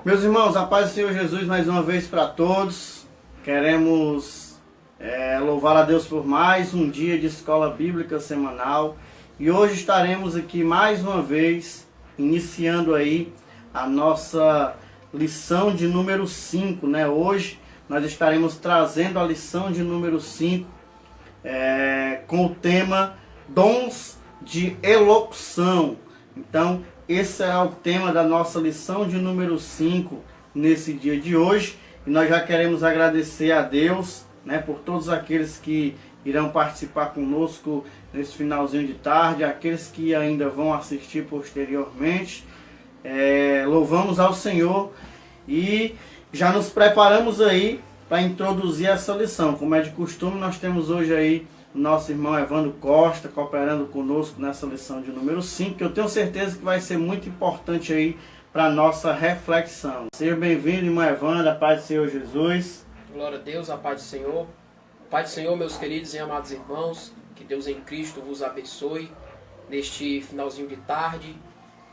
Meus irmãos, a paz do Senhor Jesus mais uma vez para todos. Queremos louvar a Deus por mais um dia de escola bíblica semanal. E hoje estaremos aqui mais uma vez, iniciando aí a nossa lição de número 5, né? Hoje nós estaremos trazendo a lição de número 5 com o tema Dons de Elocução. Então, esse é o tema da nossa lição de número 5 nesse dia de hoje. E nós já queremos agradecer a Deus, né, por todos aqueles que irão participar conosco nesse finalzinho de tarde, aqueles que ainda vão assistir posteriormente. Louvamos ao Senhor e já nos preparamos aí para introduzir essa lição. Como é de costume, nós temos hoje aí o nosso irmão Evandro Costa cooperando conosco nessa lição de número 5, que eu tenho certeza que vai ser muito importante aí para a nossa reflexão. Seja bem-vindo, irmão Evandro, a paz do Senhor Jesus. Glória a Deus, a paz do Senhor. Pai do Senhor, meus queridos e amados irmãos, que Deus em Cristo vos abençoe neste finalzinho de tarde,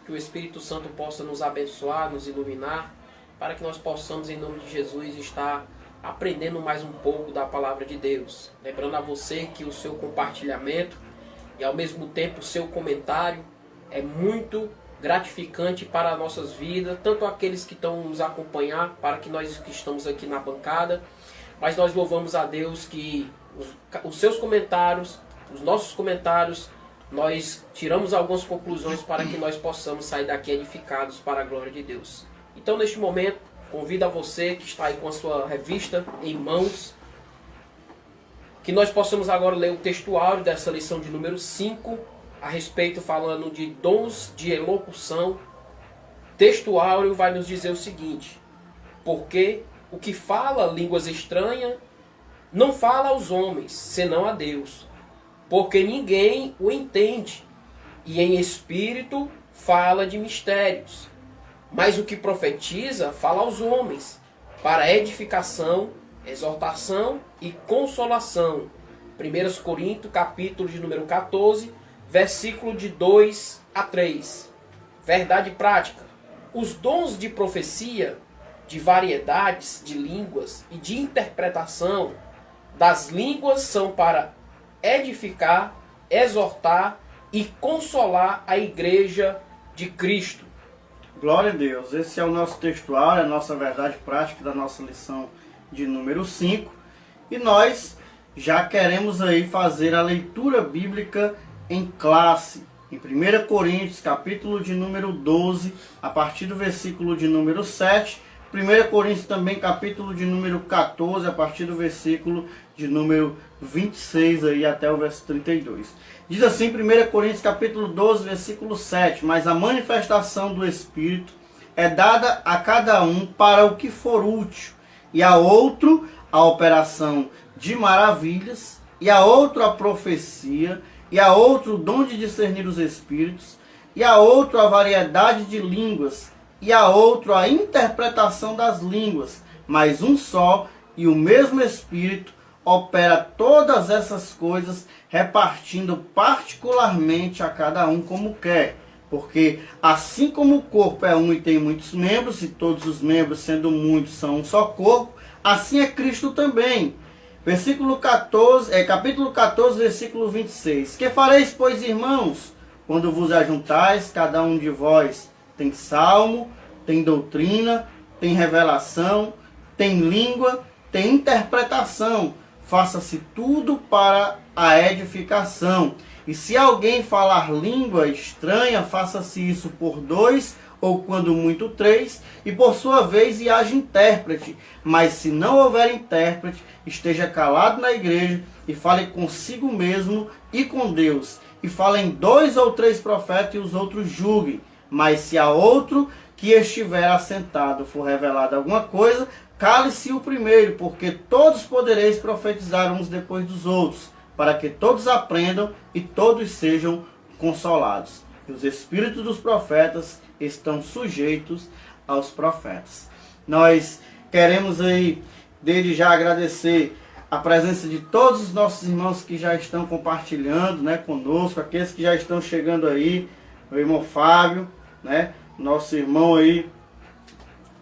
que o Espírito Santo possa nos abençoar, nos iluminar, para que nós possamos, em nome de Jesus, estar aprendendo mais um pouco da palavra de Deus. Lembrando a você que o seu compartilhamento e ao mesmo tempo o seu comentário é muito gratificante para as nossas vidas, tanto aqueles que estão nos acompanhar, para que nós que estamos aqui na bancada, mas nós louvamos a Deus que os seus comentários, os nossos comentários, nós tiramos algumas conclusões para que nós possamos sair daqui edificados para a glória de Deus. Então, neste momento, convido a você que está aí com a sua revista em mãos, que nós possamos agora ler o textuário dessa lição de número 5, a respeito falando de dons de elocução. O textuário vai nos dizer o seguinte: porque o que fala línguas estranhas não fala aos homens, senão a Deus, porque ninguém o entende, e em espírito fala de mistérios. Mas o que profetiza fala aos homens, para edificação, exortação e consolação. 1 Coríntios, capítulo de número 14, versículo de 2 a 3. Verdade prática. Os dons de profecia, de variedades de línguas e de interpretação das línguas são para edificar, exortar e consolar a igreja de Cristo. Glória a Deus, esse é o nosso textuário, a nossa verdade prática da nossa lição de número 5. E nós já queremos aí fazer a leitura bíblica em classe. Em 1 Coríntios, capítulo de número 12, a partir do versículo de número 7. 1 Coríntios também, capítulo de número 14, a partir do versículo de número 26 aí até o verso 32. Diz assim, 1 Coríntios capítulo 12, versículo 7, mas a manifestação do Espírito é dada a cada um para o que for útil, e a outro a operação de maravilhas, e a outro a profecia, e a outro o dom de discernir os Espíritos, e a outro a variedade de línguas, e a outro a interpretação das línguas, mas um só e o mesmo Espírito opera todas essas coisas, repartindo particularmente a cada um como quer. Porque assim como o corpo é um e tem muitos membros, e todos os membros, sendo muitos, são um só corpo, assim é Cristo também. Capítulo 14, versículo 26. Que fareis, pois, irmãos, quando vos ajuntais, cada um de vós tem salmo, tem doutrina, tem revelação, tem língua, tem interpretação. Faça-se tudo para a edificação. E se alguém falar língua estranha, faça-se isso por 2, ou quando muito 3, e por sua vez e haja intérprete. Mas se não houver intérprete, esteja calado na igreja e fale consigo mesmo e com Deus. E falem 2 ou 3 profetas e os outros julguem. Mas se a outro que estiver assentado for revelado alguma coisa, cale-se o primeiro, porque todos podereis profetizar uns depois dos outros, para que todos aprendam e todos sejam consolados. E os espíritos dos profetas estão sujeitos aos profetas. Nós queremos aí, desde já, agradecer a presença de todos os nossos irmãos que já estão compartilhando, né, conosco, aqueles que já estão chegando aí, o irmão Fábio, né, nosso irmão aí,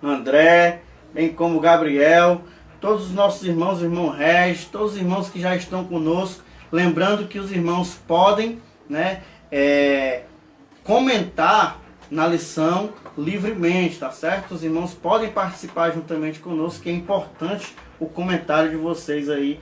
André, bem como Gabriel, todos os nossos irmãos, irmão Regis, todos os irmãos que já estão conosco, lembrando que os irmãos podem, né, comentar na lição livremente, tá certo? Os irmãos podem participar juntamente conosco, que é importante o comentário de vocês aí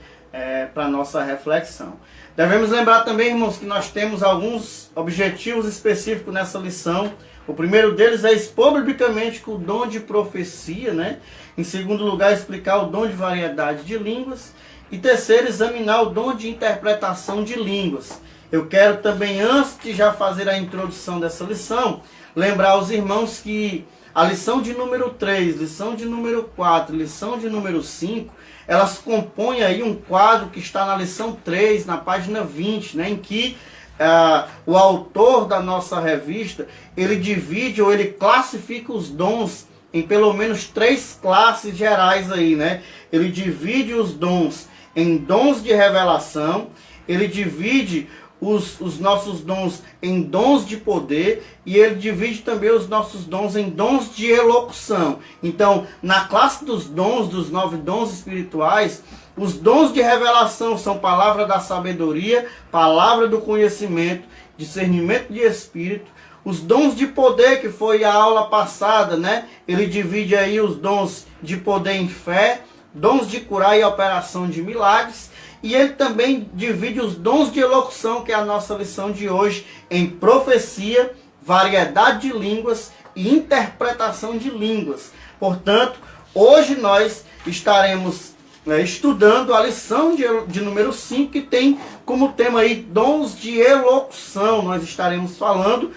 para nossa reflexão. Devemos lembrar também, irmãos, que nós temos alguns objetivos específicos nessa lição. O primeiro deles é expor biblicamente o dom de profecia, né? Em segundo lugar, explicar o dom de variedade de línguas. E terceiro, examinar o dom de interpretação de línguas. Eu quero também, antes de já fazer a introdução dessa lição, lembrar aos irmãos que a lição de número 3, lição de número 4, lição de número 5, elas compõem aí um quadro que está na lição 3, na página 20, né, em que o autor da nossa revista, ele divide ou ele classifica os dons em pelo menos 3 classes gerais aí, né? Ele divide os dons em dons de revelação, ele divide os nossos dons em dons de poder e ele divide também os nossos dons em dons de elocução. Então, na classe dos dons, dos 9 dons espirituais, os dons de revelação são palavra da sabedoria, palavra do conhecimento, discernimento de espírito. Os dons de poder, que foi a aula passada, né? Ele divide aí os dons de poder em fé, dons de curar e operação de milagres. E ele também divide os dons de elocução, que é a nossa lição de hoje, em profecia, variedade de línguas e interpretação de línguas. Portanto, hoje nós estaremos estudando a lição de número 5, que tem como tema aí dons de elocução. Nós estaremos falando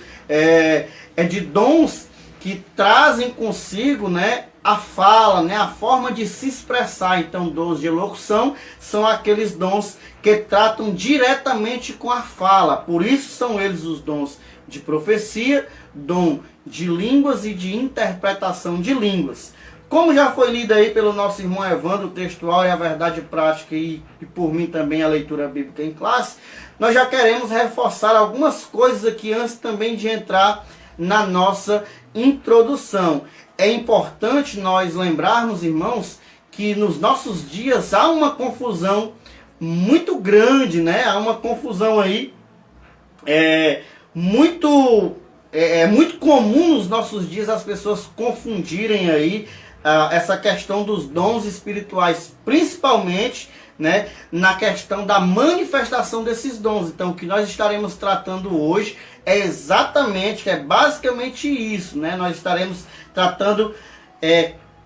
de dons que trazem consigo, né, a fala, né, a forma de se expressar. Então, dons de elocução são aqueles dons que tratam diretamente com a fala. Por isso são eles os dons de profecia, dom de línguas e de interpretação de línguas. Como já foi lido aí pelo nosso irmão Evandro, o textual e a verdade prática, e por mim também a leitura bíblica em classe, nós já queremos reforçar algumas coisas aqui antes também de entrar na nossa introdução. É importante nós lembrarmos, irmãos, que nos nossos dias há uma confusão muito grande, né? Há uma confusão aí, muito comum nos nossos dias as pessoas confundirem aí essa questão dos dons espirituais, principalmente, né, na questão da manifestação desses dons. Então, o que nós estaremos tratando hoje é basicamente isso, né? Nós estaremos tratando,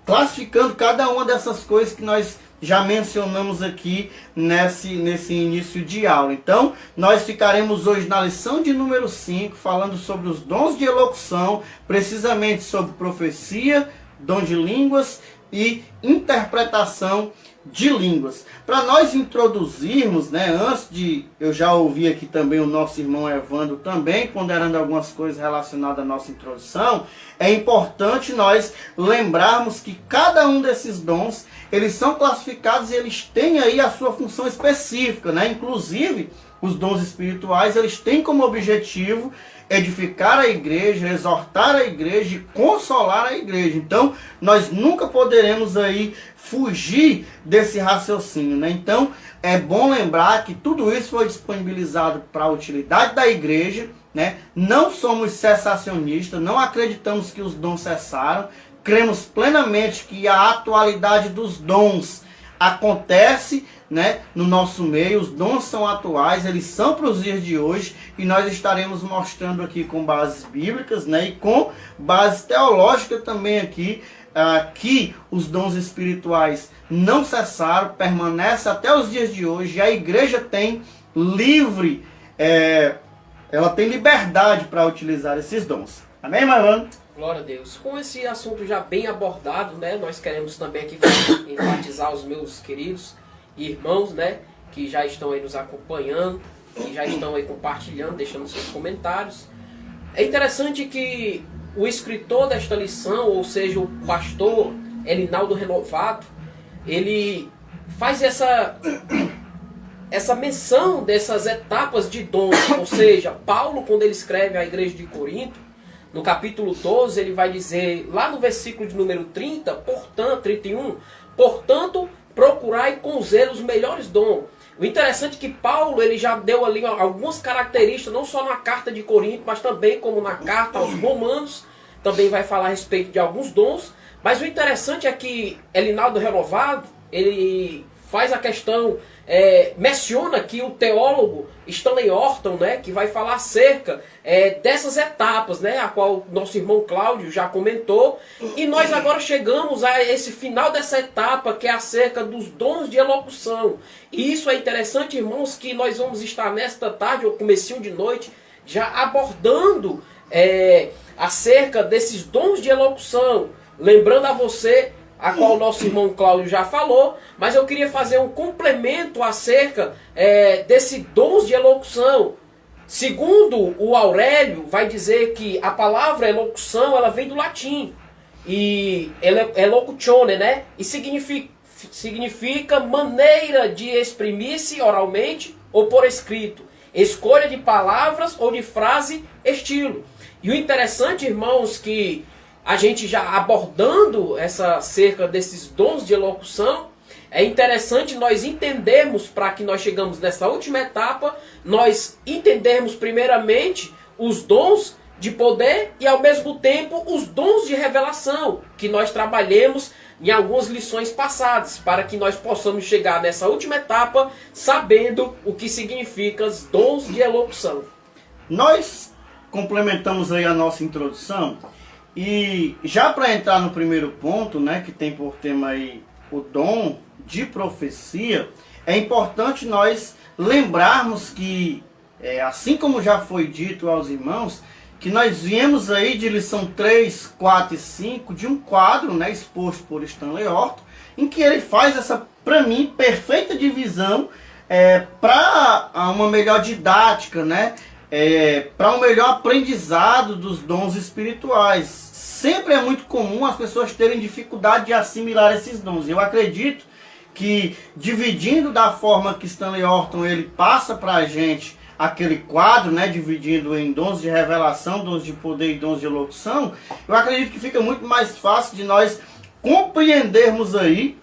classificando cada uma dessas coisas que nós já mencionamos aqui nesse início de aula. Então, nós ficaremos hoje na lição de número 5, falando sobre os dons de elocução, precisamente sobre profecia, dom de línguas e interpretação de línguas. Para nós introduzirmos, né, antes de eu já ouvi aqui também o nosso irmão Evandro também ponderando algumas coisas relacionadas à nossa introdução, é importante nós lembrarmos que cada um desses dons, eles são classificados e eles têm aí a sua função específica, né? Inclusive, os dons espirituais, eles têm como objetivo edificar a igreja, exortar a igreja e consolar a igreja. Então, nós nunca poderemos aí fugir desse raciocínio, né? Então, é bom lembrar que tudo isso foi disponibilizado para a utilidade da igreja, né? Não somos cessacionistas, não acreditamos que os dons cessaram, cremos plenamente que a atualidade dos dons acontece, né, no nosso meio. Os dons são atuais, eles são para os dias de hoje, e nós estaremos mostrando aqui com bases bíblicas, né, e com base teológica também aqui, que os dons espirituais não cessaram, permanecem até os dias de hoje, e a igreja tem ela tem liberdade para utilizar esses dons. Amém, Marlon? Glória a Deus. Com esse assunto já bem abordado, né, nós queremos também aqui enfatizar os meus queridos irmãos, né, que já estão aí nos acompanhando, que já estão aí compartilhando, deixando seus comentários. É interessante que o escritor desta lição, ou seja, o pastor Elinaldo Renovato, ele faz essa menção dessas etapas de dons. Ou seja, Paulo, quando ele escreve à igreja de Corinto, no capítulo 12, ele vai dizer, lá no versículo de número 30, portanto, 31, portanto, procurai com zelo os melhores dons. O interessante é que Paulo, ele já deu ali algumas características, não só na carta de Corinto, mas também como na carta aos Romanos, também vai falar a respeito de alguns dons. Mas o interessante é que Elinaldo Renovado, ele faz a questão, menciona que o teólogo Stanley Horton, né, que vai falar acerca dessas etapas, né, a qual nosso irmão Cláudio já comentou, e nós agora chegamos a esse final dessa etapa, que é acerca dos dons de elocução. E isso é interessante, irmãos, que nós vamos estar nesta tarde, ou comecinho de noite, já abordando acerca desses dons de elocução, lembrando a você a qual o nosso irmão Cláudio já falou, mas eu queria fazer um complemento acerca desse dons de elocução. Segundo o Aurélio, vai dizer que a palavra elocução, ela vem do latim, e elocutione, né? E significa maneira de exprimir-se oralmente ou por escrito, escolha de palavras ou de frase, estilo. E o interessante, irmãos, que a gente já abordando acerca desses dons de elocução, é interessante nós entendermos, para que nós chegamos nessa última etapa, nós entendermos primeiramente os dons de poder e ao mesmo tempo os dons de revelação, que nós trabalhemos em algumas lições passadas, para que nós possamos chegar nessa última etapa sabendo o que significa os dons de elocução. Nós complementamos aí a nossa introdução. E já para entrar no primeiro ponto, né, que tem por tema aí o dom de profecia, é importante nós lembrarmos que, assim como já foi dito aos irmãos, que nós viemos aí de lição 3, 4 e 5, de um quadro, né, exposto por Stanley Horton, em que ele faz essa, para mim, perfeita divisão para uma melhor didática, né, para um melhor aprendizado dos dons espirituais. Sempre é muito comum as pessoas terem dificuldade de assimilar esses dons. Eu acredito que, dividindo da forma que Stanley Horton ele passa para a gente aquele quadro, né, dividindo em dons de revelação, dons de poder e dons de elocução, eu acredito que fica muito mais fácil de nós compreendermos aí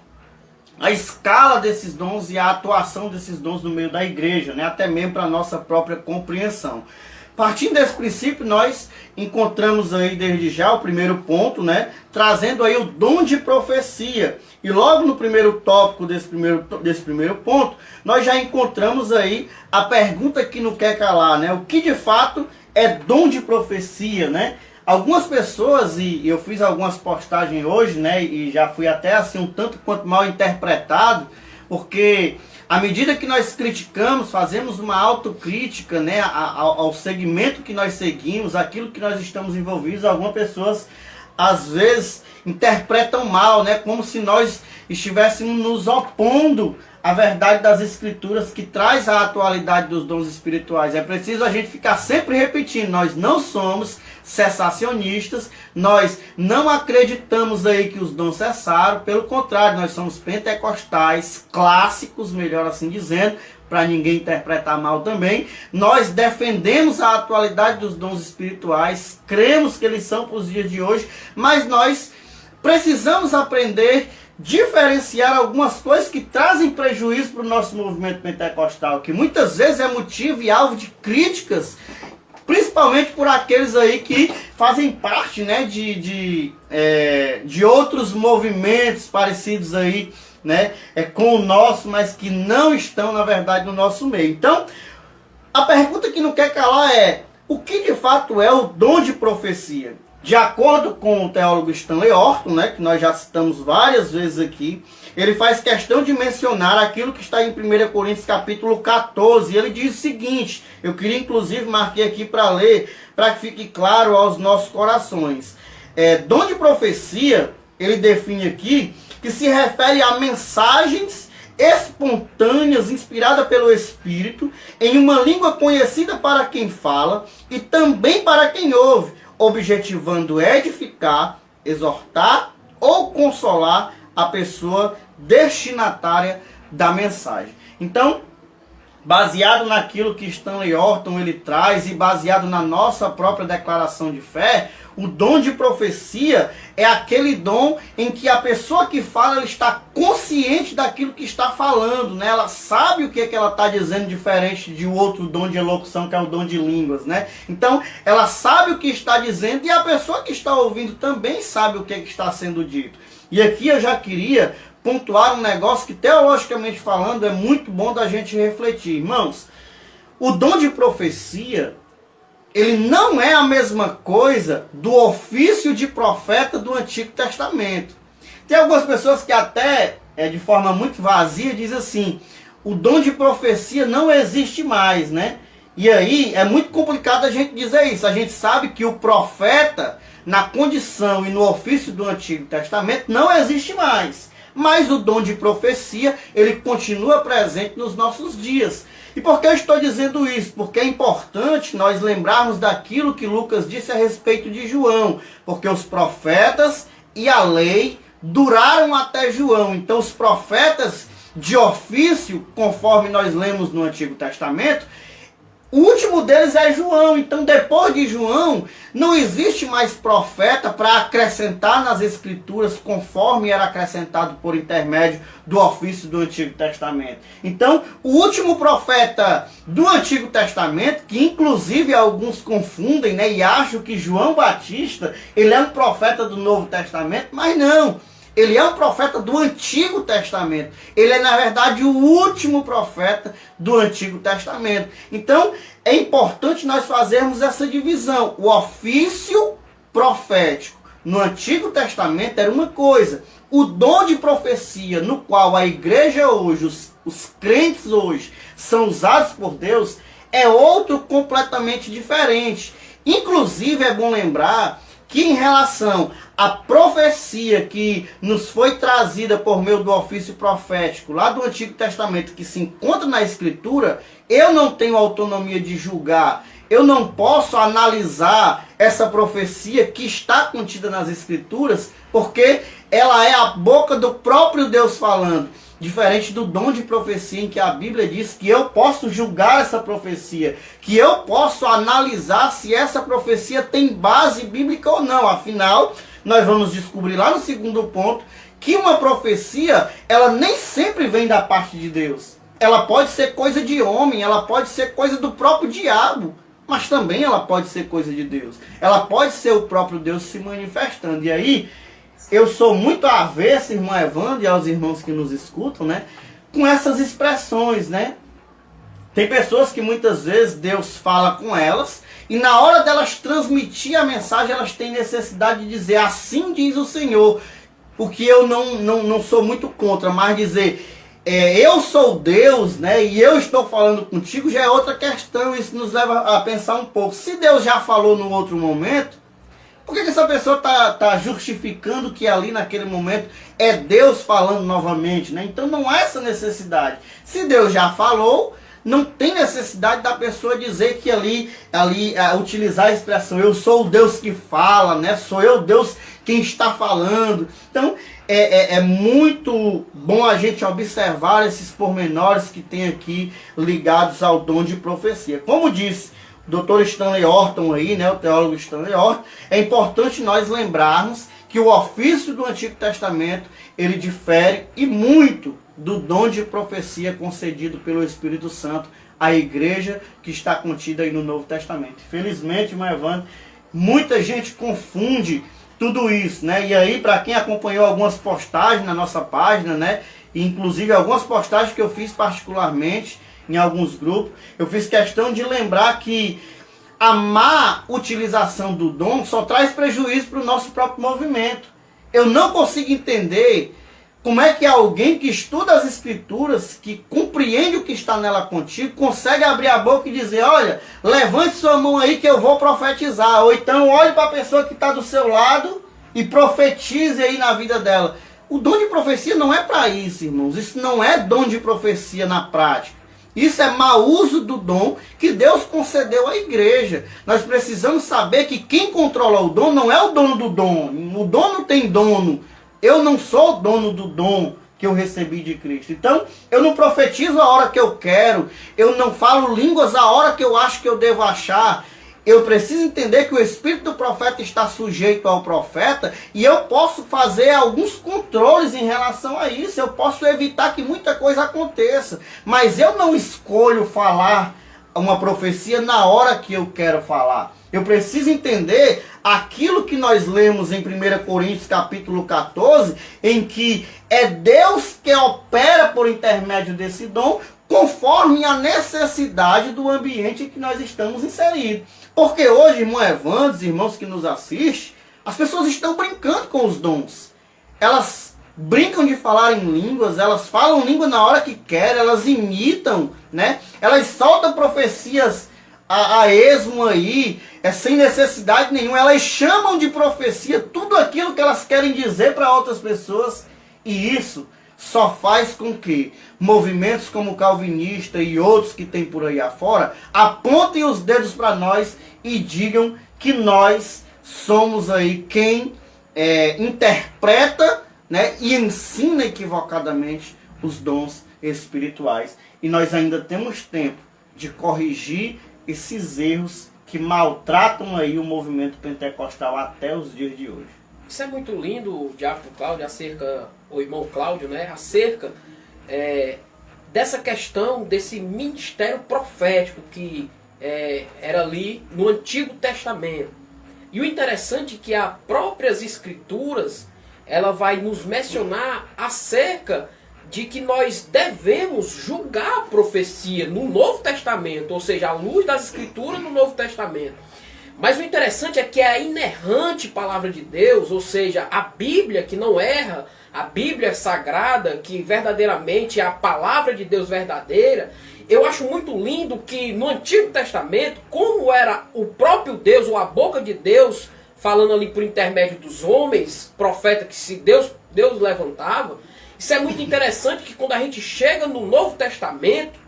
a escala desses dons e a atuação desses dons no meio da igreja, né, até mesmo para a nossa própria compreensão. Partindo desse princípio, nós encontramos aí desde já o primeiro ponto, né, trazendo aí o dom de profecia. E logo no primeiro tópico desse primeiro ponto, nós já encontramos aí a pergunta que não quer calar, né? O que de fato é dom de profecia, né? Algumas pessoas, e eu fiz algumas postagens hoje, né, e já fui até assim um tanto quanto mal interpretado, porque à medida que nós criticamos, fazemos uma autocrítica, né, ao segmento que nós seguimos, aquilo que nós estamos envolvidos, algumas pessoas às vezes interpretam mal, né, como se nós estivéssemos nos opondo à verdade das Escrituras, que traz a atualidade dos dons espirituais. É preciso a gente ficar sempre repetindo, nós não somos cessacionistas, nós não acreditamos aí que os dons cessaram, pelo contrário, nós somos pentecostais, clássicos, melhor assim dizendo, para ninguém interpretar mal também. Nós defendemos a atualidade dos dons espirituais, cremos que eles são para os dias de hoje, mas nós precisamos aprender diferenciar algumas coisas que trazem prejuízo para o nosso movimento pentecostal, que muitas vezes é motivo e alvo de críticas, principalmente por aqueles aí que fazem parte, né, de outros movimentos parecidos aí, né, com o nosso, mas que não estão, na verdade, no nosso meio. Então, a pergunta que não quer calar é: o que de fato é o dom de profecia? De acordo com o teólogo Stanley Horton, né, que nós já citamos várias vezes aqui, ele faz questão de mencionar aquilo que está em 1 Coríntios capítulo 14. Ele diz o seguinte, eu queria inclusive marquei aqui para ler, para que fique claro aos nossos corações. Dom de profecia, ele define aqui, que se refere a mensagens espontâneas, inspiradas pelo Espírito, em uma língua conhecida para quem fala e também para quem ouve, objetivando edificar, exortar ou consolar a pessoa destinatária da mensagem. Então, baseado naquilo que Stanley Horton ele traz e baseado na nossa própria declaração de fé, O dom de profecia é aquele dom em que a pessoa que fala, ela está consciente daquilo que está falando, né? Ela sabe o que é que ela está dizendo, diferente de outro dom de elocução, que é o dom de línguas, né? Então, ela sabe o que está dizendo e a pessoa que está ouvindo também sabe o que é que está sendo dito. E aqui eu já queria pontuar um negócio que, teologicamente falando, é muito bom da gente refletir. Irmãos, o dom de profecia, ele não é a mesma coisa do ofício de profeta do Antigo Testamento. Tem algumas pessoas que até, de forma muito vazia, dizem assim, o dom de profecia não existe mais, né? E aí é muito complicado a gente dizer isso. A gente sabe que o profeta, na condição e no ofício do Antigo Testamento, não existe mais. Mas o dom de profecia, ele continua presente nos nossos dias. E por que eu estou dizendo isso? Porque é importante nós lembrarmos daquilo que Lucas disse a respeito de João. Porque os profetas e a lei duraram até João. Então os profetas de ofício, conforme nós lemos no Antigo Testamento, o último deles é João. Então depois de João, não existe mais profeta para acrescentar nas Escrituras conforme era acrescentado por intermédio do ofício do Antigo Testamento. Então o último profeta do Antigo Testamento, que inclusive alguns confundem, né, e acham que João Batista ele é um profeta do Novo Testamento, mas não. Ele é um profeta do Antigo Testamento. Ele é, na verdade, o último profeta do Antigo Testamento. Então, é importante nós fazermos essa divisão. O ofício profético no Antigo Testamento era uma coisa. O dom de profecia, no qual a igreja hoje, os crentes hoje, são usados por Deus, é outro completamente diferente. Inclusive, é bom lembrar que em relação à profecia que nos foi trazida por meio do ofício profético lá do Antigo Testamento, que se encontra na Escritura, eu não tenho autonomia de julgar, eu não posso analisar essa profecia que está contida nas Escrituras, porque ela é a boca do próprio Deus falando. Diferente do dom de profecia, em que a Bíblia diz que eu posso julgar essa profecia, que eu posso analisar se essa profecia tem base bíblica ou não. Afinal, nós vamos descobrir lá no segundo ponto que uma profecia, ela nem sempre vem da parte de Deus. Ela pode ser coisa de homem, ela pode ser coisa do próprio diabo, mas também ela pode ser coisa de Deus. Ela pode ser o próprio Deus se manifestando. E aí, eu sou muito avesso, irmão Evandro, e aos irmãos que nos escutam, né, com essas expressões, né? Tem pessoas que muitas vezes Deus fala com elas, e na hora delas transmitir a mensagem, elas têm necessidade de dizer, assim diz o Senhor, o que eu não sou muito contra, mas dizer, eu sou Deus, né, e eu estou falando contigo, já é outra questão. Isso nos leva a pensar um pouco. Se Deus já falou no outro momento, por que essa pessoa está justificando que ali naquele momento é Deus falando novamente, né? Então não há essa necessidade. Se Deus já falou, não tem necessidade da pessoa dizer que ali utilizar a expressão eu sou o Deus que fala, né? Sou eu Deus quem está falando. Então é muito bom a gente observar esses pormenores que tem aqui ligados ao dom de profecia. Como disse Dr. Stanley Orton aí, né, o teólogo Stanley Orton, é importante nós lembrarmos que o ofício do Antigo Testamento, ele difere e muito do dom de profecia concedido pelo Espírito Santo à igreja que está contida aí no Novo Testamento. Infelizmente, irmão Evandro, muita gente confunde tudo isso, né? E aí, para quem acompanhou algumas postagens na nossa página, né, inclusive algumas postagens que eu fiz particularmente em alguns grupos, eu fiz questão de lembrar que a má utilização do dom só traz prejuízo para o nosso próprio movimento. Eu não consigo entender como é que alguém que estuda as Escrituras, que compreende o que está nela contigo, consegue abrir a boca e dizer, olha, levante sua mão aí que eu vou profetizar. Ou então olhe para a pessoa que está do seu lado e profetize aí na vida dela. O dom de profecia não é para isso, irmãos. Isso não é dom de profecia na prática. Isso é mau uso do dom que Deus concedeu à igreja. Nós precisamos saber que quem controla o dom não é o dono do dom. O dom não tem dono. Eu não sou o dono do dom que eu recebi de Cristo. Então, eu não profetizo a hora que eu quero. Eu não falo línguas a hora que eu acho que eu devo achar. eu preciso entender que o espírito do profeta está sujeito ao profeta e eu posso fazer alguns controles em relação a isso. Eu posso evitar que muita coisa aconteça. Mas eu não escolho falar uma profecia na hora que eu quero falar. Eu preciso entender aquilo que nós lemos em 1 Coríntios capítulo 14, em que é Deus que opera por intermédio desse dom, conforme a necessidade do ambiente em que nós estamos inseridos. Porque hoje, irmão Evandro, irmãos que nos assistem, as pessoas estão brincando com os dons. Elas brincam de falar em línguas, elas falam língua na hora que querem, elas imitam, né? Elas soltam profecias a esmo aí, sem necessidade nenhuma. Elas chamam de profecia tudo aquilo que elas querem dizer para outras pessoas. E isso só faz com que movimentos como o calvinista e outros que tem por aí afora apontem os dedos para nós e digam que nós somos aí quem interpreta, né, e ensina equivocadamente os dons espirituais. E nós ainda temos tempo de corrigir esses erros que maltratam aí o movimento pentecostal até os dias de hoje. Isso é muito lindo, o diácono Cláudio, o irmão Cláudio, né, acerca dessa questão, desse ministério profético que era ali no Antigo Testamento. E o interessante é que as próprias Escrituras, ela vai nos mencionar acerca de que nós devemos julgar a profecia no Novo Testamento, ou seja, à luz das Escrituras no Novo Testamento. Mas o interessante é que a inerrante palavra de Deus, ou seja, a Bíblia que não erra, a Bíblia sagrada, que verdadeiramente é a palavra de Deus verdadeira, eu acho muito lindo que no Antigo Testamento, como era o próprio Deus, ou a boca de Deus, falando ali por intermédio dos homens, profeta que se Deus levantava, isso é muito interessante que quando a gente chega no Novo Testamento,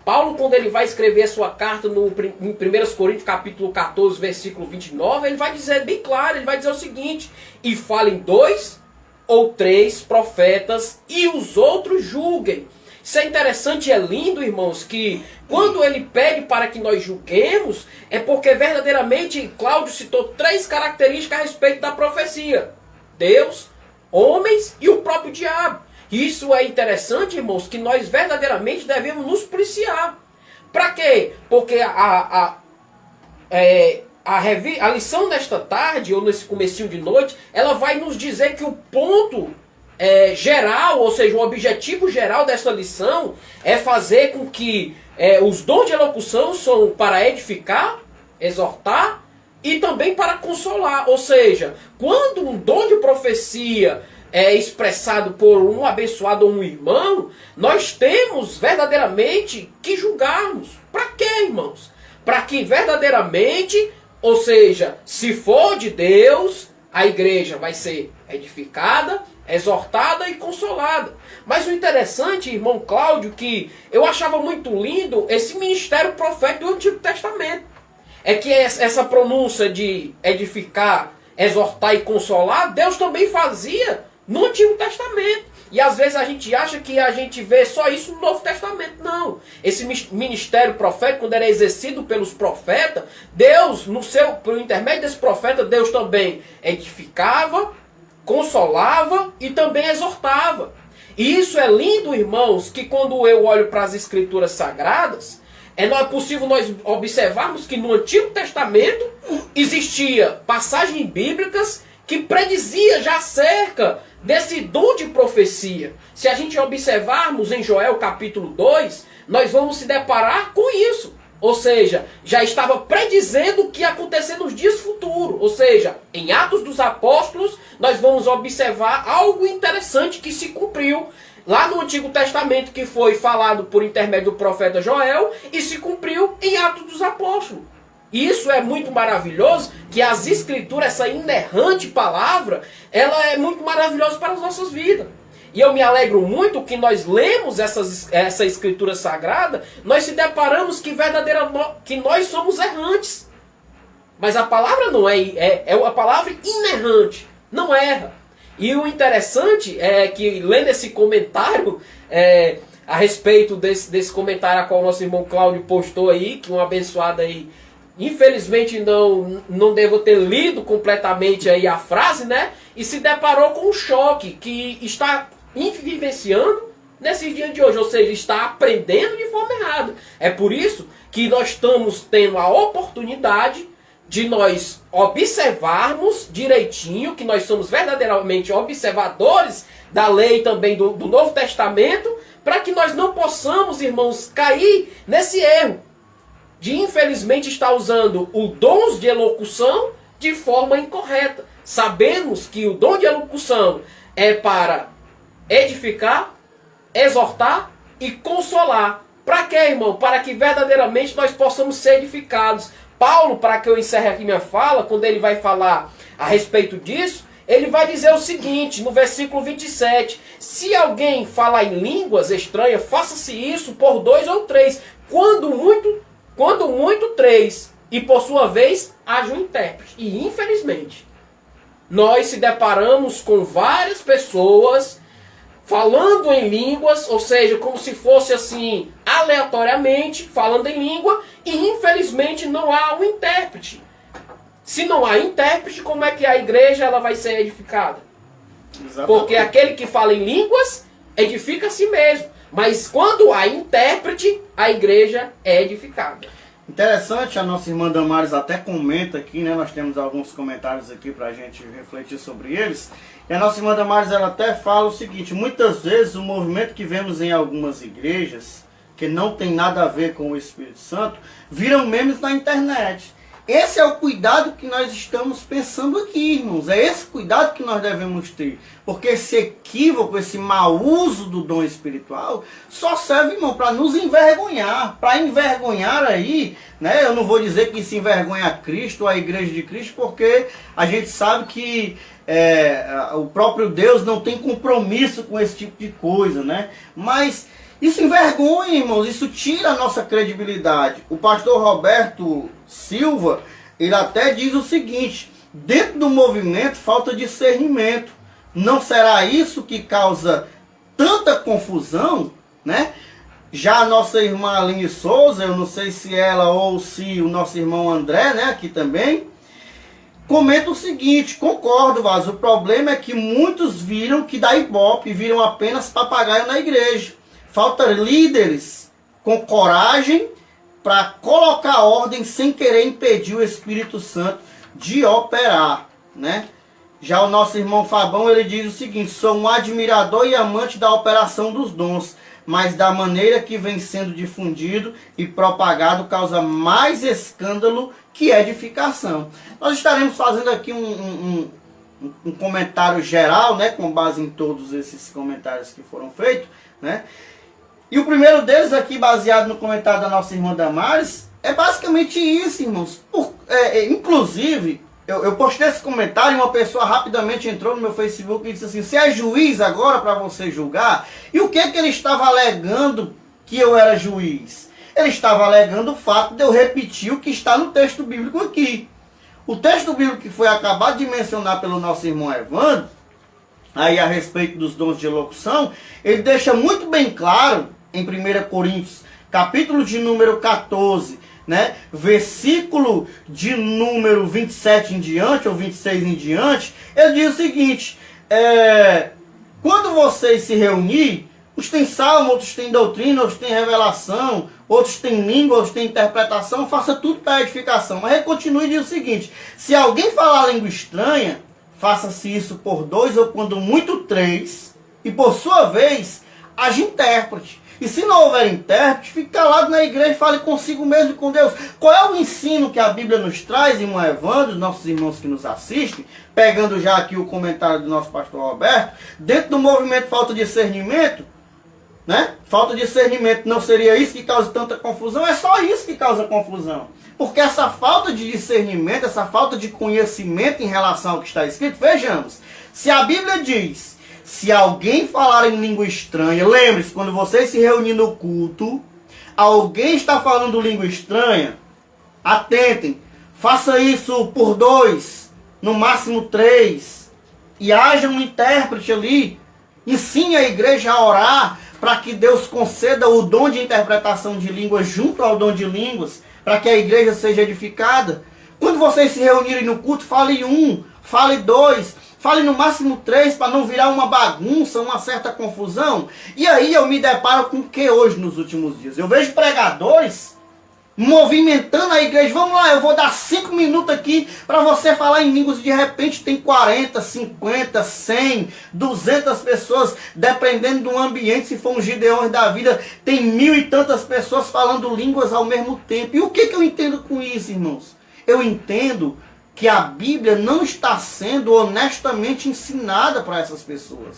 Paulo, quando ele vai escrever a sua carta em 1 Coríntios capítulo 14, versículo 29, ele vai dizer bem claro, ele vai dizer o seguinte: e falem 2 ou 3 profetas e os outros julguem. Isso é interessante e é lindo, irmãos, que quando ele pede para que nós julguemos, é porque verdadeiramente Cláudio citou 3 características a respeito da profecia: Deus, homens e o próprio diabo. Isso é interessante, irmãos, que nós verdadeiramente devemos nos policiar. Para quê? Porque a lição desta tarde, ou nesse comecinho de noite, ela vai nos dizer que o ponto geral, ou seja, o objetivo geral desta lição é fazer com que os dons de elocução são para edificar, exortar e também para consolar. Ou seja, quando um dom de profecia é expressado por um abençoado ou um irmão, nós temos verdadeiramente que julgarmos. Para quê, irmãos? Para que verdadeiramente, ou seja, se for de Deus, a igreja vai ser edificada, exortada e consolada. Mas o interessante, irmão Cláudio, que eu achava muito lindo esse ministério profético do Antigo Testamento, é que essa pronúncia de edificar, exortar e consolar, Deus também fazia no Antigo Testamento. E às vezes a gente acha que a gente vê só isso no Novo Testamento. Não. Esse ministério profético, quando era exercido pelos profetas, Deus, por intermédio desse profeta, Deus também edificava, consolava e também exortava. E isso é lindo, irmãos, que quando eu olho para as Escrituras Sagradas, não é possível nós observarmos que no Antigo Testamento existia passagens bíblicas que predizia já acerca desse dom de profecia. Se a gente observarmos em Joel capítulo 2, nós vamos se deparar com isso. Ou seja, já estava predizendo o que ia acontecer nos dias futuros. Ou seja, em Atos dos Apóstolos, nós vamos observar algo interessante que se cumpriu lá no Antigo Testamento, que foi falado por intermédio do profeta Joel, e se cumpriu em Atos dos Apóstolos. Isso é muito maravilhoso, que as Escrituras, essa inerrante palavra, ela é muito maravilhosa para as nossas vidas. E eu me alegro muito que nós lemos essa Escritura Sagrada, nós se deparamos que nós somos errantes. Mas a palavra não é a palavra inerrante, não erra. E o interessante é que, lendo esse comentário, a respeito desse comentário a qual o nosso irmão Cláudio postou aí, que um abençoado aí infelizmente não devo ter lido completamente aí a frase, né? E se deparou com um choque que está vivenciando nesses dias de hoje, ou seja, está aprendendo de forma errada. É por isso que nós estamos tendo a oportunidade de nós observarmos direitinho, que nós somos verdadeiramente observadores da lei também do Novo Testamento, para que nós não possamos, irmãos, cair nesse erro de infelizmente estar usando o dom de elocução de forma incorreta. Sabemos que o dom de elocução é para edificar, exortar e consolar. Para quê, irmão? Para que verdadeiramente nós possamos ser edificados. Paulo, para que eu encerre aqui minha fala, quando ele vai falar a respeito disso, ele vai dizer o seguinte, no versículo 27, se alguém falar em línguas estranhas, faça-se isso por 2 ou 3, quando muito 3, e por sua vez haja um intérprete. E infelizmente, nós se deparamos com várias pessoas falando em línguas, ou seja, como se fosse assim, aleatoriamente, falando em língua, e infelizmente não há um intérprete. Se não há intérprete, como é que a igreja ela vai ser edificada? Exatamente. Porque aquele que fala em línguas edifica a si mesmo. Mas quando há intérprete, a igreja é edificada. Interessante, a nossa irmã Damares até comenta aqui, né? Nós temos alguns comentários aqui para a gente refletir sobre eles. E a nossa irmã Damares, ela até fala o seguinte: muitas vezes o movimento que vemos em algumas igrejas, que não tem nada a ver com o Espírito Santo, viram memes na internet. Esse é o cuidado que nós estamos pensando aqui, irmãos. É esse cuidado que nós devemos ter. Porque esse equívoco, esse mau uso do dom espiritual, só serve, irmão, para nos envergonhar. Para envergonhar aí, né? Eu não vou dizer que se envergonha a Cristo ou a igreja de Cristo, porque a gente sabe que o próprio Deus não tem compromisso com esse tipo de coisa, né? Mas isso envergonha, irmãos, isso tira a nossa credibilidade. O pastor Roberto Silva, ele até diz o seguinte: dentro do movimento falta discernimento. Não será isso que causa tanta confusão, né? Já a nossa irmã Aline Souza, eu não sei se ela ou se o nosso irmão André, né, aqui também, comenta o seguinte: concordo, Vaz, o problema é que muitos viram que dá ibope, viram apenas papagaio na igreja. Falta líderes com coragem para colocar ordem sem querer impedir o Espírito Santo de operar, né? Já o nosso irmão Fabão, ele diz o seguinte: sou um admirador e amante da operação dos dons, mas da maneira que vem sendo difundido e propagado causa mais escândalo que edificação. Nós estaremos fazendo aqui um comentário geral, né, com base em todos esses comentários que foram feitos, né? E o primeiro deles aqui, baseado no comentário da nossa irmã Damares, é basicamente isso, irmãos. Inclusive, eu postei esse comentário e uma pessoa rapidamente entrou no meu Facebook e disse assim: você é juiz agora para você julgar? E o que ele estava alegando que eu era juiz? Ele estava alegando o fato de eu repetir o que está no texto bíblico aqui. O texto bíblico que foi acabado de mencionar pelo nosso irmão Evandro, aí a respeito dos dons de elocução, ele deixa muito bem claro, em 1 Coríntios, capítulo de número 14, né, versículo de número 27 em diante, ou 26 em diante, ele diz o seguinte: quando vocês se reunirem, uns têm salmo, outros têm doutrina, outros têm revelação, outros têm língua, outros têm interpretação, faça tudo para edificação. Mas ele continua e diz o seguinte: se alguém falar língua estranha, faça-se isso por 2 ou quando muito 3, e por sua vez, haja intérprete. E se não houver intérprete, fique calado na igreja e fale consigo mesmo e com Deus. Qual é o ensino que a Bíblia nos traz, irmão Evandro, nossos irmãos que nos assistem, pegando já aqui o comentário do nosso pastor Roberto, dentro do movimento falta discernimento, né? Falta discernimento não seria isso que causa tanta confusão? É só isso que causa confusão. Porque essa falta de discernimento, essa falta de conhecimento em relação ao que está escrito, vejamos, se a Bíblia diz: se alguém falar em língua estranha, lembre-se, quando vocês se reunirem no culto, alguém está falando língua estranha, atentem, faça isso por 2, no máximo 3, e haja um intérprete ali, ensine a igreja a orar, para que Deus conceda o dom de interpretação de línguas junto ao dom de línguas, para que a igreja seja edificada. Quando vocês se reunirem no culto, fale 1, fale 2, fale no máximo 3, para não virar uma bagunça, uma certa confusão. E aí eu me deparo com o que hoje nos últimos dias? Eu vejo pregadores movimentando a igreja. Vamos lá, eu vou dar 5 minutos aqui para você falar em línguas. De repente tem 40, 50, 100, 200 pessoas, dependendo do ambiente. Se for um Gideões da vida, tem 1000 e tantas pessoas falando línguas ao mesmo tempo. E o que eu entendo com isso, irmãos? Eu entendo que a Bíblia não está sendo honestamente ensinada para essas pessoas.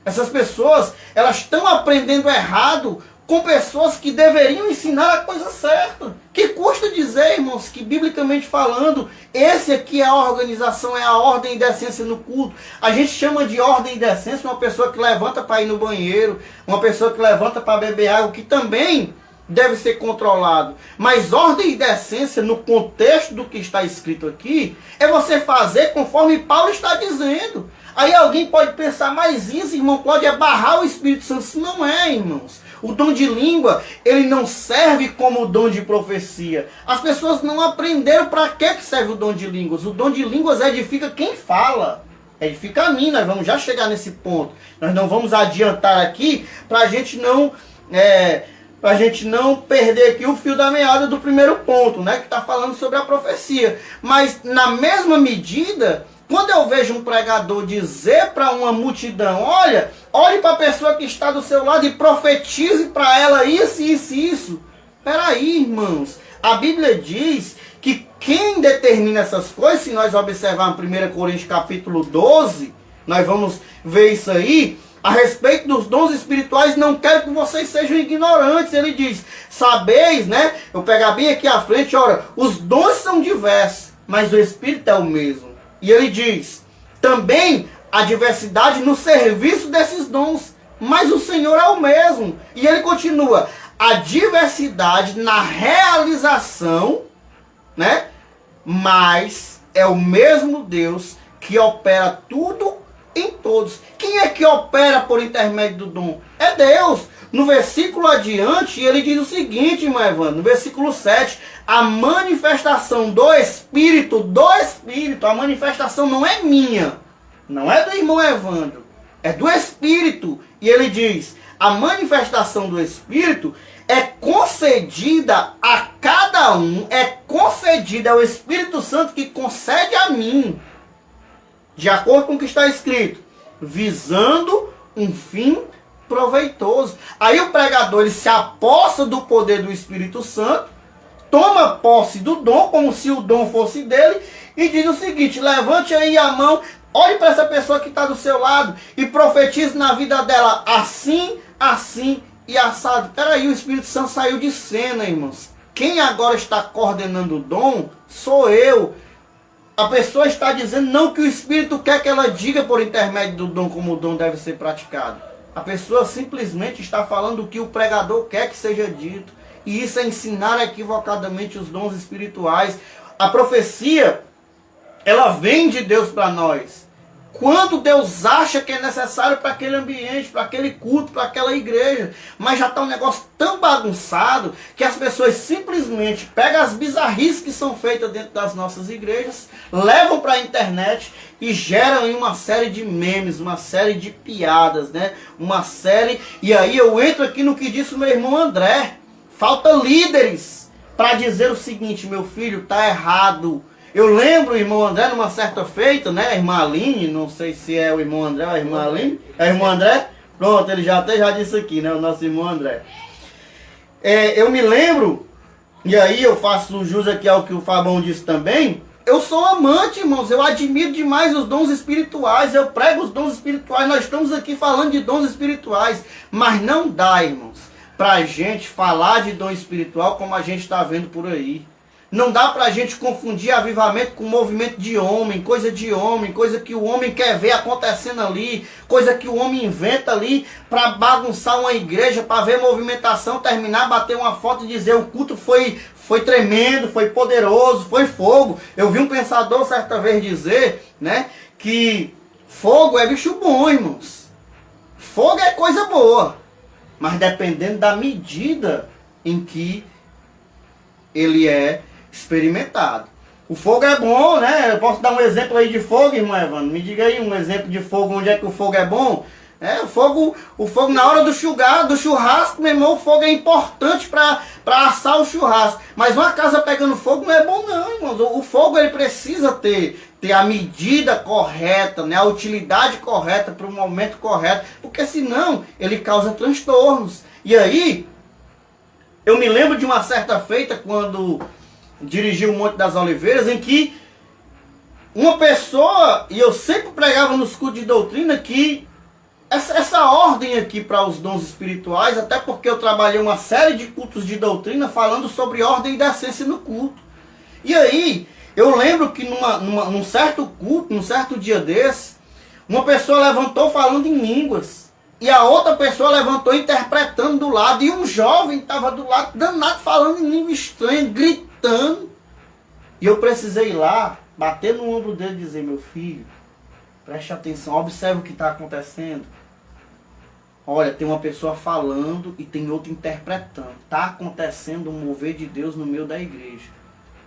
Essas pessoas, elas estão aprendendo errado com pessoas que deveriam ensinar a coisa certa. Que custa dizer, irmãos, que biblicamente falando, esse aqui é a organização, é a ordem e decência no culto. A gente chama de ordem e decência uma pessoa que levanta para ir no banheiro, uma pessoa que levanta para beber água, que também deve ser controlado. Mas ordem e decência, no contexto do que está escrito aqui, é você fazer conforme Paulo está dizendo. Aí alguém pode pensar, mas isso, irmão, pode barrar o Espírito Santo. Isso não é, irmãos. O dom de língua, ele não serve como o dom de profecia. As pessoas não aprenderam para que serve o dom de línguas. O dom de línguas edifica quem fala. Edifica a mim, nós vamos já chegar nesse ponto. Nós não vamos adiantar aqui para a gente não perder aqui o fio da meada do primeiro ponto, né, que está falando sobre a profecia. Mas na mesma medida, quando eu vejo um pregador dizer para uma multidão, olhe para a pessoa que está do seu lado e profetize para ela isso, isso e isso. Peraí, irmãos. A Bíblia diz que quem determina essas coisas, se nós observarmos 1 Coríntios capítulo 12, nós vamos ver isso aí, a respeito dos dons espirituais, não quero que vocês sejam ignorantes. Ele diz, sabeis, né? Eu pegar bem aqui à frente, os dons são diversos, mas o Espírito é o mesmo. E ele diz, também a diversidade no serviço desses dons, mas o Senhor é o mesmo. E ele continua, a diversidade na realização, né? Mas é o mesmo Deus que opera tudo em todos. Quem é que opera por intermédio do dom? É Deus. No versículo adiante, ele diz o seguinte, irmão Evandro, no versículo 7, a manifestação do Espírito, a manifestação não é minha, não é do irmão Evandro, é do Espírito. E ele diz, a manifestação do Espírito é concedida a cada um, é o Espírito Santo que concede a mim, de acordo com o que está escrito, visando um fim proveitoso. Aí o pregador, ele se apossa do poder do Espírito Santo, toma posse do dom, como se o dom fosse dele, e diz o seguinte, levante aí a mão, olhe para essa pessoa que está do seu lado, e profetize na vida dela, assim, assim e assado. Peraí, o Espírito Santo saiu de cena, irmãos. Quem agora está coordenando o dom, sou eu. A pessoa está dizendo não que o Espírito quer que ela diga por intermédio do dom como o dom deve ser praticado. A pessoa simplesmente está falando o que o pregador quer que seja dito. E isso é ensinar equivocadamente os dons espirituais. A profecia, ela vem de Deus para nós. Quando Deus acha que é necessário para aquele ambiente, para aquele culto, para aquela igreja. Mas já está um negócio tão bagunçado que as pessoas simplesmente pegam as bizarrices que são feitas dentro das nossas igrejas, levam para a internet e geram uma série de memes, uma série de piadas, né? Uma série... E aí eu entro aqui no que disse o meu irmão André. Falta líderes para dizer o seguinte, meu filho, está errado. Eu lembro o irmão André numa certa feita, né? A irmã Aline, não sei se é o irmão André ou a irmã Aline. É o irmão André? Pronto, ele já disse aqui, né? O nosso irmão André. Eu me lembro, e aí eu faço jus aqui ao que o Fabão disse também. Eu sou amante, irmãos. Eu admiro demais os dons espirituais. Eu prego os dons espirituais. Nós estamos aqui falando de dons espirituais. Mas não dá, irmãos, pra gente falar de dom espiritual como a gente está vendo por aí. Não dá pra gente confundir avivamento com movimento de homem, coisa que o homem quer ver acontecendo ali, coisa que o homem inventa ali para bagunçar uma igreja, para ver movimentação, terminar, bater uma foto e dizer o culto foi tremendo, foi poderoso, foi fogo. Eu vi um pensador certa vez dizer, né, que fogo é bicho bom, irmãos. Fogo é coisa boa, mas dependendo da medida em que ele é experimentado. O fogo é bom, né? Eu posso dar um exemplo aí de fogo, irmão Evandro? Me diga aí um exemplo de fogo, onde é que o fogo é bom? O fogo na hora do churrasco, meu irmão, o fogo é importante para assar o churrasco. Mas uma casa pegando fogo não é bom não, irmão. O fogo ele precisa ter a medida correta, né? A utilidade correta para o momento correto, porque senão ele causa transtornos. E aí, eu me lembro de uma certa feita, quando dirigi o Monte das Oliveiras, em que uma pessoa, e eu sempre pregava nos cultos de doutrina, que essa ordem aqui para os dons espirituais, até porque eu trabalhei uma série de cultos de doutrina falando sobre ordem e decência no culto. E aí, eu lembro que num certo culto, num certo dia desse, uma pessoa levantou falando em línguas. E a outra pessoa levantou interpretando do lado. E um jovem estava do lado, danado, falando em língua estranha, gritando. E eu precisei ir lá, bater no ombro dele e dizer: meu filho, preste atenção, observe o que está acontecendo. Olha, tem uma pessoa falando e tem outra interpretando. Está acontecendo um mover de Deus no meio da igreja.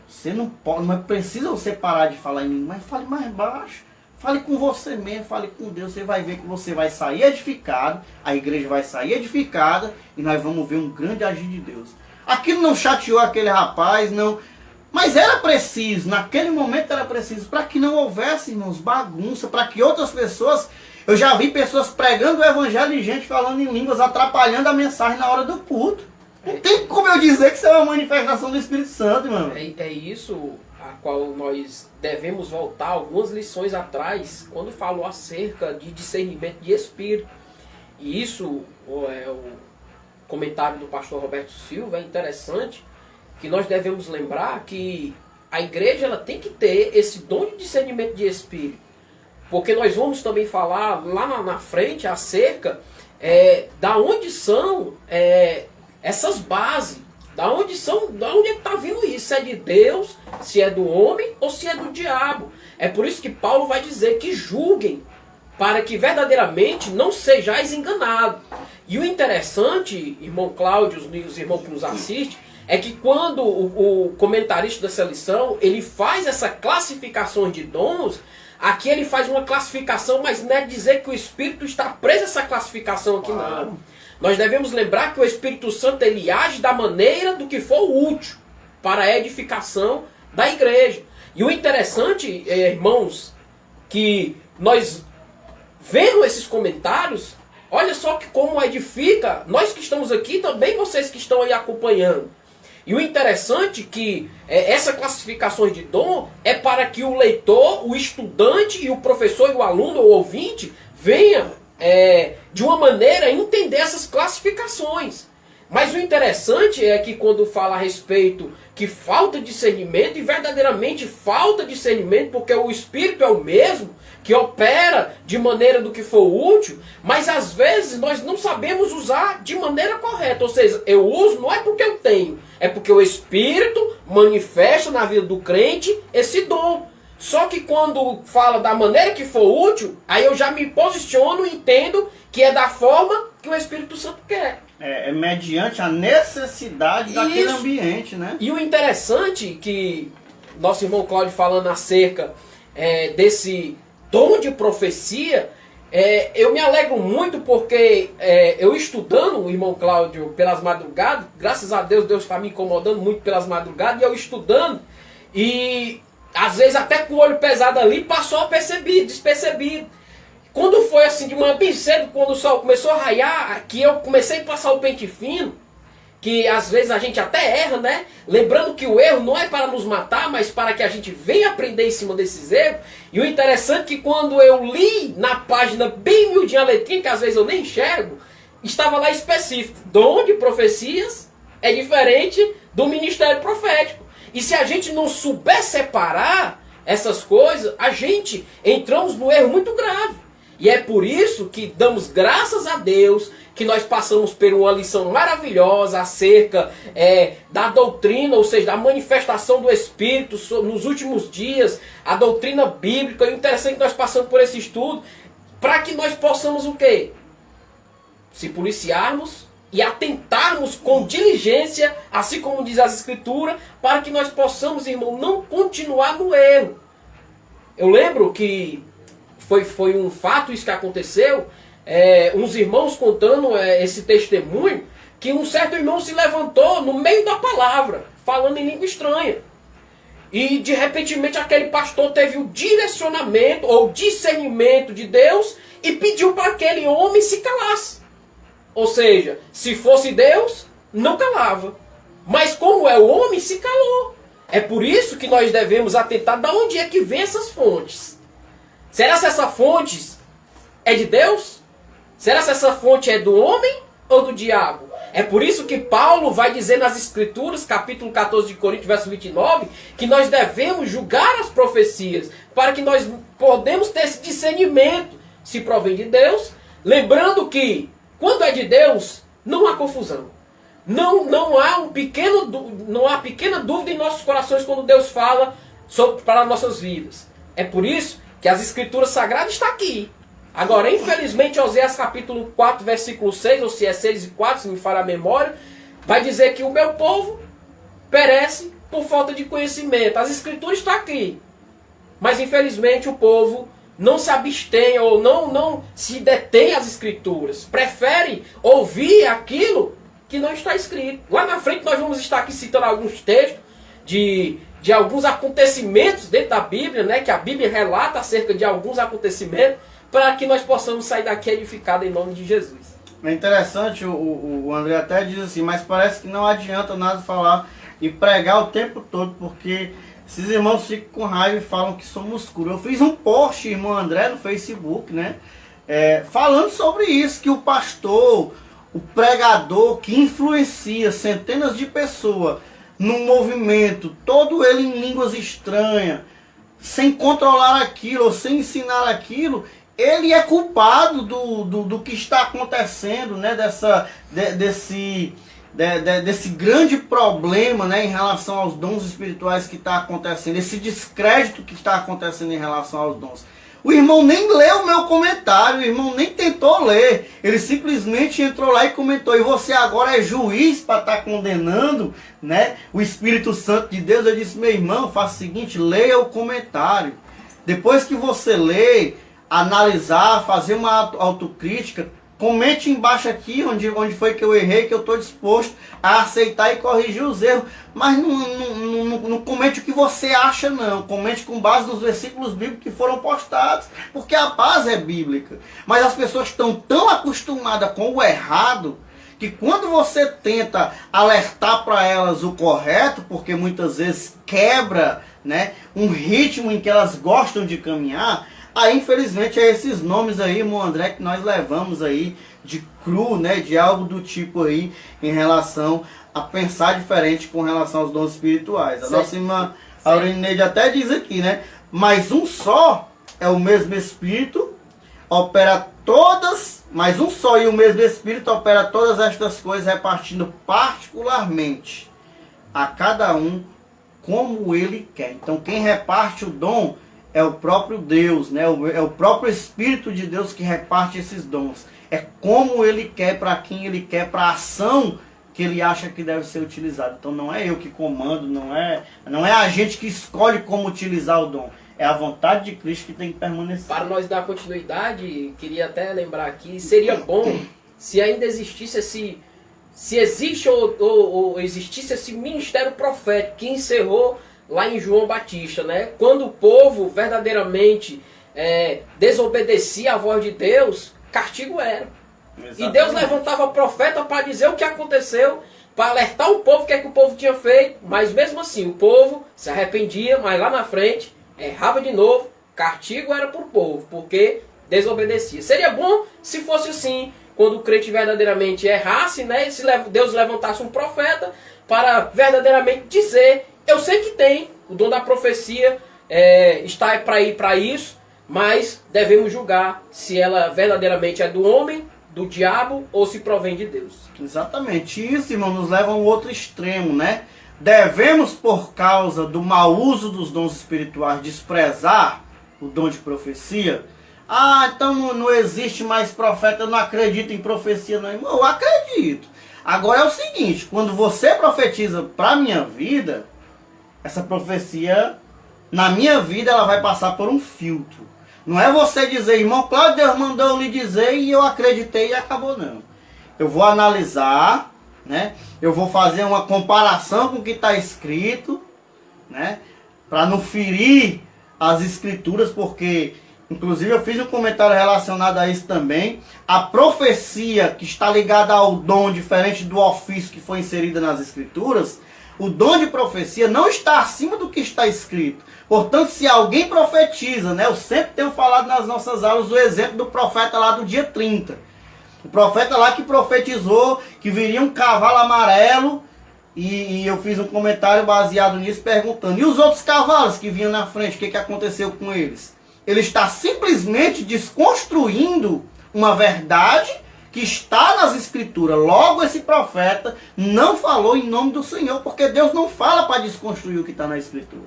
Você não pode, não é preciso você parar de falar em língua, mas fale mais baixo. Fale com você mesmo, fale com Deus. Você vai ver que você vai sair edificado, a igreja vai sair edificada e nós vamos ver um grande agir de Deus. Aquilo não chateou aquele rapaz, não. Mas era preciso, naquele momento era preciso, para que não houvesse, irmãos, bagunça, para que outras pessoas... Eu já vi pessoas pregando o evangelho e gente falando em línguas, atrapalhando a mensagem na hora do culto. Não tem como eu dizer que isso é uma manifestação do Espírito Santo, irmão. É isso a qual nós devemos voltar algumas lições atrás, quando falou acerca de discernimento de espírito. E isso, o comentário do pastor Roberto Silva, é interessante, que nós devemos lembrar que a igreja ela tem que ter esse dom de discernimento de espírito. Porque nós vamos também falar lá na frente acerca da onde são essas bases. Da onde é que está vindo isso? Se é de Deus, se é do homem ou se é do diabo. É por isso que Paulo vai dizer que julguem, para que verdadeiramente não sejais enganados. E o interessante, irmão Cláudio e os irmãos que nos assistem, é que quando o comentarista dessa lição, ele faz essa classificação de dons, aqui ele faz uma classificação, mas não é dizer que o Espírito está preso a essa classificação aqui, não. Nós devemos lembrar que o Espírito Santo ele age da maneira do que for útil para a edificação da igreja. E o interessante, irmãos, que nós vendo esses comentários, olha só que como edifica, nós que estamos aqui, também vocês que estão aí acompanhando. E o interessante que essa classificação de dom é para que o leitor, o estudante e o professor e o aluno ou ouvinte venha de uma maneira entender essas classificações. Mas o interessante é que quando fala a respeito que falta discernimento, e verdadeiramente falta discernimento, porque o Espírito é o mesmo, que opera de maneira do que for útil, mas às vezes nós não sabemos usar de maneira correta. Ou seja, eu uso não é porque eu tenho, é porque o Espírito manifesta na vida do crente esse dom. Só que quando fala da maneira que for útil, aí eu já me posiciono e entendo que é da forma que o Espírito Santo quer. É mediante a necessidade daquele ambiente, né? E o interessante que nosso irmão Cláudio falando acerca desse dom de profecia, eu me alegro muito porque eu estudando, o irmão Cláudio, pelas madrugadas, graças a Deus, Deus está me incomodando muito pelas madrugadas, e eu estudando, e às vezes até com o olho pesado ali, passou despercebido. Quando foi assim de manhã bem cedo, quando o sol começou a raiar, que eu comecei a passar o pente fino, que às vezes a gente até erra, né? Lembrando que o erro não é para nos matar, mas para que a gente venha aprender em cima desses erros. E o interessante é que quando eu li na página bem miudinha a letrinha, que às vezes eu nem enxergo, estava lá específico. Dom de profecias é diferente do ministério profético. E se a gente não souber separar essas coisas, a gente entramos no erro muito grave. E é por isso que damos graças a Deus que nós passamos por uma lição maravilhosa acerca da doutrina, ou seja, da manifestação do Espírito nos últimos dias, a doutrina bíblica. E o interessante é que nós passamos por esse estudo para que nós possamos o quê? Se policiarmos e atentarmos com diligência, assim como diz as Escrituras, para que nós possamos, irmão, não continuar no erro. Eu lembro que foi um fato isso que aconteceu, uns irmãos contando esse testemunho, que um certo irmão se levantou no meio da palavra, falando em língua estranha. E de repentemente aquele pastor teve o direcionamento ou discernimento de Deus e pediu para aquele homem se calasse. Ou seja, se fosse Deus, não calava. Mas como é o homem, se calou. É por isso que nós devemos atentar de onde é que vem essas fontes. Será que essa fonte é de Deus? Será que essa fonte é do homem ou do diabo? É por isso que Paulo vai dizer nas Escrituras, capítulo 14 de Coríntios, verso 29, que nós devemos julgar as profecias, para que nós podemos ter esse discernimento, se provém de Deus, lembrando que, quando é de Deus, não há confusão. Não há pequena dúvida em nossos corações quando Deus fala para nossas vidas. É por isso que as Escrituras Sagradas estão aqui. Agora, infelizmente, Oséias capítulo 4, versículo 6, ou se é 6 e 4, se me falha a memória, vai dizer que o meu povo perece por falta de conhecimento. As Escrituras estão aqui. Mas, infelizmente, o povo não se abstém ou não se detém às Escrituras. Prefere ouvir aquilo que não está escrito. Lá na frente nós vamos estar aqui citando alguns textos de alguns acontecimentos dentro da Bíblia, né, que a Bíblia relata acerca de alguns acontecimentos, para que nós possamos sair daqui edificados em nome de Jesus. É interessante, o André até diz assim, mas parece que não adianta nada falar e pregar o tempo todo, porque esses irmãos ficam com raiva e falam que somos curos. Eu fiz um post, irmão André, no Facebook, né, falando sobre isso, que o pastor, o pregador que influencia centenas de pessoas num movimento, todo ele em línguas estranhas, sem controlar aquilo, ou sem ensinar aquilo, ele é culpado do que está acontecendo, né? Desse grande problema, né? Em relação aos dons espirituais que está acontecendo, esse descrédito que está acontecendo em relação aos dons. O irmão nem leu o meu comentário, o irmão nem tentou ler, ele simplesmente entrou lá e comentou, e você agora é juiz para estar condenando, né, o Espírito Santo de Deus. Eu disse, meu irmão, faça o seguinte, leia o comentário. Depois que você lê, analisar, fazer uma autocrítica, comente embaixo aqui onde foi que eu errei, que eu estou disposto a aceitar e corrigir os erros. Mas não comente o que você acha, não. Comente com base nos versículos bíblicos que foram postados, porque a base é bíblica. Mas as pessoas estão tão acostumadas com o errado, que quando você tenta alertar para elas o correto, porque muitas vezes quebra, né, um ritmo em que elas gostam de caminhar, aí, infelizmente, é esses nomes aí, irmão André, que nós levamos aí de cru, né, de algo do tipo aí, em relação a pensar diferente com relação aos dons espirituais. A nossa irmã Aurineide até diz aqui, né, mas um só é o mesmo Espírito, opera todas, mas um só e o mesmo Espírito opera todas estas coisas, repartindo particularmente a cada um como ele quer. Então, quem reparte o dom é o próprio Deus, né? É o próprio Espírito de Deus que reparte esses dons. É como ele quer, para quem ele quer, para a ação que ele acha que deve ser utilizada. Então não é eu que comando, não é a gente que escolhe como utilizar o dom. É a vontade de Cristo que tem que permanecer. Para nós dar continuidade, queria até lembrar aqui, seria bom se ainda existisse se existe ou existisse esse ministério profético que encerrou lá em João Batista, né? Quando o povo verdadeiramente desobedecia à voz de Deus, castigo era. Exatamente. E Deus levantava profeta para dizer o que aconteceu, para alertar o povo o que é que o povo tinha feito, mas mesmo assim o povo se arrependia, mas lá na frente errava de novo, castigo era para o povo, porque desobedecia. Seria bom se fosse assim, quando o crente verdadeiramente errasse, né? Se Deus levantasse um profeta para verdadeiramente dizer: eu sei que tem, o dom da profecia está para ir para isso, mas devemos julgar se ela verdadeiramente é do homem, do diabo, ou se provém de Deus. Exatamente. Isso, irmão, nos leva a um outro extremo, né? Devemos, por causa do mau uso dos dons espirituais, desprezar o dom de profecia? Ah, então não existe mais profeta, eu não acredito em profecia, não. Irmão, eu acredito. Agora é o seguinte, quando você profetiza para a minha vida, essa profecia, na minha vida, ela vai passar por um filtro. Não é você dizer, irmão Cláudio, Deus mandou eu lhe dizer e eu acreditei e acabou, não. Eu vou analisar, né? Eu vou fazer uma comparação com o que está escrito, né? Para não ferir as escrituras, porque, inclusive, eu fiz um comentário relacionado a isso também. A profecia que está ligada ao dom, diferente do ofício que foi inserida nas escrituras, o dom de profecia não está acima do que está escrito. Portanto, se alguém profetiza, né? Eu sempre tenho falado nas nossas aulas o exemplo do profeta lá do dia 30. O profeta lá que profetizou que viria um cavalo amarelo, e eu fiz um comentário baseado nisso perguntando, e os outros cavalos que vinham na frente, o que aconteceu com eles? Ele está simplesmente desconstruindo uma verdade que está nas escrituras. Logo, esse profeta não falou em nome do Senhor, porque Deus não fala para desconstruir o que está na escritura.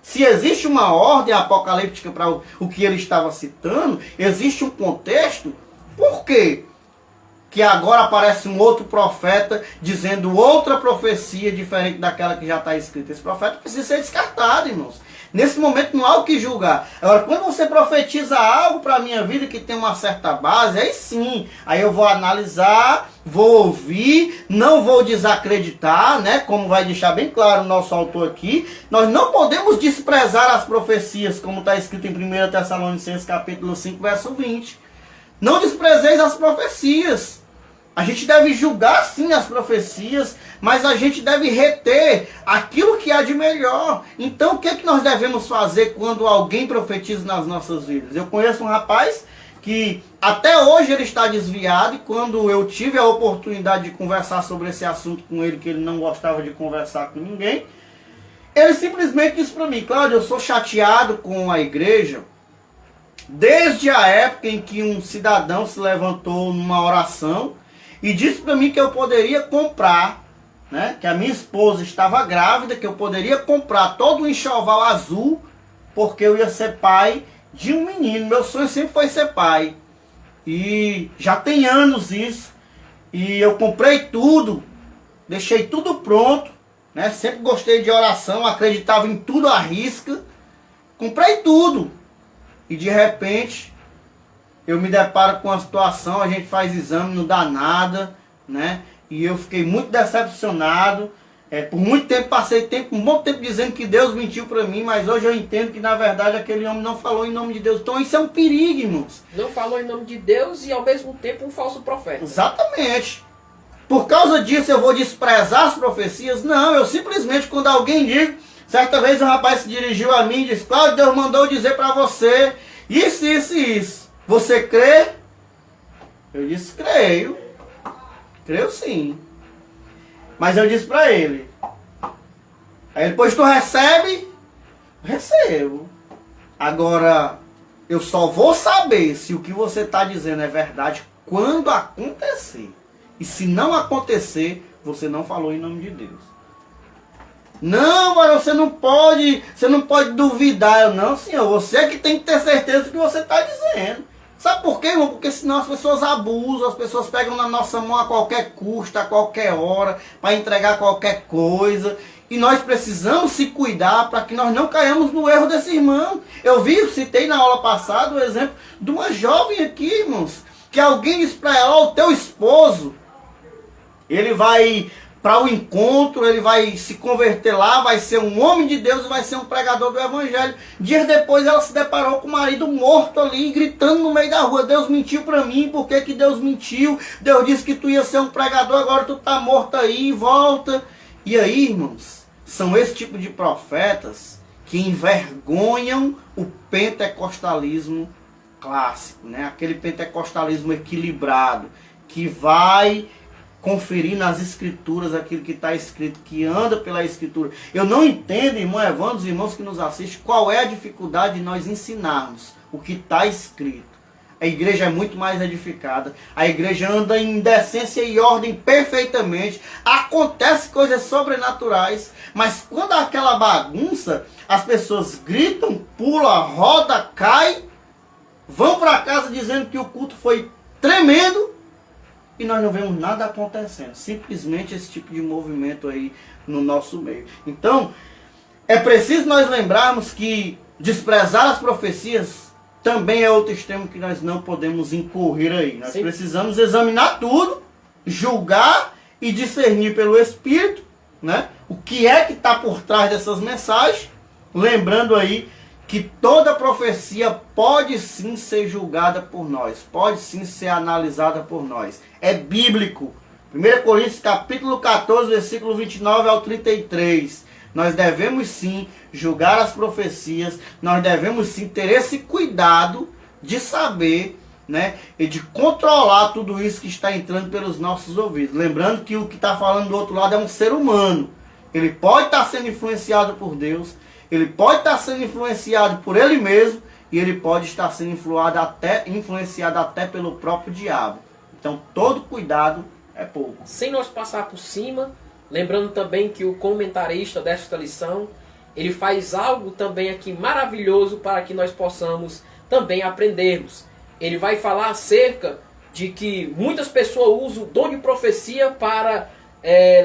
Se existe uma ordem apocalíptica para o que ele estava citando, existe um contexto. Por quê? Que agora aparece um outro profeta dizendo outra profecia diferente daquela que já está escrita. Esse profeta precisa ser descartado, irmãos. Nesse momento não há o que julgar. Agora, quando você profetiza algo para a minha vida que tem uma certa base, aí sim, aí eu vou analisar, vou ouvir, não vou desacreditar, né? Como vai deixar bem claro o nosso autor aqui. Nós não podemos desprezar as profecias, como está escrito em 1 Tessalonicenses capítulo 5, verso 20. Não desprezeis as profecias. A gente deve julgar sim as profecias, mas a gente deve reter aquilo que há de melhor. Então o que é que nós devemos fazer quando alguém profetiza nas nossas vidas? Eu conheço um rapaz que até hoje ele está desviado, e quando eu tive a oportunidade de conversar sobre esse assunto com ele, que ele não gostava de conversar com ninguém, ele simplesmente disse para mim: Cláudio, eu sou chateado com a igreja desde a época em que um cidadão se levantou numa oração e disse para mim que eu poderia comprar, né, que a minha esposa estava grávida, que eu poderia comprar todo um enxoval azul, porque eu ia ser pai de um menino. Meu sonho sempre foi ser pai. E já tem anos isso. E eu comprei tudo, deixei tudo pronto, né? Sempre gostei de oração, acreditava em tudo à risca. Comprei tudo. E de repente eu me deparo com a situação, a gente faz exame, não dá nada, né? E eu fiquei muito decepcionado. Por muito tempo, passei um bom tempo dizendo que Deus mentiu para mim, mas hoje eu entendo que na verdade aquele homem não falou em nome de Deus. Então isso é um perigo, irmãos. Não falou em nome de Deus e ao mesmo tempo um falso profeta. Exatamente. Por causa disso eu vou desprezar as profecias? Não, eu simplesmente, quando alguém diz, certa vez um rapaz se dirigiu a mim e disse: Cláudio, Deus mandou dizer para você isso, isso e isso. Você crê? Eu disse: creio. Creio sim. Mas eu disse para ele. Aí depois: tu recebe? Recebo. Agora, eu só vou saber se o que você está dizendo é verdade quando acontecer. E se não acontecer, você não falou em nome de Deus. Não, mas você não pode duvidar. Eu: não, senhor, você é que tem que ter certeza do que você está dizendo. Sabe por quê, irmão? Porque senão as pessoas abusam, as pessoas pegam na nossa mão a qualquer custo, a qualquer hora, para entregar qualquer coisa. E nós precisamos se cuidar para que nós não caiamos no erro desse irmão. Eu citei na aula passada o exemplo de uma jovem aqui, irmãos, que alguém disse para ela: ó, o teu esposo, ele vai para o encontro, ele vai se converter lá, vai ser um homem de Deus, vai ser um pregador do evangelho. Dias depois ela se deparou com o marido morto ali, gritando no meio da rua: Deus mentiu para mim. Por que que Deus mentiu? Deus disse que tu ia ser um pregador, agora tu tá morto aí, volta. E aí, irmãos, são esse tipo de profetas que envergonham o pentecostalismo clássico, né? Aquele pentecostalismo equilibrado, que vai conferir nas escrituras aquilo que está escrito, que anda pela escritura. Eu não entendo, irmão Evandro, os irmãos que nos assistem, qual é a dificuldade de nós ensinarmos o que está escrito. A igreja é muito mais edificada, a igreja anda em decência e ordem perfeitamente, acontece coisas sobrenaturais, mas quando há aquela bagunça, as pessoas gritam, pulam, roda, cai, vão para casa dizendo que o culto foi tremendo, e nós não vemos nada acontecendo. Simplesmente esse tipo de movimento aí no nosso meio. Então, é preciso nós lembrarmos que desprezar as profecias também é outro extremo que nós não podemos incorrer aí. Nós precisamos examinar tudo, julgar e discernir pelo Espírito, né? O que é que está por trás dessas mensagens. Lembrando aí que toda profecia pode sim ser julgada por nós, pode sim ser analisada por nós. É bíblico. 1 Coríntios capítulo 14, versículo 29 ao 33. Nós devemos sim julgar as profecias, nós devemos sim ter esse cuidado de saber, né, e de controlar tudo isso que está entrando pelos nossos ouvidos. Lembrando que o que está falando do outro lado é um ser humano. Ele pode estar sendo influenciado por Deus, ele pode estar sendo influenciado por ele mesmo, e ele pode estar sendo influenciado até pelo próprio diabo. Então todo cuidado é pouco. Sem nós passar por cima, lembrando também que o comentarista desta lição, ele faz algo também aqui maravilhoso para que nós possamos também aprendermos. Ele vai falar acerca de que muitas pessoas usam o dom de profecia para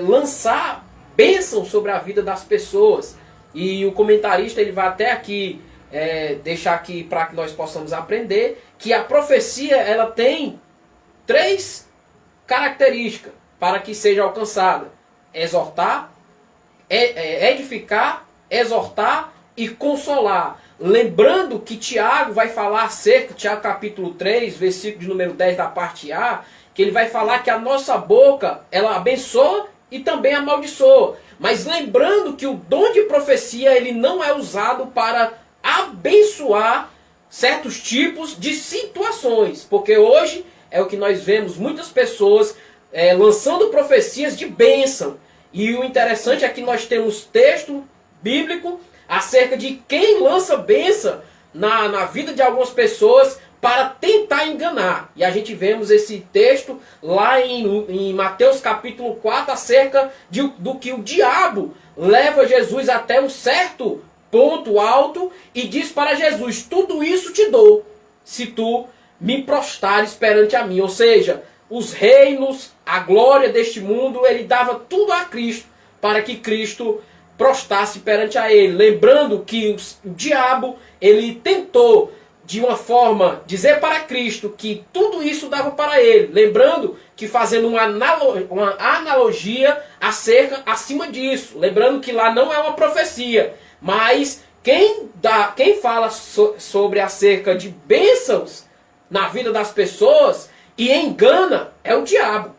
lançar bênçãos sobre a vida das pessoas. E o comentarista ele vai até aqui deixar aqui para que nós possamos aprender que a profecia ela tem 3 características para que seja alcançada: exortar, edificar, exortar e consolar. Lembrando que Tiago vai falar acerca, Tiago capítulo 3, versículo de número 10 da parte A, que ele vai falar que a nossa boca, ela abençoa e também amaldiçoa. Mas lembrando que o dom de profecia, ele não é usado para abençoar certos tipos de situações. Porque hoje é o que nós vemos muitas pessoas lançando profecias de bênção. E o interessante é que nós temos texto bíblico acerca de quem lança bênção na vida de algumas pessoas para tentar enganar. E a gente vemos esse texto lá em Mateus capítulo 4 acerca do que o diabo leva Jesus até um certo ponto alto e diz para Jesus: tudo isso te dou se tu me prostrares perante a mim. Ou seja, os reinos, a glória deste mundo, ele dava tudo a Cristo para que Cristo prostrasse perante a ele. Lembrando que o diabo, ele tentou de uma forma dizer para Cristo que tudo isso dava para ele. Lembrando que fazendo uma analogia acima disso. Lembrando que lá não é uma profecia, mas quem fala sobre acerca de bênçãos na vida das pessoas e engana é o diabo.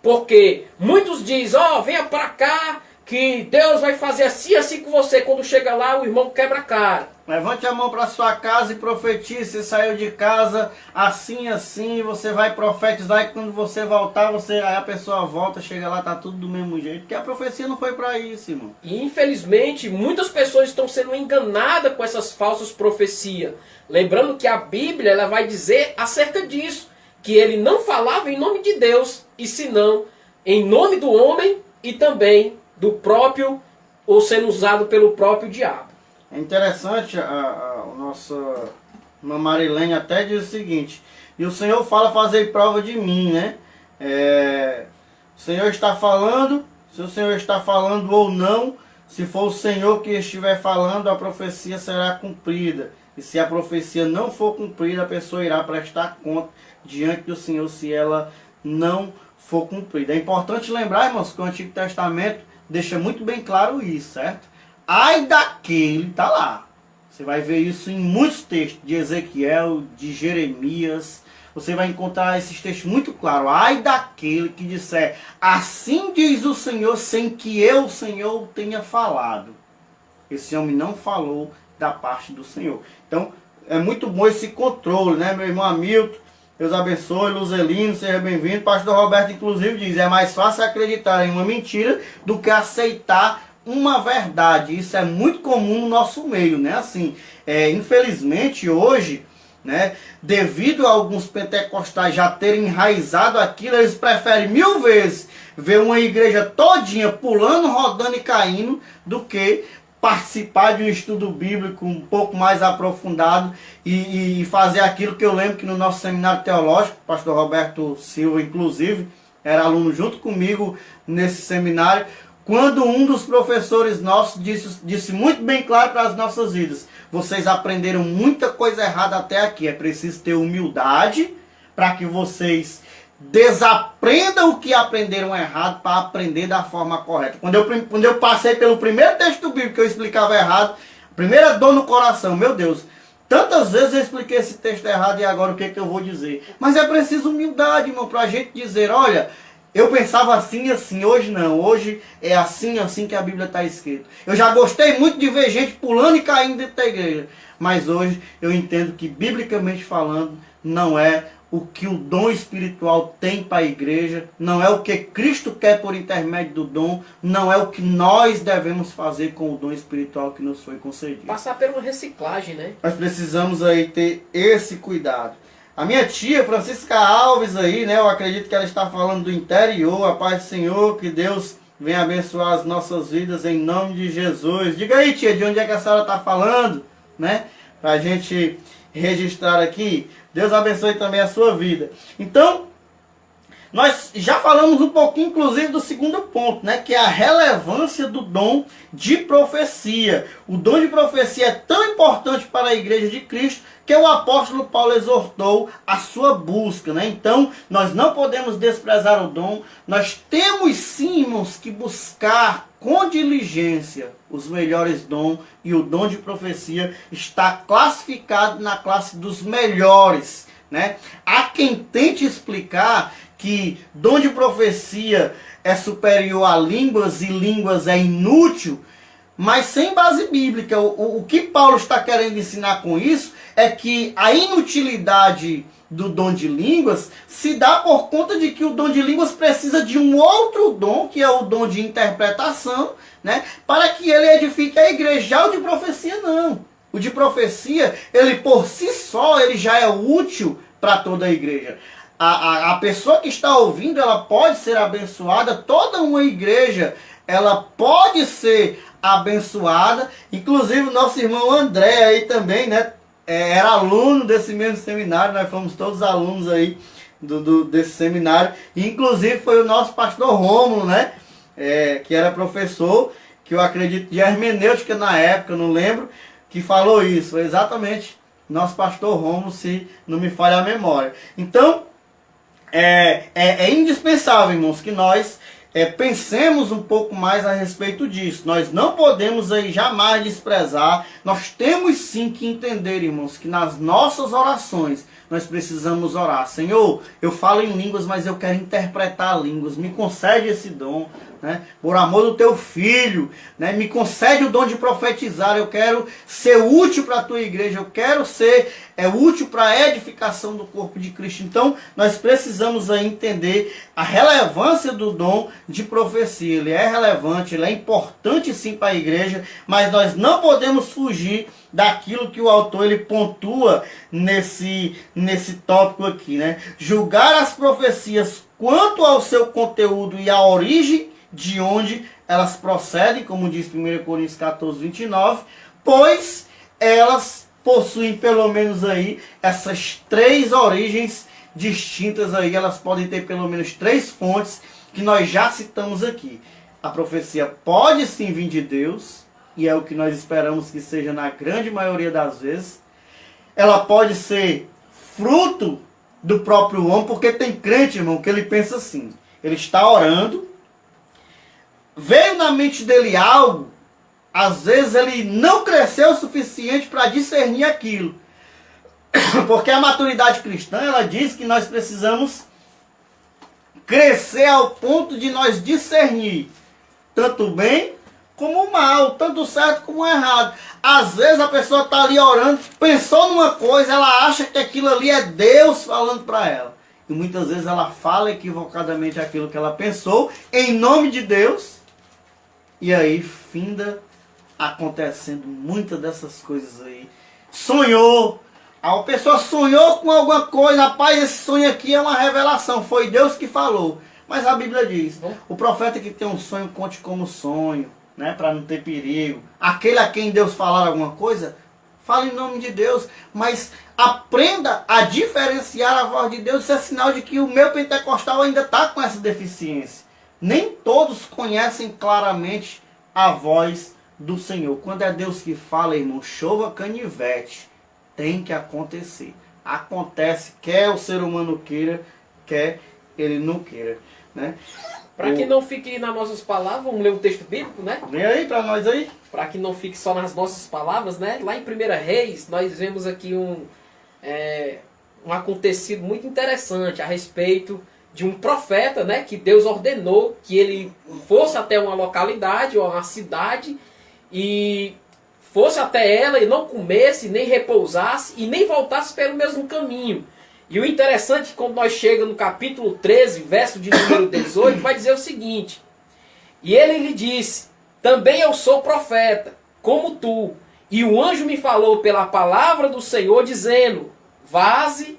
Porque muitos dizem: venha para cá que Deus vai fazer assim com você. Quando chega lá, o irmão quebra a cara. Levante a mão para sua casa e profetize. Você saiu de casa assim, você vai profetizar, e quando você voltar, aí a pessoa volta, chega lá, tá tudo do mesmo jeito. Porque a profecia não foi para isso, irmão. E infelizmente, muitas pessoas estão sendo enganadas com essas falsas profecias. Lembrando que a Bíblia ela vai dizer acerca disso, que ele não falava em nome de Deus, e senão em nome do homem e também do próprio, ou sendo usado pelo próprio diabo. É interessante, a nossa irmã Marilene até diz o seguinte: e o Senhor fala, fazer prova de mim, né? O Senhor está falando, se o Senhor está falando ou não, se for o Senhor que estiver falando, a profecia será cumprida. E se a profecia não for cumprida, a pessoa irá prestar conta diante do Senhor se ela não for cumprida. É importante lembrar, irmãos, que o Antigo Testamento deixa muito bem claro isso, certo? Ai daquele, tá lá. Você vai ver isso em muitos textos, de Ezequiel, de Jeremias. Você vai encontrar esses textos muito claros. Ai daquele que disser: assim diz o Senhor, sem que eu, o Senhor, tenha falado. Esse homem não falou da parte do Senhor. Então, é muito bom esse controle, né, meu irmão Hamilton? Deus abençoe, Luzelino, seja bem-vindo. Pastor Roberto, inclusive, diz: é mais fácil acreditar em uma mentira do que aceitar uma verdade. Isso é muito comum no nosso meio, né? Assim, infelizmente, hoje, né, devido a alguns pentecostais já terem enraizado aquilo, eles preferem 1000 vezes ver uma igreja todinha pulando, rodando e caindo do que participar de um estudo bíblico um pouco mais aprofundado e fazer aquilo que eu lembro que no nosso seminário teológico, o pastor Roberto Silva, inclusive, era aluno junto comigo nesse seminário, quando um dos professores nossos disse muito bem claro para as nossas vidas: vocês aprenderam muita coisa errada até aqui, é preciso ter humildade para que vocês desaprendam o que aprenderam errado para aprender da forma correta. Quando eu passei pelo primeiro texto bíblico que eu explicava errado, a primeira dor no coração, meu Deus, tantas vezes eu expliquei esse texto errado e agora o que eu vou dizer? Mas é preciso humildade, irmão, para a gente dizer: olha, eu pensava assim e assim, hoje não, hoje é assim que a Bíblia está escrita. Eu já gostei muito de ver gente pulando e caindo dentro da igreja, mas hoje eu entendo que, biblicamente falando, não é o que o dom espiritual tem para a igreja, não é o que Cristo quer por intermédio do dom, não é o que nós devemos fazer com o dom espiritual que nos foi concedido. Passar por uma reciclagem, né? Nós precisamos aí ter esse cuidado. A minha tia, Francisca Alves aí, né, eu acredito que ela está falando do interior. A paz do Senhor, que Deus venha abençoar as nossas vidas em nome de Jesus. Diga aí, tia, de onde é que a senhora está falando, né? Para a gente registrar aqui. Deus abençoe também a sua vida. Então, nós já falamos um pouquinho, inclusive, do segundo ponto, né? Que é a relevância do dom de profecia. O dom de profecia é tão importante para a igreja de Cristo que o apóstolo Paulo exortou a sua busca, né? Então, nós não podemos desprezar o dom. Nós temos sim, irmãos, que buscar com diligência os melhores dons, e o dom de profecia está classificado na classe dos melhores, né? Há quem tente explicar que dom de profecia é superior a línguas e línguas é inútil, mas sem base bíblica. O que Paulo está querendo ensinar com isso é que a inutilidade do dom de línguas se dá por conta de que o dom de línguas precisa de um outro dom, que é o dom de interpretação, né, para que ele edifique a igreja. Já o de profecia não. O de profecia, ele por si só, ele já é útil para toda a igreja. A pessoa que está ouvindo, ela pode ser abençoada. Toda uma igreja, ela pode ser abençoada. Inclusive o nosso irmão André aí também, né, era aluno desse mesmo seminário. Nós fomos todos alunos aí desse seminário. E, inclusive foi o nosso pastor Rômulo, né, que era professor, que eu acredito de hermenêutica na época, não lembro, que falou isso. Foi exatamente nosso pastor Rômulo, se não me falha a memória. Então, é indispensável, irmãos, que nós pensemos um pouco mais a respeito disso. Nós não podemos aí jamais desprezar. Nós temos sim que entender, irmãos, que nas nossas orações nós precisamos orar: Senhor, eu falo em línguas, mas eu quero interpretar línguas. Me concede esse dom, né? Por amor do teu filho, né? Me concede o dom de profetizar. Eu quero ser útil para a tua igreja. Eu quero ser útil para a edificação do corpo de Cristo. Então, nós precisamos aí entender a relevância do dom de profecia. Ele é relevante, ele é importante sim para a igreja, mas nós não podemos fugir daquilo que o autor ele pontua nesse tópico aqui, né? Julgar as profecias quanto ao seu conteúdo e à origem de onde elas procedem, como diz 1 Coríntios 14, 29, pois elas possuem pelo menos aí essas três origens distintas aí. Elas podem ter pelo menos três fontes que nós já citamos aqui. A profecia pode sim vir de Deus, e é o que nós esperamos que seja na grande maioria das vezes. Ela pode ser fruto do próprio homem, porque tem crente, irmão, que ele pensa assim: ele está orando, veio na mente dele algo, às vezes ele não cresceu o suficiente para discernir aquilo. Porque a maturidade cristã, ela diz que nós precisamos crescer ao ponto de nós discernir tanto o bem como o mal, tanto o certo como o errado. Às vezes a pessoa está ali orando, pensou numa coisa, ela acha que aquilo ali é Deus falando para ela. E muitas vezes ela fala equivocadamente aquilo que ela pensou, em nome de Deus, e aí finda acontecendo muitas dessas coisas aí. Sonhou, a pessoa sonhou com alguma coisa: rapaz, esse sonho aqui é uma revelação, foi Deus que falou. Mas a Bíblia diz: o profeta que tem um sonho, conte como sonho, né, para não ter perigo. Aquele a quem Deus falar alguma coisa, fala em nome de Deus, mas aprenda a diferenciar a voz de Deus. Isso é sinal de que o meu pentecostal ainda está com essa deficiência. Nem todos conhecem claramente a voz do Senhor. Quando é Deus que fala, irmão, chova canivete, tem que acontecer. Acontece, quer o ser humano queira, quer ele não queira, né? Para que não fique nas nossas palavras, vamos ler um texto bíblico, né? Lê aí para nós aí. Para que não fique só nas nossas palavras, né? Lá em 1 Reis, nós vemos aqui um acontecido muito interessante a respeito de um profeta, né? Que Deus ordenou que ele fosse até uma localidade ou uma cidade e fosse até ela e não comesse, nem repousasse e nem voltasse pelo mesmo caminho. E o interessante é que quando nós chegamos no capítulo 13, verso de número 18, vai dizer o seguinte: e ele lhe disse, também eu sou profeta, como tu, e o anjo me falou pela palavra do Senhor, dizendo, vá-se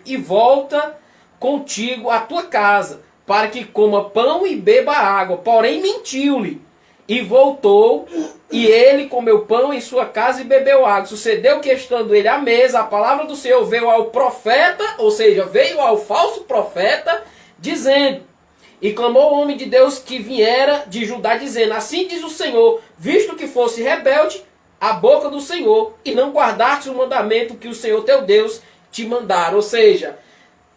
e volta contigo à tua casa, para que coma pão e beba água. Porém mentiu-lhe, e voltou, e ele comeu pão em sua casa e bebeu água. Sucedeu que, estando ele à mesa, a palavra do Senhor veio ao profeta, ou seja, veio ao falso profeta, dizendo, e clamou o homem de Deus que viera de Judá, dizendo, assim diz o Senhor, visto que fosse rebelde a boca do Senhor, e não guardaste o mandamento que o Senhor teu Deus te mandara. Ou seja,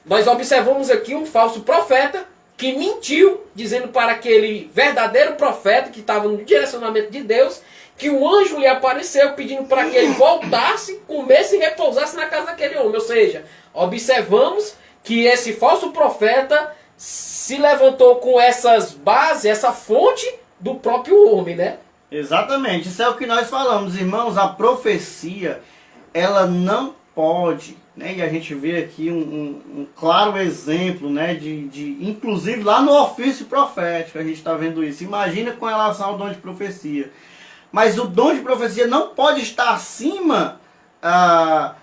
nós observamos aqui um falso profeta, que mentiu, dizendo para aquele verdadeiro profeta que estava no direcionamento de Deus, que o anjo lhe apareceu pedindo para que ele voltasse, comesse e repousasse na casa daquele homem. Ou seja, observamos que esse falso profeta se levantou com essas bases, essa fonte do próprio homem, né? Exatamente, isso é o que nós falamos, irmãos. A profecia, ela não pode, né? E a gente vê aqui um claro exemplo, né? Inclusive lá no ofício profético a gente está vendo isso. Imagina com relação ao dom de profecia. Mas o dom de profecia não pode estar acima da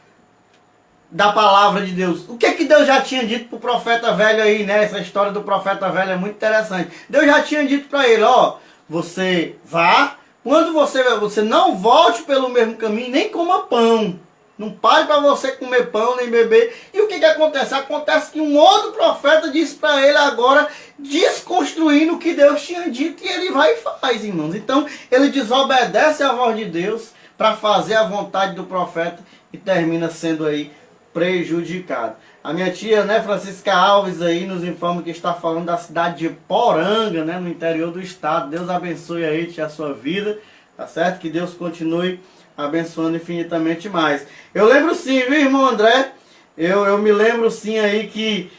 palavra de Deus. O que Deus já tinha dito para o profeta velho aí, né? Essa história do profeta velho é muito interessante. Deus já tinha dito para ele, ó, você vá, quando você não volte pelo mesmo caminho, nem coma pão. Não pare para você comer pão nem beber. E o que acontece? Acontece que um outro profeta disse para ele agora, desconstruindo o que Deus tinha dito, e ele vai e faz, irmãos. Então, ele desobedece a voz de Deus para fazer a vontade do profeta e termina sendo aí prejudicado. A minha tia, né, Francisca Alves, aí nos informa que está falando da cidade de Poranga, né, no interior do estado. Deus abençoe aí, tia, a sua vida, tá certo? Que Deus continue abençoando infinitamente mais. Eu lembro sim, viu, irmão André? Eu me lembro sim aí que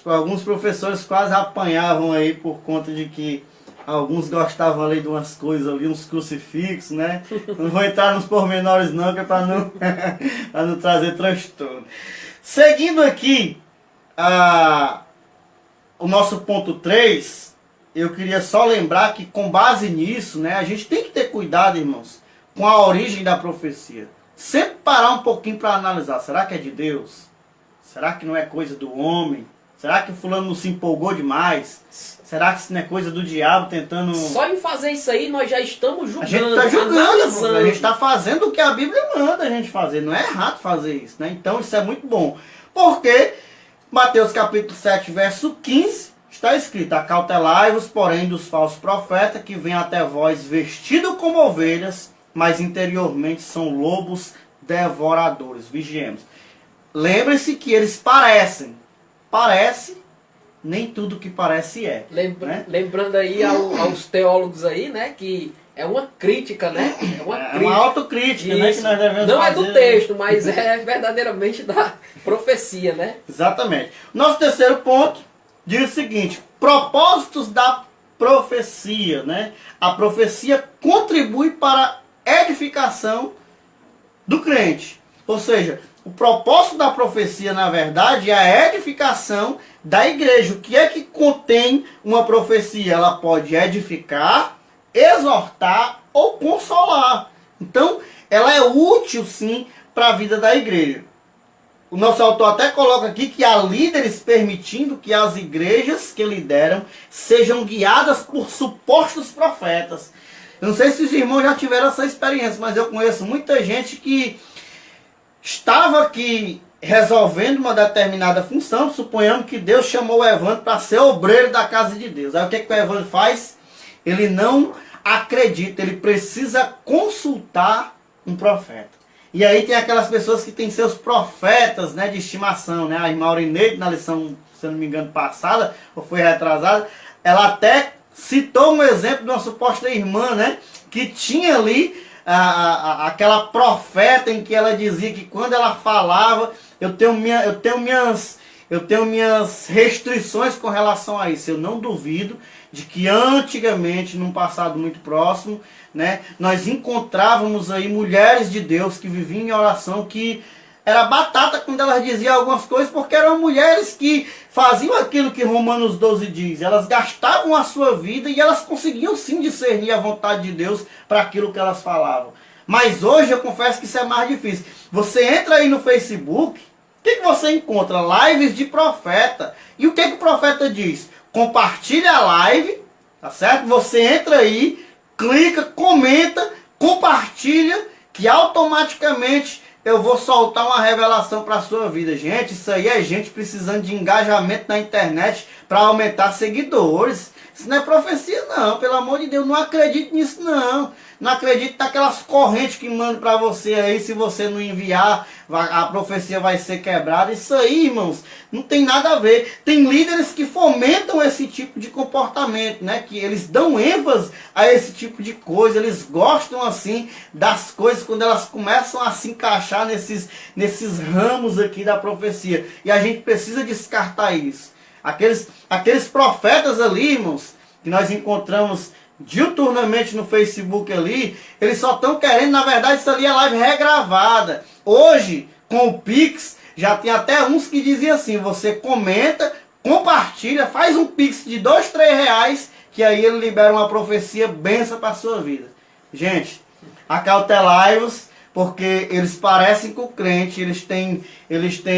alguns professores quase apanhavam aí por conta de que alguns gostavam ali de umas coisas ali, uns crucifixos, né? Não vou entrar nos pormenores não, que é para não, pra não trazer transtorno. Seguindo aqui o nosso ponto 3, eu queria só lembrar que com base nisso, né, a gente tem que ter cuidado, irmãos, com a origem da profecia. Sempre parar um pouquinho para analisar. Será que é de Deus? Será que não é coisa do homem? Será que o fulano não se empolgou demais? Será que isso não é coisa do diabo tentando... Só em fazer isso aí nós já estamos julgando. A gente está julgando, a gente está fazendo o que a Bíblia manda a gente fazer. Não é errado fazer isso, né? Então isso é muito bom. Porque Mateus capítulo 7, verso 15, está escrito, acautelai-vos, porém, dos falsos profetas, que vêm até vós vestidos como ovelhas, mas interiormente são lobos devoradores. Vigiemos. Lembre-se que eles parecem. Parece, nem tudo que parece é. Né? Lembrando aí aos teólogos aí, né, que é uma crítica, né? É uma autocrítica, né, que nós devemos não fazer. É do texto, mas é verdadeiramente da profecia, né? Exatamente. Nosso terceiro ponto diz o seguinte, propósitos da profecia, né? A profecia contribui para a edificação do crente. Ou seja, o propósito da profecia, na verdade, é a edificação da igreja. O que é que contém uma profecia? Ela pode edificar, exortar ou consolar. Então, ela é útil, sim, para a vida da igreja. o nosso autor até coloca aqui que há líderes permitindo que as igrejas que lideram sejam guiadas por supostos profetas. Eu não sei se os irmãos já tiveram essa experiência, mas eu conheço muita gente que estava aqui resolvendo uma determinada função, suponhamos que Deus chamou o Evandro para ser obreiro da casa de Deus. Aí o que o Evandro faz? Ele não acredita, ele precisa consultar um profeta. E aí tem aquelas pessoas que têm seus profetas, né, de estimação, né? A irmã Aurineide, na lição, se eu não me engano, passada, ou foi retrasada, ela até citou um exemplo de uma suposta irmã, né, que tinha ali aquela profeta em que ela dizia que quando ela falava, eu tenho minhas restrições com relação a isso. Eu não duvido de que antigamente, num passado muito próximo, né, nós encontrávamos aí mulheres de Deus que viviam em oração, que era batata quando elas diziam algumas coisas, porque eram mulheres que faziam aquilo que Romanos 12 diz. Elas gastavam a sua vida e elas conseguiam sim discernir a vontade de Deus para aquilo que elas falavam. Mas hoje eu confesso que isso é mais difícil. Você entra aí no Facebook, o que você encontra? Lives de profeta. E o que o profeta diz? Compartilha a live, tá certo? Você entra aí, clica, comenta, compartilha, que automaticamente eu vou soltar uma revelação para a sua vida. Gente, isso aí é gente precisando de engajamento na internet para aumentar seguidores. Isso não é profecia não, pelo amor de Deus, não acredito nisso não. Não acredito naquelas correntes que mandam para você aí, se você não enviar, a profecia vai ser quebrada. Isso aí, irmãos, não tem nada a ver. Tem líderes que fomentam esse tipo de comportamento, né? Que eles dão ênfase a esse tipo de coisa, eles gostam assim das coisas quando elas começam a se encaixar nesses ramos aqui da profecia. E a gente precisa descartar isso. Aqueles profetas ali, irmãos, que nós encontramos diuturnamente no Facebook ali, eles só estão querendo, na verdade, isso ali é live regravada. Hoje, com o Pix, já tem até uns que diziam assim, você comenta, compartilha, faz um Pix de R$2, R$3, que aí ele libera uma profecia benção para a sua vida. Gente, acautelai-vos, porque eles parecem com o crente,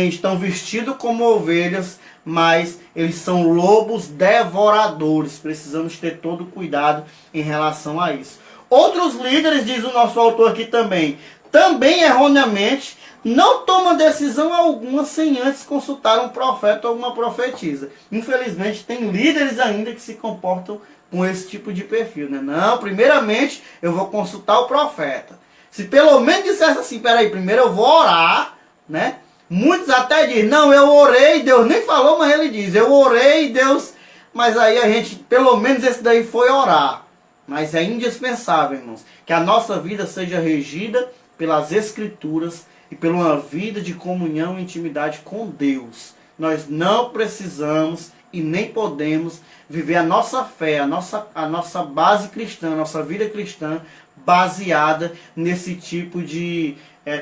estão vestidos como ovelhas, mas eles são lobos devoradores. Precisamos ter todo cuidado em relação a isso. Outros líderes, diz o nosso autor aqui também erroneamente, não tomam decisão alguma sem antes consultar um profeta ou uma profetisa. Infelizmente, tem líderes ainda que se comportam com esse tipo de perfil, né? Não, primeiramente eu vou consultar o profeta. Se pelo menos dissesse assim, peraí, primeiro eu vou orar, né? Muitos até dizem, não, eu orei, Deus nem falou, mas ele diz, eu orei, Deus... Mas aí a gente, pelo menos esse daí foi orar. Mas é indispensável, irmãos, que a nossa vida seja regida pelas Escrituras e pela uma vida de comunhão e intimidade com Deus. Nós não precisamos e nem podemos viver a nossa fé, a nossa base cristã, a nossa vida cristã, baseada nesse tipo de...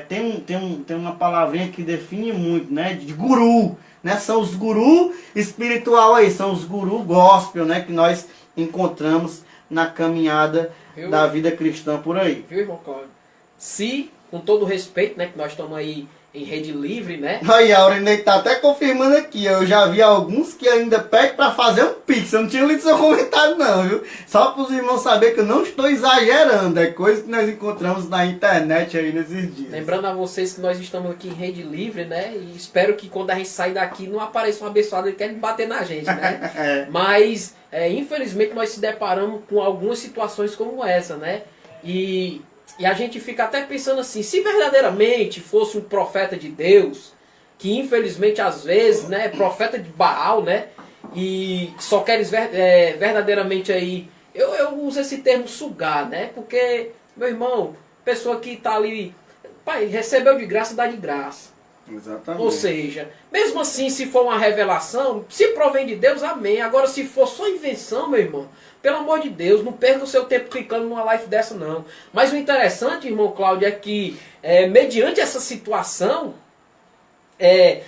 tem uma palavrinha que define muito, né? De guru, né? São os gurus espiritual aí, são os gurus gospel, né? Que nós encontramos na caminhada da vida cristã por aí. Viu, irmão Cláudio? Se, com todo respeito, né? Que nós estamos aí em rede livre, né? Aí a Aurinei tá até confirmando aqui. Eu já vi alguns que ainda pedem para fazer um pix. Eu não tinha lido seu comentário não, viu? Só para os irmãos saberem que eu não estou exagerando. É coisa que nós encontramos na internet aí nesses dias. Lembrando a vocês que nós estamos aqui em rede livre, né? E espero que quando a gente sair daqui não apareça um abençoado que quer bater na gente, né? Mas, infelizmente, nós se deparamos com algumas situações como essa, né? E a gente fica até pensando assim, se verdadeiramente fosse um profeta de Deus, que infelizmente às vezes, né, profeta de Baal, né, e só queres verdadeiramente aí, eu uso esse termo sugar, né, porque, meu irmão, pessoa que está ali, pai, recebeu de graça, dá de graça. Exatamente. Ou seja, mesmo assim, se for uma revelação, se provém de Deus, amém. Agora, se for só invenção, meu irmão, pelo amor de Deus, não perca o seu tempo clicando numa live dessa, não. Mas o interessante, irmão Cláudio, é que, mediante essa situação,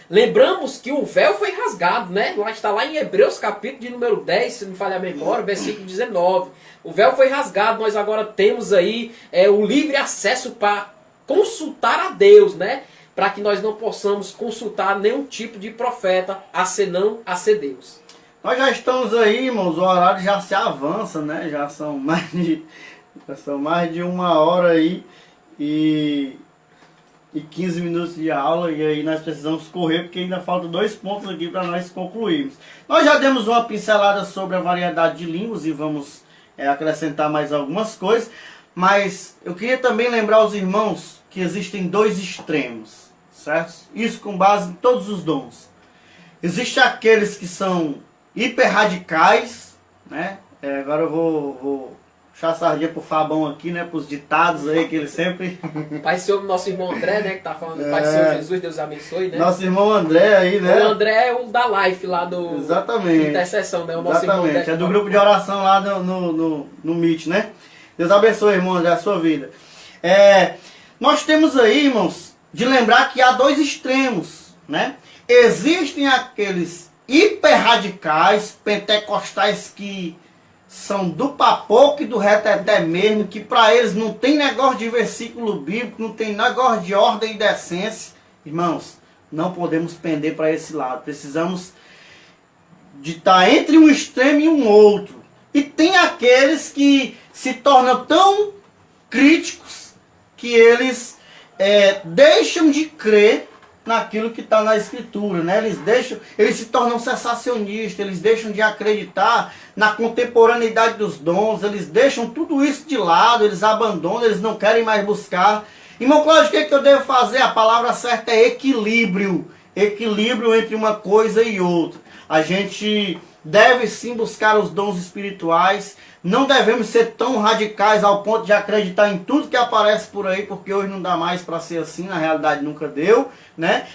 lembramos que o véu foi rasgado, né? Está lá em Hebreus, capítulo de número 10, se não me falha a memória, versículo 19. O véu foi rasgado, nós agora temos aí o livre acesso para consultar a Deus, né? para que nós não possamos consultar nenhum tipo de profeta, a senão a ser Deus. Nós já estamos aí, irmãos, o horário já se avança, né? Já são mais de 1 hora aí e 15 minutos de aula, e aí nós precisamos correr porque ainda faltam 2 pontos aqui para nós concluirmos. Nós já demos uma pincelada sobre a variedade de línguas e vamos acrescentar mais algumas coisas, mas eu queria também lembrar os irmãos que existem 2 extremos, certo? Isso com base em todos os dons. Existem aqueles que são hiper radicais, né? Agora eu vou puxar a sardinha pro Fabão aqui, né? Pros ditados aí que ele sempre... Pai do Senhor, nosso irmão André, né? Que tá falando, Pai do Senhor Jesus, Deus abençoe, né? Nosso irmão André aí, né? O André é o da Life lá do... Exatamente. Intercessão, né? O nosso Exatamente. irmão André, é do grupo de oração lá no Meet, né? Deus abençoe, irmão André, a sua vida. Nós temos aí, irmãos, de lembrar que há 2 extremos, né? Existem aqueles hiper radicais, pentecostais que são do papoco e do reteté mesmo, que para eles não tem negócio de versículo bíblico, não tem negócio de ordem e decência. Irmãos, não podemos pender para esse lado. Precisamos de estar entre um extremo e um outro. E tem aqueles que se tornam tão críticos que eles deixam de crer naquilo que está na Escritura, né? Eles se tornam sensacionistas, eles deixam de acreditar na contemporaneidade dos dons, eles deixam tudo isso de lado, eles abandonam, eles não querem mais buscar. Irmão Cláudio, o que eu devo fazer? A palavra certa é equilíbrio. Equilíbrio entre uma coisa e outra. A gente deve sim buscar os dons espirituais, não devemos ser tão radicais ao ponto de acreditar em tudo que aparece por aí, porque hoje não dá mais para ser assim, na realidade nunca deu, né?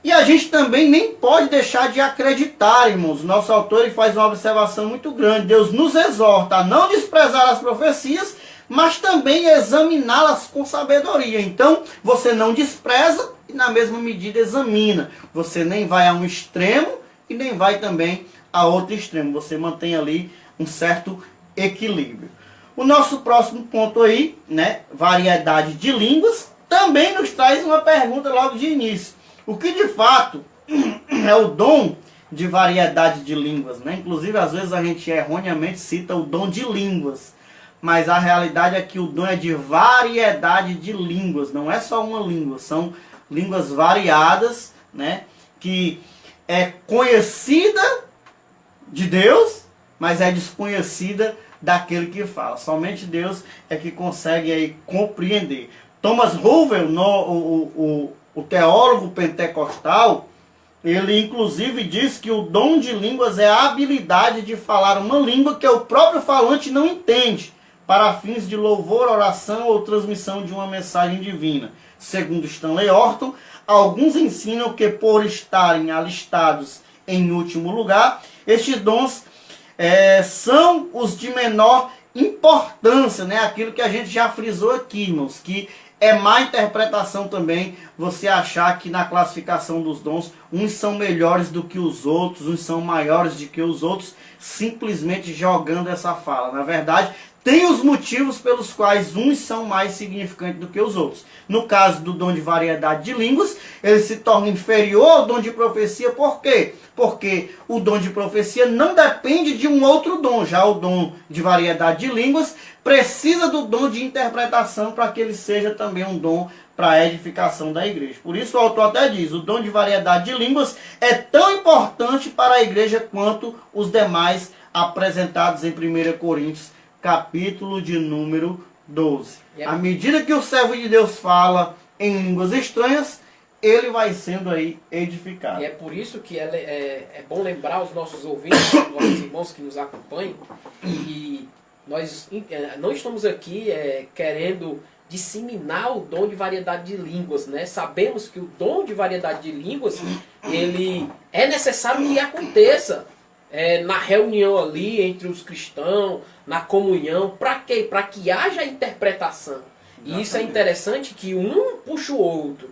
E a gente também nem pode deixar de acreditar, irmãos. Nosso autor ele faz uma observação muito grande. Deus nos exorta a não desprezar as profecias, mas também examiná-las com sabedoria. Então, você não despreza e na mesma medida examina. Você nem vai a um extremo e nem vai também a outro extremo. Você mantém ali um certo equilíbrio. O nosso próximo ponto aí, né, variedade de línguas, também nos traz uma pergunta logo de início. O que de fato é o dom de variedade de línguas, né? Inclusive, às vezes a gente erroneamente cita o dom de línguas, mas a realidade é que o dom é de variedade de línguas, não é só uma língua, são línguas variadas, né, que é conhecida de Deus, mas é desconhecida daquele que fala. Somente Deus é que consegue aí compreender. Thomas Hoover, o teólogo pentecostal, ele inclusive diz que o dom de línguas é a habilidade de falar uma língua que o próprio falante não entende, para fins de louvor, oração ou transmissão de uma mensagem divina. Segundo Stanley Orton, alguns ensinam que por estarem alistados em último lugar, estes dons são os de menor importância, né? Aquilo que a gente já frisou aqui, irmãos, que é má interpretação também você achar que na classificação dos dons, uns são melhores do que os outros, uns são maiores do que os outros, simplesmente jogando essa fala. Na verdade, tem os motivos pelos quais uns são mais significantes do que os outros. No caso do dom de variedade de línguas, ele se torna inferior ao dom de profecia. Por quê? Porque o dom de profecia não depende de um outro dom. Já o dom de variedade de línguas precisa do dom de interpretação para que ele seja também um dom para a edificação da igreja. Por isso o autor até diz, o dom de variedade de línguas é tão importante para a igreja quanto os demais apresentados em 1 Coríntios, capítulo de número 12. À medida que o servo de Deus fala em línguas estranhas, ele vai sendo aí edificado. E é por isso que é bom lembrar os nossos ouvintes, os nossos irmãos que nos acompanham, que nós não estamos aqui querendo disseminar o dom de variedade de línguas, né? Sabemos que o dom de variedade de línguas, ele é necessário que aconteça na reunião ali entre os cristãos, na comunhão. Para quê? Para que haja interpretação. E isso é interessante, que um puxa o outro.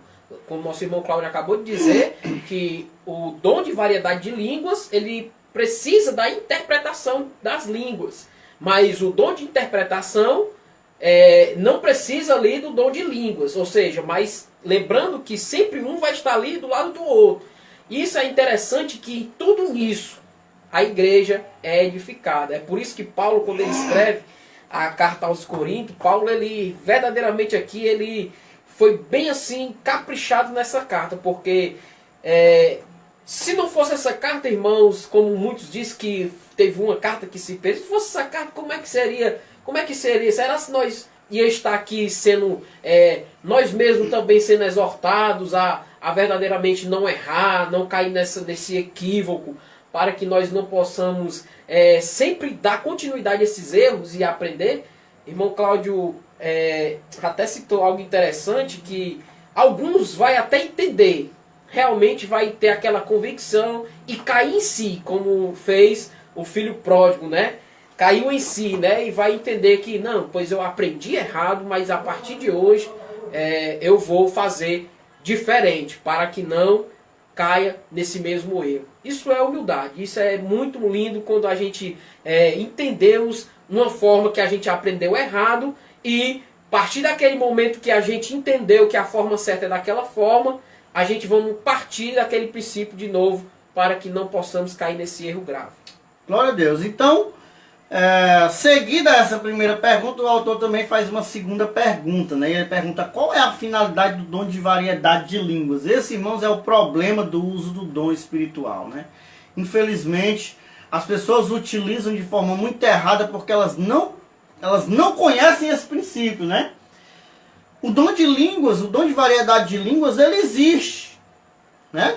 Como nosso irmão Cláudio acabou de dizer, que o dom de variedade de línguas, ele precisa da interpretação das línguas. Mas o dom de interpretação não precisa ali do dom de línguas, ou seja, mas lembrando que sempre um vai estar ali do lado do outro. Isso é interessante, que em tudo nisso a igreja é edificada. É por isso que Paulo, quando ele escreve a carta aos Coríntios, Paulo, ele verdadeiramente aqui, ele foi bem assim, caprichado nessa carta, porque se não fosse essa carta, irmãos, como muitos dizem que teve uma carta que se fez, se fosse essa carta, como é que seria? Será se nós ia estar aqui sendo, nós mesmos também sendo exortados a verdadeiramente não errar, não cair nesse equívoco, para que nós não possamos sempre dar continuidade a esses erros e aprender? Irmão Cláudio até citou algo interessante, que alguns vai até entender, realmente vai ter aquela convicção e cair em si, como fez o filho pródigo, né? Caiu em si, né? E vai entender que, não, pois eu aprendi errado, mas a partir de hoje eu vou fazer diferente, para que não caia nesse mesmo erro. Isso é humildade, isso é muito lindo quando a gente entendemos uma forma que a gente aprendeu errado, e a partir daquele momento que a gente entendeu que a forma certa é daquela forma, a gente vamos partir daquele princípio de novo, para que não possamos cair nesse erro grave. Glória a Deus. Então, seguida essa primeira pergunta, o autor também faz uma segunda pergunta, né? Ele pergunta qual é a finalidade do dom de variedade de línguas. Esse, irmãos, é o problema do uso do dom espiritual, né? Infelizmente, as pessoas utilizam de forma muito errada, porque elas não conhecem esse princípio, né? O dom de línguas, o dom de variedade de línguas, ele existe, né?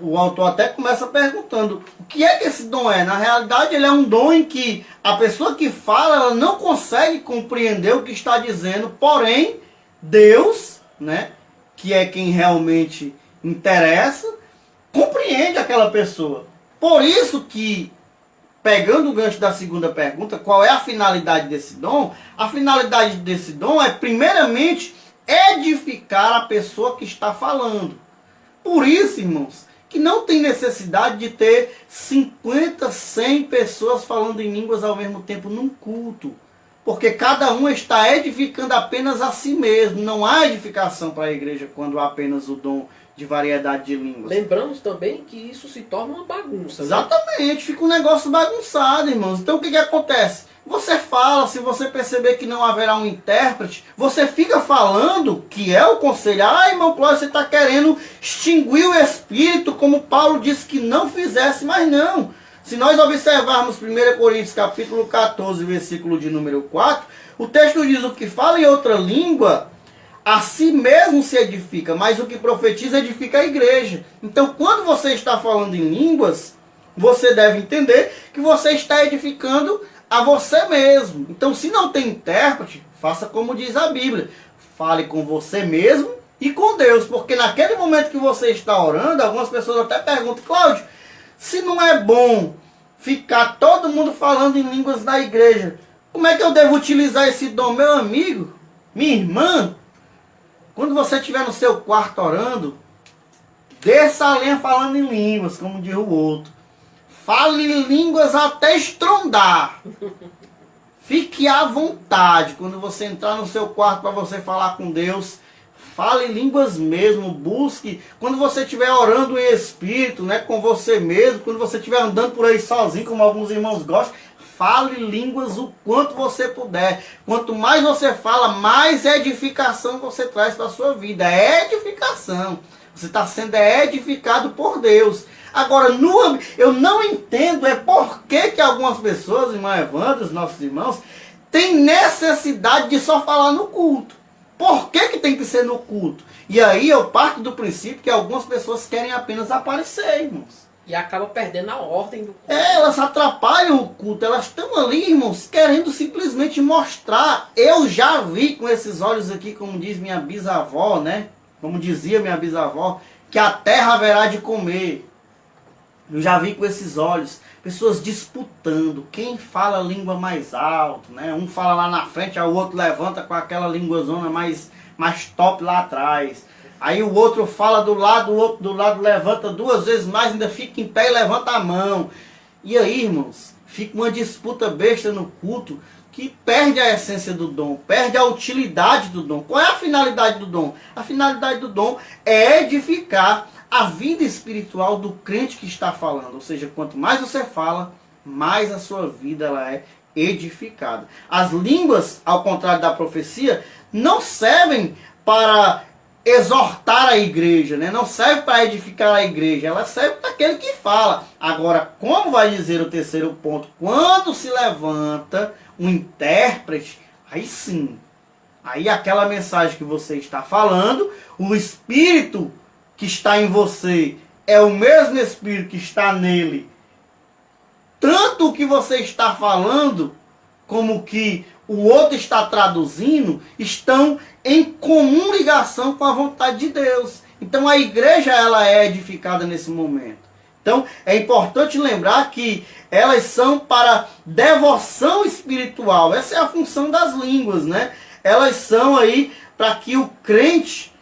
O autor até começa perguntando o que é que esse dom é. Na realidade, ele é um dom em que a pessoa que fala, ela não consegue compreender o que está dizendo, porém, Deus, né, que é quem realmente interessa, compreende aquela pessoa. Por isso que, pegando o gancho da segunda pergunta, qual é a finalidade desse dom? A finalidade desse dom é, primeiramente, edificar a pessoa que está falando. Por isso, irmãos, que não tem necessidade de ter 50, 100 pessoas falando em línguas ao mesmo tempo num culto. Porque cada um está edificando apenas a si mesmo. Não há edificação para a igreja quando há apenas o dom de variedade de línguas. Lembramos também que isso se torna uma bagunça. Exatamente, né? Fica um negócio bagunçado, irmãos. Então o que acontece? Você fala, se você perceber que não haverá um intérprete, você fica falando, que é o conselho. Irmão Cláudio, você está querendo extinguir o Espírito, como Paulo disse que não fizesse, mas não. Se nós observarmos 1 Coríntios capítulo 14, versículo de número 4, o texto diz: o que fala em outra língua, a si mesmo se edifica, mas o que profetiza edifica a igreja. Então, quando você está falando em línguas, você deve entender que você está edificando a você mesmo. Então, se não tem intérprete, faça como diz a Bíblia. Fale com você mesmo e com Deus. Porque naquele momento que você está orando, algumas pessoas até perguntam: Cláudio, se não é bom ficar todo mundo falando em línguas na igreja, como é que eu devo utilizar esse dom? Meu amigo, minha irmã, quando você estiver no seu quarto orando, desça a lenha falando em línguas, como diz o outro. Fale línguas até estrondar. Fique à vontade. Quando você entrar no seu quarto para você falar com Deus, fale línguas mesmo. Busque. Quando você estiver orando em espírito, né, com você mesmo, quando você estiver andando por aí sozinho, como alguns irmãos gostam, fale línguas o quanto você puder. Quanto mais você fala, mais edificação você traz para a sua vida. É edificação. Você está sendo edificado por Deus. Agora, eu não entendo por que algumas pessoas, irmã Evandro, os nossos irmãos, têm necessidade de só falar no culto. Por que tem que ser no culto? E aí eu parto do princípio que algumas pessoas querem apenas aparecer, irmãos. E acaba perdendo a ordem do culto. Elas atrapalham o culto. Elas estão ali, irmãos, querendo simplesmente mostrar. Eu já vi com esses olhos aqui, como diz minha bisavó, né? Como dizia minha bisavó, que a terra haverá de comer. Eu já vi com esses olhos pessoas disputando quem fala a língua mais alto, né? Um fala lá na frente, aí o outro levanta com aquela linguazona mais top lá atrás. Aí o outro fala do lado, o outro do lado levanta 2 vezes mais, ainda fica em pé e levanta a mão. E aí, irmãos, fica uma disputa besta no culto. que perde a essência do dom, perde a utilidade do dom. Qual é a finalidade do dom? A finalidade do dom é edificar a vida espiritual do crente que está falando. Ou seja, quanto mais você fala, mais a sua vida ela é edificada. As línguas, ao contrário da profecia, não servem para exortar a igreja, né? Não serve para edificar a igreja, ela serve para aquele que fala. Agora, como vai dizer o terceiro ponto, quando se levanta um intérprete, aí sim, aí aquela mensagem que você está falando, o Espírito que está em você é o mesmo Espírito que está nele. Tanto o que você está falando, como o que o outro está traduzindo, estão em comum ligação com a vontade de Deus. Então a igreja ela é edificada nesse momento. Então é importante lembrar que elas são para devoção espiritual. Essa é a função das línguas, né? Elas são aí para que o crente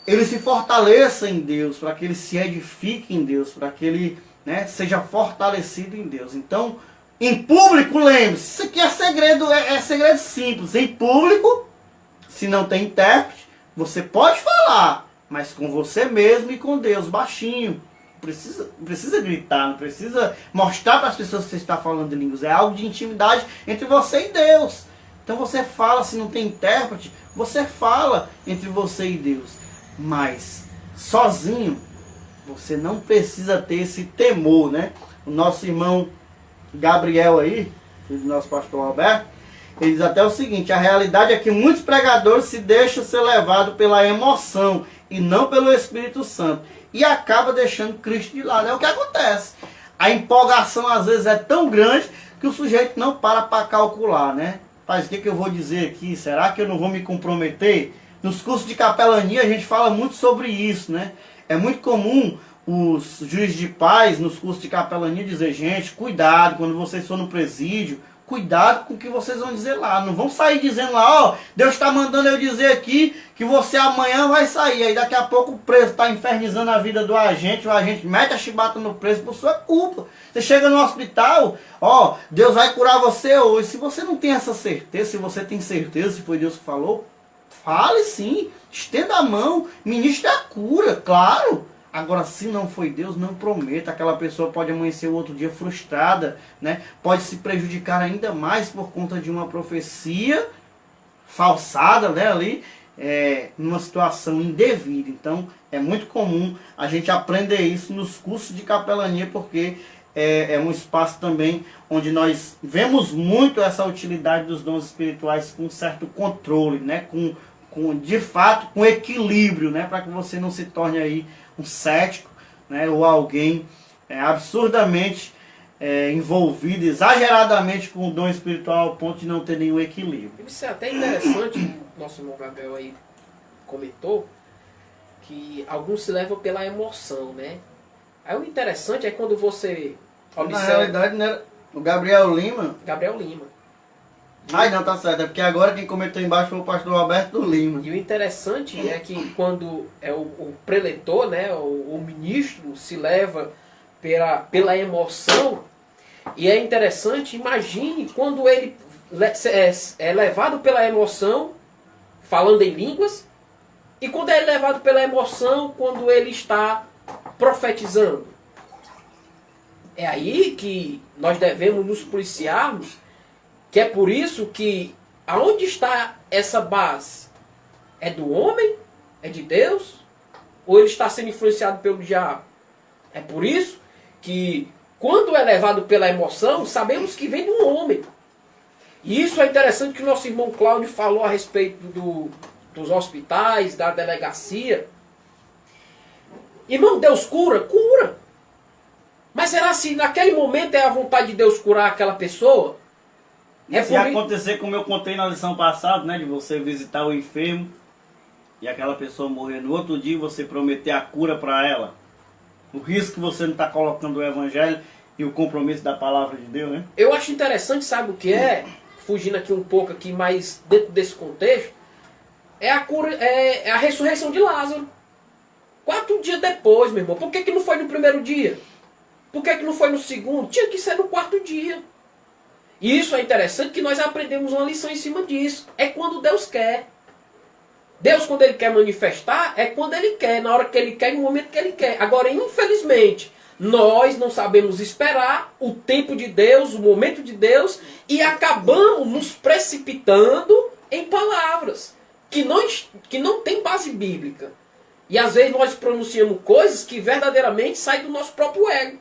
ele se fortaleça em Deus, para que ele se edifique em Deus, para que ele, né, seja fortalecido em Deus. Então, em público, lembre-se, isso aqui é segredo, é segredo simples. Em público, se não tem intérprete, você pode falar, mas com você mesmo e com Deus, baixinho. Não precisa gritar, não precisa mostrar para as pessoas que você está falando de línguas. É algo de intimidade entre você e Deus. Então você fala, se não tem intérprete, você fala entre você e Deus. Mas, sozinho, você não precisa ter esse temor, né? O nosso irmão Gabriel aí, filho do nosso pastor Alberto, ele diz até o seguinte: a realidade é que muitos pregadores se deixam ser levados pela emoção e não pelo Espírito Santo. E acaba deixando Cristo de lado. É o que acontece. A empolgação às vezes é tão grande que o sujeito não para calcular, né? Mas o que eu vou dizer aqui? Será que eu não vou me comprometer? Nos cursos de capelania a gente fala muito sobre isso, né? É muito comum os juízes de paz nos cursos de capelania dizer: gente, cuidado quando vocês for no presídio, cuidado com o que vocês vão dizer lá. Não vão sair dizendo lá: ó, Deus está mandando eu dizer aqui que você amanhã vai sair. Aí daqui a pouco o preso está infernizando a vida do agente, o agente mete a chibata no preso por sua culpa. Você chega no hospital, ó, Deus vai curar você hoje. Se você não tem essa certeza, se você tem certeza se foi Deus que falou, fale sim, estenda a mão, ministre a cura, claro. Agora, se não foi Deus, não prometa. Aquela pessoa pode amanhecer o outro dia frustrada, né? Pode se prejudicar ainda mais por conta de uma profecia falsada, né? Ali, numa situação indevida. Então, é muito comum a gente aprender isso nos cursos de capelania, porque é um espaço também onde nós vemos muito essa utilidade dos dons espirituais com certo controle, né? De fato, com equilíbrio, né? Para que você não se torne aí um cético, né? Ou alguém absurdamente envolvido, exageradamente com o dom espiritual ao ponto de não ter nenhum equilíbrio. Isso é até interessante, o nosso irmão Gabriel aí comentou, que alguns se levam pela emoção, né? Aí o interessante é quando você observa... Na realidade, né, o Gabriel Lima... Gabriel Lima. Ai, não, tá certo. É porque agora quem comentou embaixo foi o pastor Alberto Lima. E o interessante é que quando o preletor, né, o ministro, se leva pela emoção, e é interessante, imagine quando ele é levado pela emoção, falando em línguas, e quando é levado pela emoção, quando ele está profetizando. É aí que nós devemos nos policiarmos, que é por isso que, aonde está essa base? É do homem? É de Deus? Ou ele está sendo influenciado pelo diabo? É por isso que, quando é levado pela emoção, sabemos que vem do homem. E isso é interessante que o nosso irmão Cláudio falou a respeito dos hospitais, da delegacia. Irmão, Deus cura? Cura. Mas será se naquele momento é a vontade de Deus curar aquela pessoa? Se acontecer como eu contei na lição passada, né, de você visitar o enfermo e aquela pessoa morrer no outro dia, você prometer a cura para ela. O risco que você não está colocando o evangelho e o compromisso da palavra de Deus, né? Eu acho interessante, sabe o que é? Fugindo aqui um pouco aqui, mas dentro desse contexto, é a cura, é a ressurreição de Lázaro. 4 dias depois, meu irmão. Por que não foi no primeiro dia? Por que não foi no segundo? Tinha que ser no 4º dia. E isso é interessante que nós aprendemos uma lição em cima disso. É quando Deus quer. Deus, quando Ele quer manifestar, é quando Ele quer, na hora que Ele quer, no momento que Ele quer. Agora, infelizmente, nós não sabemos esperar o tempo de Deus, o momento de Deus, e acabamos nos precipitando em palavras que não tem base bíblica. E às vezes nós pronunciamos coisas que verdadeiramente saem do nosso próprio ego.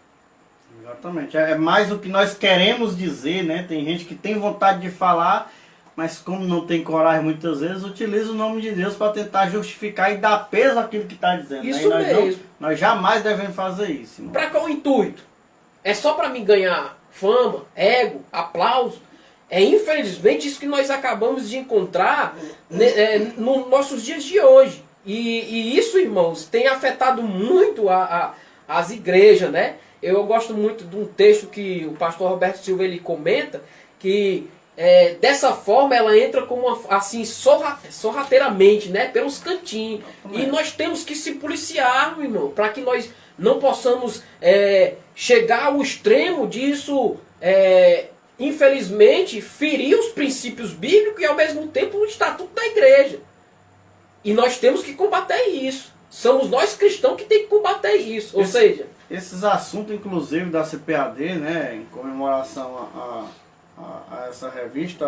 Exatamente. É mais o que nós queremos dizer, né? Tem gente que tem vontade de falar, mas como não tem coragem muitas vezes, utiliza o nome de Deus para tentar justificar e dar peso àquilo que está dizendo. Isso né? mesmo. Nós jamais devemos fazer isso. Para qual intuito? É só para mim ganhar fama, ego, aplauso? É infelizmente isso que nós acabamos de encontrar nos nossos dias de hoje. E isso, irmãos, tem afetado muito as igrejas, né? Eu gosto muito de um texto que o pastor Roberto Silva ele comenta, que dessa forma ela entra como assim sorrateiramente, né? Pelos cantinhos. E nós temos que se policiar, meu irmão, para que nós não possamos chegar ao extremo disso, infelizmente, ferir os princípios bíblicos e ao mesmo tempo o estatuto da igreja. E nós temos que combater isso. Somos nós cristãos que temos que combater isso. Ou seja, esses assuntos, inclusive, da CPAD, né, em comemoração a essa revista,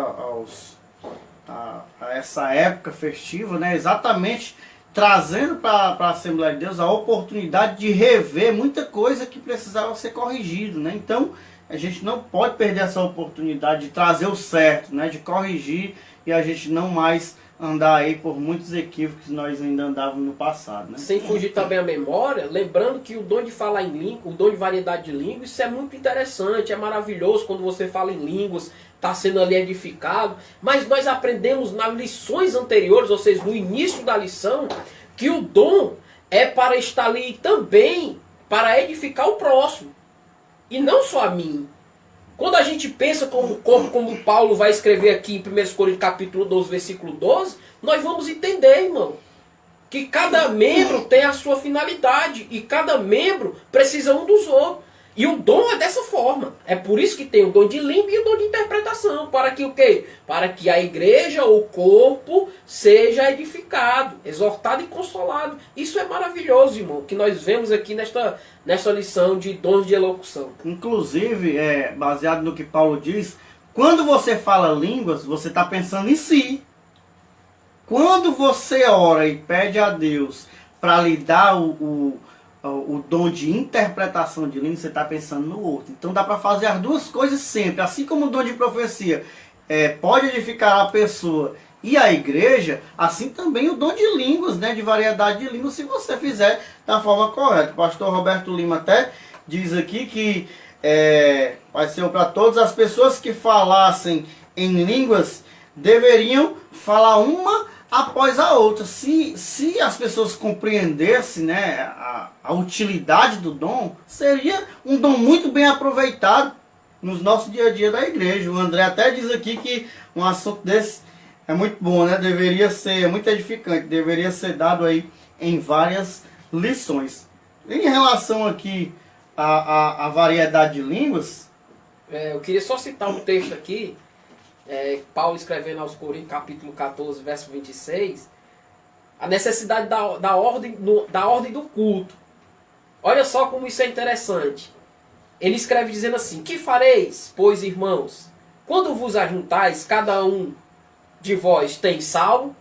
a essa época festiva, né, exatamente trazendo para a Assembleia de Deus a oportunidade de rever muita coisa que precisava ser corrigido, né? Então, a gente não pode perder essa oportunidade de trazer o certo, né, de corrigir e a gente não mais andar aí por muitos equívocos que nós ainda andávamos no passado, né? Sem fugir também a memória, lembrando que o dom de falar em língua, o dom de variedade de línguas, isso é muito interessante, é maravilhoso quando você fala em línguas, está sendo ali edificado, mas nós aprendemos nas lições anteriores, ou seja, no início da lição, que o dom é para estar ali também para edificar o próximo, e não só a mim. Quando a gente pensa como corpo, como Paulo vai escrever aqui em 1 Coríntios capítulo 12, versículo 12, nós vamos entender, irmão, que cada membro tem a sua finalidade e cada membro precisa um dos outros. E o dom é dessa forma. É por isso que tem o dom de língua e o dom de interpretação. Para que o quê? Para que a igreja, o corpo, seja edificado, exortado e consolado. Isso é maravilhoso, irmão, que nós vemos aqui nesta lição de dons de elocução. Inclusive, baseado no que Paulo diz, quando você fala línguas, você está pensando em si. Quando você ora e pede a Deus para lhe dar o dom de interpretação de língua, você está pensando no outro. Então dá para fazer as duas coisas sempre. Assim como o dom de profecia pode edificar a pessoa e a igreja, assim também o dom de línguas, né, de variedade de línguas, se você fizer da forma correta. O pastor Roberto Lima até diz aqui que vai ser para todas as pessoas que falassem em línguas, deveriam falar uma após a outra. Se as pessoas compreendessem, né, a utilidade do dom, seria um dom muito bem aproveitado nos nossos dia a dia da igreja. O André até diz aqui que um assunto desse é muito bom, né? Deveria ser muito edificante, deveria ser dado aí em várias lições. Em relação aqui à variedade de línguas, eu queria só citar um texto aqui, Paulo escrevendo aos Coríntios, capítulo 14, verso 26, a necessidade da ordem do culto. Olha só como isso é interessante. Ele escreve dizendo assim: que fareis, pois, irmãos, quando vos ajuntais, cada um de vós tem salmo?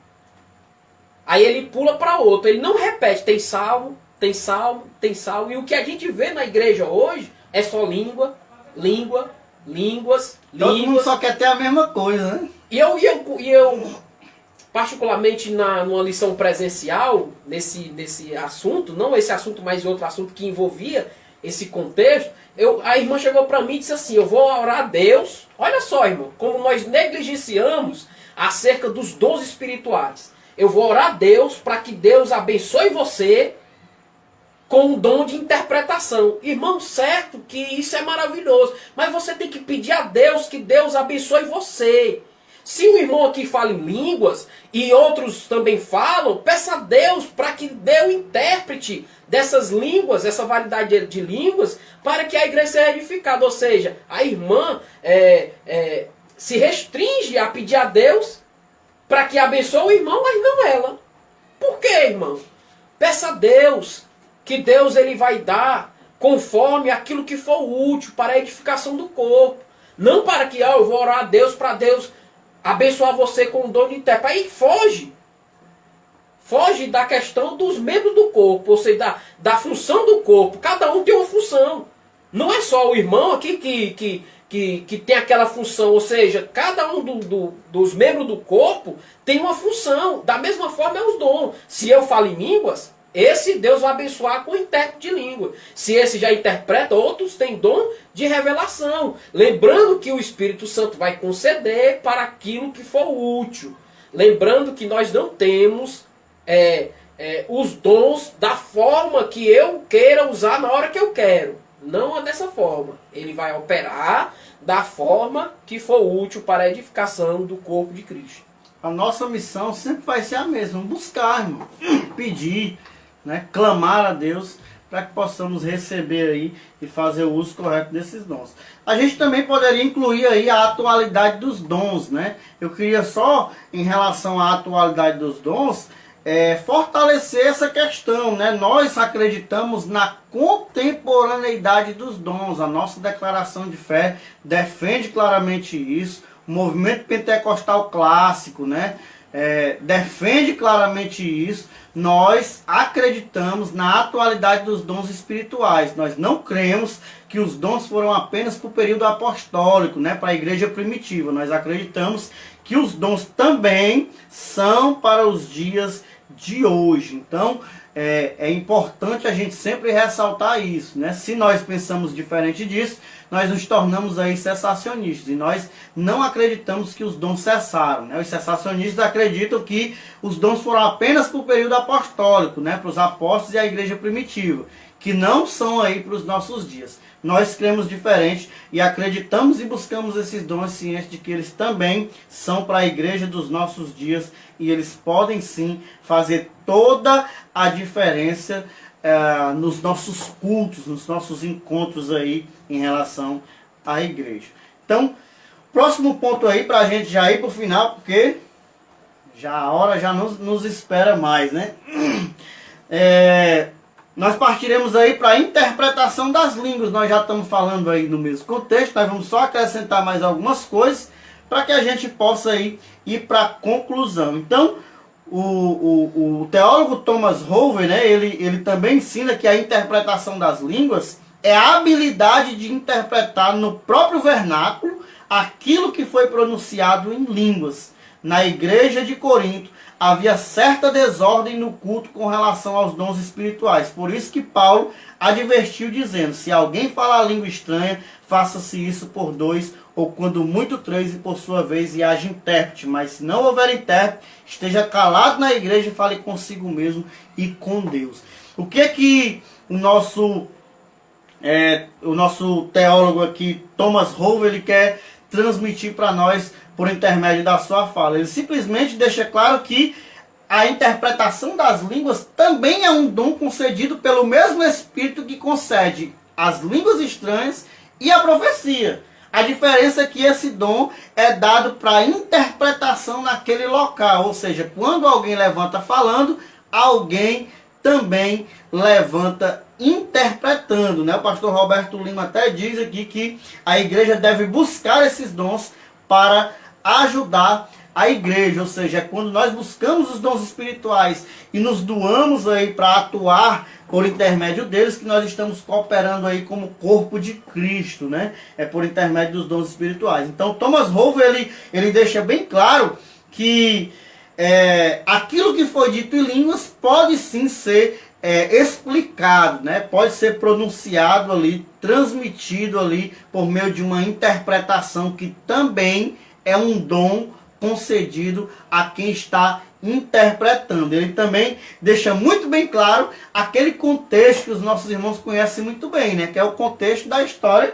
Aí ele pula para outro, ele não repete, tem salmo, tem salmo, tem salmo. E o que a gente vê na igreja hoje é só língua, línguas. Todo mundo só quer ter a mesma coisa, né? E eu particularmente numa lição presencial, nesse assunto, não esse assunto, mas outro assunto que envolvia esse contexto, a irmã chegou para mim e disse assim: eu vou orar a Deus. Olha só, irmão, como nós negligenciamos acerca dos dons espirituais. Eu vou orar a Deus para que Deus abençoe você com o dom de interpretação. Irmão, certo que isso é maravilhoso, mas você tem que pedir a Deus que Deus abençoe você. Se o irmão aqui fala em línguas e outros também falam, peça a Deus para que dê o intérprete dessas línguas, essa variedade de línguas, para que a igreja seja edificada. Ou seja, a irmã se restringe a pedir a Deus para que abençoe o irmão, mas não ela. Por quê, irmão? Peça a Deus, que Deus ele vai dar conforme aquilo que for útil para a edificação do corpo. Não para que eu vou orar a Deus para Deus abençoar você com o dom de intérprete. Aí foge. Foge da questão dos membros do corpo, ou seja, da função do corpo. Cada um tem uma função. Não é só o irmão aqui que tem aquela função. Ou seja, cada um dos membros do corpo tem uma função. Da mesma forma é os dons. Se eu falo em línguas, esse Deus vai abençoar com o intérprete de língua. Se esse já interpreta, outros têm dom de revelação. Lembrando que o Espírito Santo vai conceder para aquilo que for útil. Lembrando que nós não temos os dons da forma que eu queira usar na hora que eu quero. Não é dessa forma. Ele vai operar da forma que for útil para a edificação do corpo de Cristo. A nossa missão sempre vai ser a mesma. Buscar, irmão. Pedir, né? Clamar a Deus para que possamos receber aí e fazer o uso correto desses dons. A gente também poderia incluir aí a atualidade dos dons, né? Eu queria só, em relação à atualidade dos dons, fortalecer essa questão, né? Nós acreditamos na contemporaneidade dos dons. A nossa declaração de fé defende claramente isso. O movimento pentecostal clássico, né? Defende claramente isso. Nós acreditamos na atualidade dos dons espirituais. Nós não cremos que os dons foram apenas para o período apostólico, né? Para a igreja primitiva. Nós acreditamos que os dons também são para os dias de hoje. Então, é importante a gente sempre ressaltar isso, né? Se nós pensamos diferente disso, nós nos tornamos aí cessacionistas. E nós não acreditamos que os dons cessaram, né? Os cessacionistas acreditam que os dons foram apenas para o período apostólico, né? Para os apóstolos e a igreja primitiva, que não são aí para os nossos dias. Nós cremos diferente e acreditamos e buscamos esses dons cientes de que eles também são para a igreja dos nossos dias e eles podem sim fazer toda a diferença nos nossos cultos, nos nossos encontros aí em relação à igreja. Então, próximo ponto aí para a gente já ir para o final, porque já a hora já nos espera mais, né? Nós partiremos aí para a interpretação das línguas. Nós já estamos falando aí no mesmo contexto. Nós vamos só acrescentar mais algumas coisas para que a gente possa aí ir para a conclusão. Então, o teólogo Thomas Rover, né, ele também ensina que a interpretação das línguas é a habilidade de interpretar no próprio vernáculo aquilo que foi pronunciado em línguas. Na igreja de Corinto, havia certa desordem no culto com relação aos dons espirituais. Por isso que Paulo advertiu dizendo, se alguém falar língua estranha, faça-se isso por 2, ou quando muito 3, e por sua vez, e haja intérprete. Mas se não houver intérprete, esteja calado na igreja e fale consigo mesmo e com Deus. O que o nosso teólogo aqui, Thomas Rover, ele quer transmitir para nós por intermédio da sua fala? Ele simplesmente deixa claro que a interpretação das línguas também é um dom concedido pelo mesmo Espírito que concede as línguas estranhas e a profecia. A diferença é que esse dom é dado para interpretação naquele local, ou seja, quando alguém levanta falando, alguém também levanta interpretando, né? O pastor Roberto Lima até diz aqui que a igreja deve buscar esses dons para ajudar a igreja, ou seja, é quando nós buscamos os dons espirituais e nos doamos aí para atuar por intermédio deles que nós estamos cooperando aí como corpo de Cristo, né? É por intermédio dos dons espirituais. Então Thomas Rover ele deixa bem claro que aquilo que foi dito em línguas pode sim ser explicado, né? Pode ser pronunciado ali, transmitido ali por meio de uma interpretação que também é um dom concedido a quem está interpretando. Ele também deixa muito bem claro aquele contexto que os nossos irmãos conhecem muito bem, né? Que é o contexto da história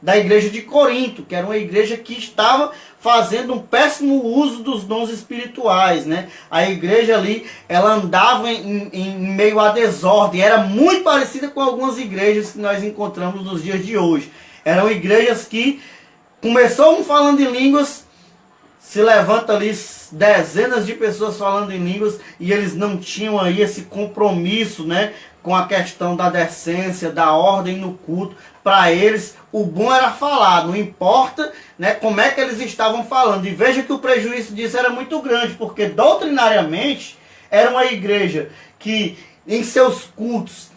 da igreja de Corinto, que era uma igreja que estava fazendo um péssimo uso dos dons espirituais, né? A igreja ali, ela andava em meio à desordem, era muito parecida com algumas igrejas que nós encontramos nos dias de hoje. Eram igrejas que começou um falando em línguas, se levanta ali dezenas de pessoas falando em línguas e eles não tinham aí esse compromisso, né, com a questão da decência, da ordem no culto. Para eles, o bom era falar, não importa, né, como é que eles estavam falando. E veja que o prejuízo disso era muito grande, porque doutrinariamente era uma igreja que em seus cultos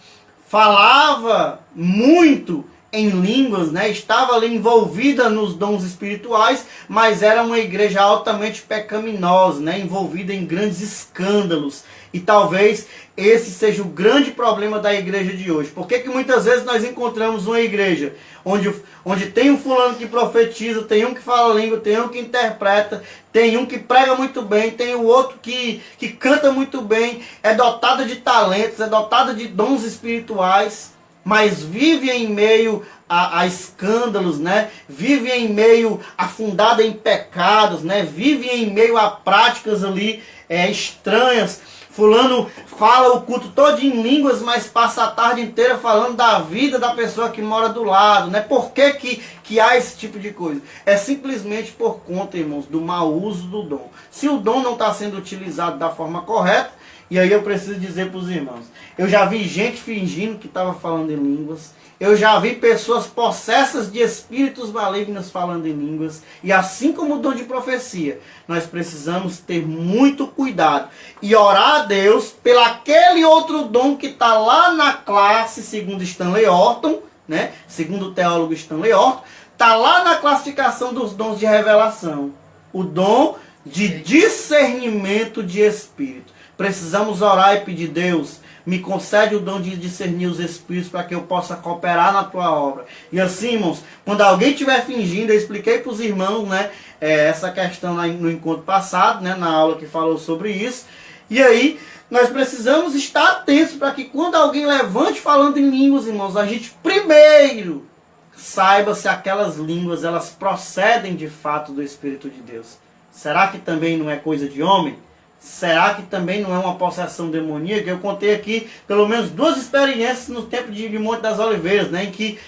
falava muito em línguas, né? Estava ali envolvida nos dons espirituais, mas era uma igreja altamente pecaminosa, né? Envolvida em grandes escândalos. E talvez esse seja o grande problema da igreja de hoje. Por que muitas vezes nós encontramos uma igreja onde tem um fulano que profetiza, tem um que fala língua, tem um que interpreta, tem um que prega muito bem, tem o outro que canta muito bem, é dotado de talentos, é dotado de dons espirituais, mas vive em meio a escândalos, né? Vive em meio afundada em pecados, né? Vive em meio a práticas ali estranhas. Fulano fala o culto todo em línguas, mas passa a tarde inteira falando da vida da pessoa que mora do lado, né? Por que há esse tipo de coisa? É simplesmente por conta, irmãos, do mau uso do dom. Se o dom não está sendo utilizado da forma correta, e aí eu preciso dizer para os irmãos, eu já vi gente fingindo que estava falando em línguas, eu já vi pessoas possessas de espíritos malignos falando em línguas, e assim como o dom de profecia, nós precisamos ter muito cuidado e orar a Deus pelo aquele outro dom que está lá na classe, segundo Stanley Orton, né? Segundo o teólogo Stanley Orton, está lá na classificação dos dons de revelação, o dom de discernimento de espírito. Precisamos orar e pedir: Deus, me concede o dom de discernir os espíritos para que eu possa cooperar na tua obra. E assim, irmãos, quando alguém estiver fingindo, eu expliquei para os irmãos, né, essa questão no encontro passado, né, na aula que falou sobre isso. E aí, nós precisamos estar atentos para que quando alguém levante falando em línguas, irmãos, a gente primeiro saiba se aquelas línguas elas procedem de fato do Espírito de Deus. Será que também não é coisa de homem? Será que também não é uma possessão demoníaca? Eu contei aqui pelo menos 2 experiências no tempo de Monte das Oliveiras, né, em que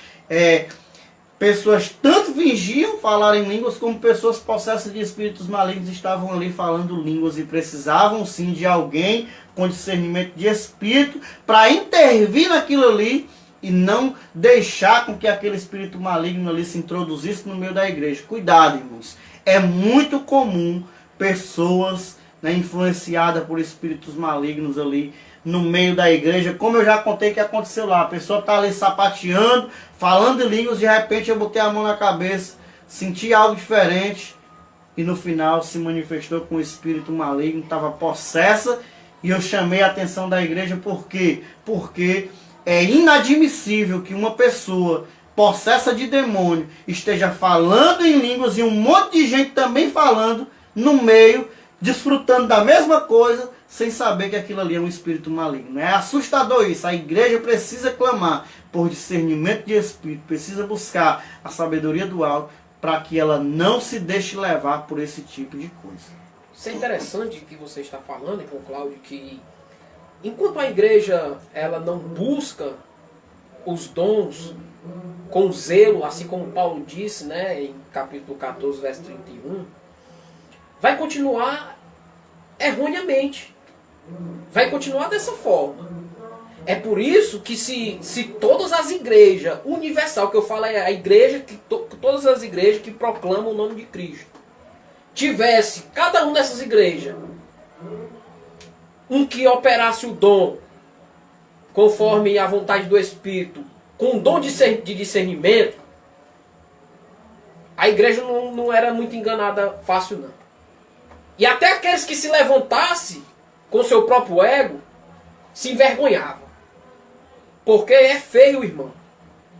pessoas tanto fingiam falar em línguas, como pessoas possessas de espíritos malignos estavam ali falando línguas e precisavam sim de alguém com discernimento de espírito para intervir naquilo ali e não deixar com que aquele espírito maligno ali se introduzisse no meio da igreja. Cuidado, irmãos. É muito comum pessoas, né, influenciadas por espíritos malignos ali no meio da igreja, como eu já contei que aconteceu lá. A pessoa está ali sapateando, falando em línguas, de repente eu botei a mão na cabeça, senti algo diferente e no final se manifestou com um espírito maligno, estava possessa, e eu chamei a atenção da igreja. Por quê? Porque é inadmissível que uma pessoa possessa de demônio esteja falando em línguas e um monte de gente também falando no meio, desfrutando da mesma coisa, sem saber que aquilo ali é um espírito maligno. É assustador isso. A igreja precisa clamar por discernimento de espírito, precisa buscar a sabedoria do alto para que ela não se deixe levar por esse tipo de coisa. Isso é interessante que você está falando, com Cláudio, que enquanto a igreja ela não busca os dons com zelo, assim como Paulo disse, né, em capítulo 14, verso 31, vai continuar erroneamente. Vai continuar dessa forma. É por isso que se todas as igrejas, universal, que eu falo é a igreja, todas as igrejas que proclamam o nome de Cristo, tivesse, cada uma dessas igrejas, um que operasse o dom, conforme a vontade do Espírito, com o dom de discernimento, a igreja não era muito enganada fácil, não. E até aqueles que se levantassem com seu próprio ego, se envergonhavam. Porque é feio, irmão.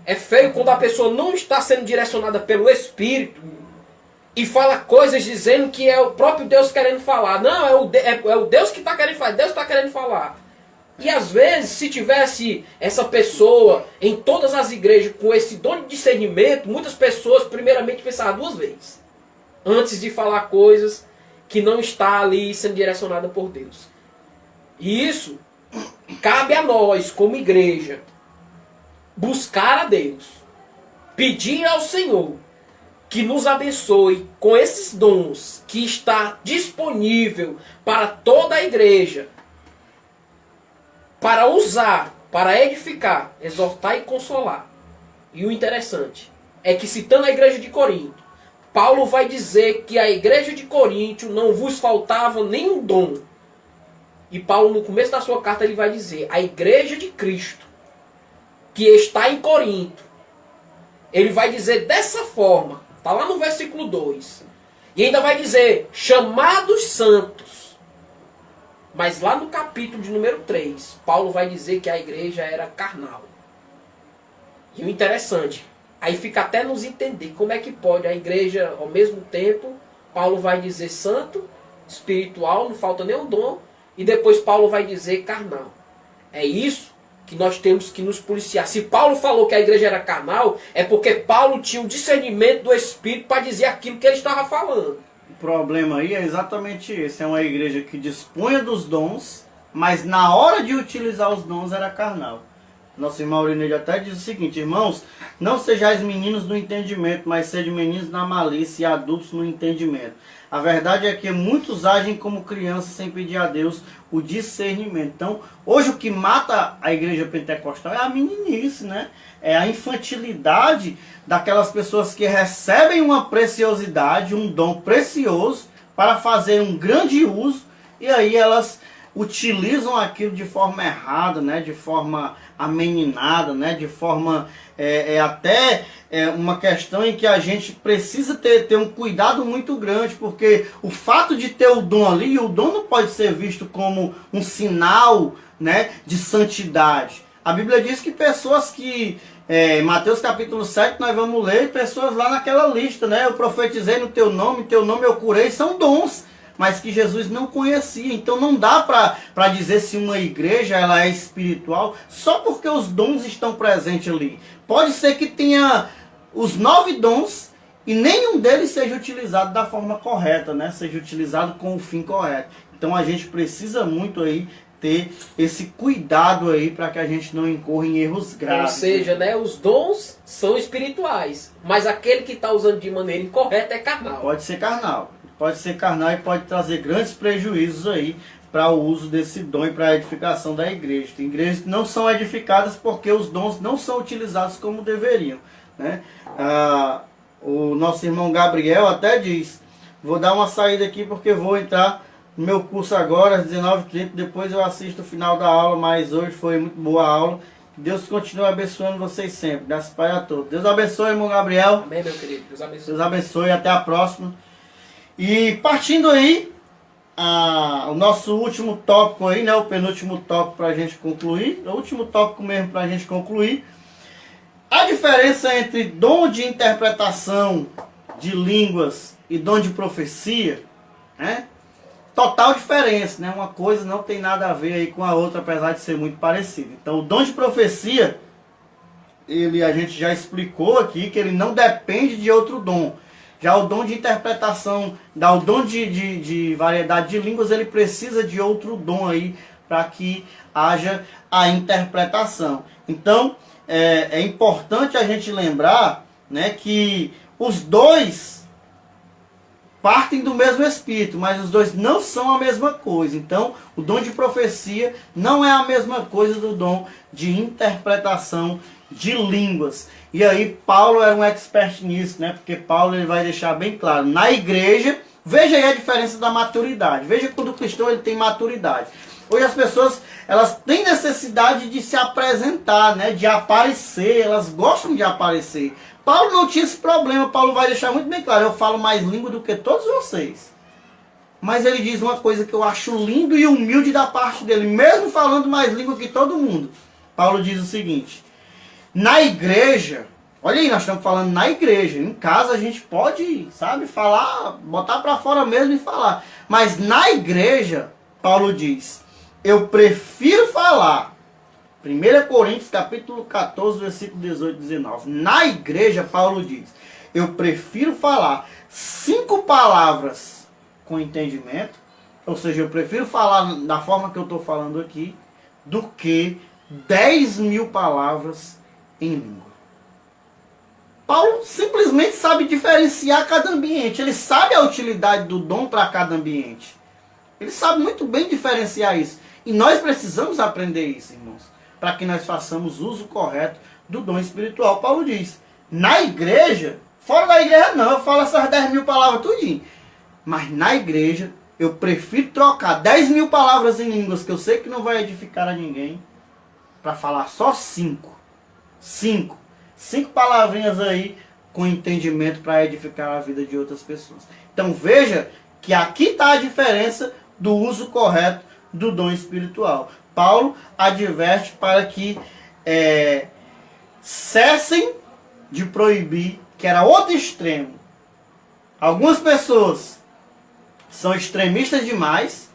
É feio quando a pessoa não está sendo direcionada pelo Espírito e fala coisas dizendo que é o próprio Deus querendo falar. Não, é o Deus que está querendo falar. Deus está querendo falar. E às vezes, se tivesse essa pessoa em todas as igrejas com esse dom de discernimento, muitas pessoas primeiramente pensavam duas vezes antes de falar coisas que não está ali sendo direcionada por Deus. E isso cabe a nós, como igreja, buscar a Deus, pedir ao Senhor que nos abençoe com esses dons que está disponível para toda a igreja, para usar, para edificar, exortar e consolar. E o interessante é que, citando a igreja de Corinto, Paulo vai dizer que a igreja de Corinto não vos faltava nenhum dom. E Paulo, no começo da sua carta, ele vai dizer, a igreja de Cristo, que está em Corinto, ele vai dizer dessa forma, está lá no versículo 2, e ainda vai dizer, chamados santos. Mas lá no capítulo de número 3, Paulo vai dizer que a igreja era carnal. E o interessante, aí fica até nos entender como é que pode a igreja, ao mesmo tempo, Paulo vai dizer santo, espiritual, não falta nenhum dom, e depois Paulo vai dizer carnal. É isso que nós temos que nos policiar. Se Paulo falou que a igreja era carnal, é porque Paulo tinha um discernimento do Espírito para dizer aquilo que ele estava falando. O problema aí é exatamente esse. É uma igreja que dispunha dos dons, mas na hora de utilizar os dons era carnal. Nosso irmão Aurineide até diz o seguinte: irmãos, não sejais meninos no entendimento, mas sede meninos na malícia e adultos no entendimento. A verdade é que muitos agem como crianças sem pedir a Deus o discernimento. Então, hoje o que mata a igreja pentecostal é a meninice, né? É a infantilidade daquelas pessoas que recebem uma preciosidade, um dom precioso, para fazer um grande uso, e aí elas utilizam aquilo de forma errada, né? De forma ameninada, né? De forma até uma questão em que a gente precisa ter um cuidado muito grande, porque o fato de ter o dom ali, o dom não pode ser visto como um sinal, né, de santidade. A Bíblia diz que pessoas que, Mateus capítulo 7, nós vamos ler, pessoas lá naquela lista, né? Eu profetizei no teu nome eu curei, são dons, mas que Jesus não conhecia. Então não dá para dizer se uma igreja ela é espiritual só porque os dons estão presentes ali. Pode ser que tenha os 9 dons e nenhum deles seja utilizado da forma correta, né? Seja utilizado com o fim correto. Então a gente precisa muito aí ter esse cuidado aí para que a gente não incorra em erros graves. Ou seja, né, os dons são espirituais, mas aquele que está usando de maneira incorreta é carnal. Pode ser carnal. Pode ser carnal e pode trazer grandes prejuízos aí para o uso desse dom e para a edificação da igreja. Tem igrejas que não são edificadas porque os dons não são utilizados como deveriam, né? O nosso irmão Gabriel até diz, vou dar uma saída aqui porque vou entrar no meu curso agora às 19h30, depois eu assisto o final da aula, mas hoje foi muito boa a aula. Deus continue abençoando vocês sempre. Graças a todos. Deus abençoe, irmão Gabriel. Amém, meu querido. Deus abençoe. Deus abençoe. Até a próxima. E partindo aí, o nosso último tópico aí, né? O penúltimo tópico para a gente concluir. O último tópico mesmo para a gente concluir. A diferença entre dom de interpretação de línguas e dom de profecia, né? Total diferença, né? Uma coisa não tem nada a ver aí com a outra, apesar de ser muito parecido. Então, o dom de profecia, a gente já explicou aqui que ele não depende de outro dom. Já o dom de interpretação, o dom de variedade de línguas, ele precisa de outro dom aí para que haja a interpretação. Então, é importante a gente lembrar, né, que os dois partem do mesmo Espírito, mas os dois não são a mesma coisa. Então, o dom de profecia não é a mesma coisa do dom de interpretação de línguas. E aí, Paulo era um expert nisso, né? Porque Paulo ele vai deixar bem claro. Na igreja, veja aí a diferença da maturidade. Veja quando o cristão ele tem maturidade. Hoje as pessoas, elas têm necessidade de se apresentar, né? De aparecer, elas gostam de aparecer. Paulo não tinha esse problema, Paulo vai deixar muito bem claro, eu falo mais língua do que todos vocês. Mas ele diz uma coisa que eu acho lindo e humilde da parte dele, mesmo falando mais língua que todo mundo. Paulo diz o seguinte, na igreja, olha aí, nós estamos falando na igreja, em casa a gente pode, sabe, falar, botar para fora mesmo e falar. Mas na igreja, Paulo diz, eu prefiro falar. 1 Coríntios capítulo 14, versículo 18 e 19. Na igreja, Paulo diz, eu prefiro falar 5 palavras com entendimento, ou seja, eu prefiro falar da forma que eu estou falando aqui, do que 10.000 palavras em língua. Paulo simplesmente sabe diferenciar cada ambiente. Ele sabe a utilidade do dom para cada ambiente. Ele sabe muito bem diferenciar isso. E nós precisamos aprender isso, irmãos, para que nós façamos uso correto do dom espiritual. Paulo diz, na igreja, fora da igreja não, eu falo essas 10.000 palavras tudinho. Mas na igreja, eu prefiro trocar 10.000 palavras em línguas, que eu sei que não vai edificar a ninguém, para falar só 5 palavrinhas aí com entendimento para edificar a vida de outras pessoas. Então veja que aqui está a diferença do uso correto do dom espiritual. Paulo adverte para que cessem de proibir, que era outro extremo. Algumas pessoas são extremistas demais,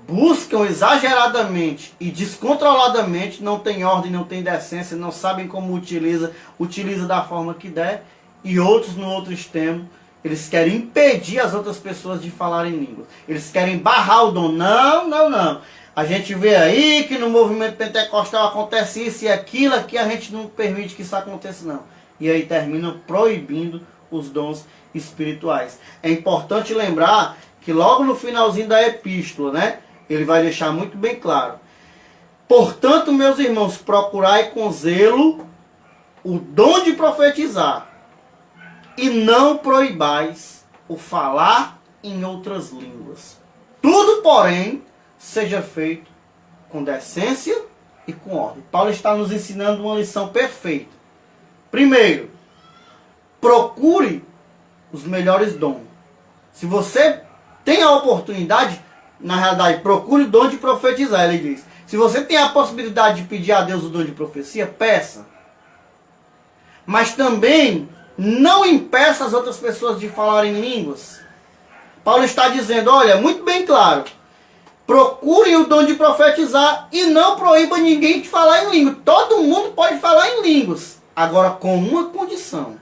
buscam exageradamente e descontroladamente, não tem ordem, não tem decência, não sabem como utiliza da forma que der, e outros no outro extremo, eles querem impedir as outras pessoas de falarem línguas. Eles querem barrar o dom. Não. A gente vê aí que no movimento pentecostal acontece isso e aquilo, aqui a gente não permite que isso aconteça, não. E aí terminam proibindo os dons espirituais. É importante lembrar que logo no finalzinho da epístola, né, ele vai deixar muito bem claro. Portanto, meus irmãos, procurai com zelo o dom de profetizar, e não proibais o falar em outras línguas. Tudo, porém, seja feito com decência e com ordem. Paulo está nos ensinando uma lição perfeita. Primeiro, procure os melhores dons. Se você tem a oportunidade, na realidade, procure o dom de profetizar, ele diz. Se você tem a possibilidade de pedir a Deus o dom de profecia, peça. Mas também não impeça as outras pessoas de falarem línguas. Paulo está dizendo, olha, muito bem claro, procurem o dom de profetizar e não proíba ninguém de falar em língua. Todo mundo pode falar em línguas. Agora, com uma condição.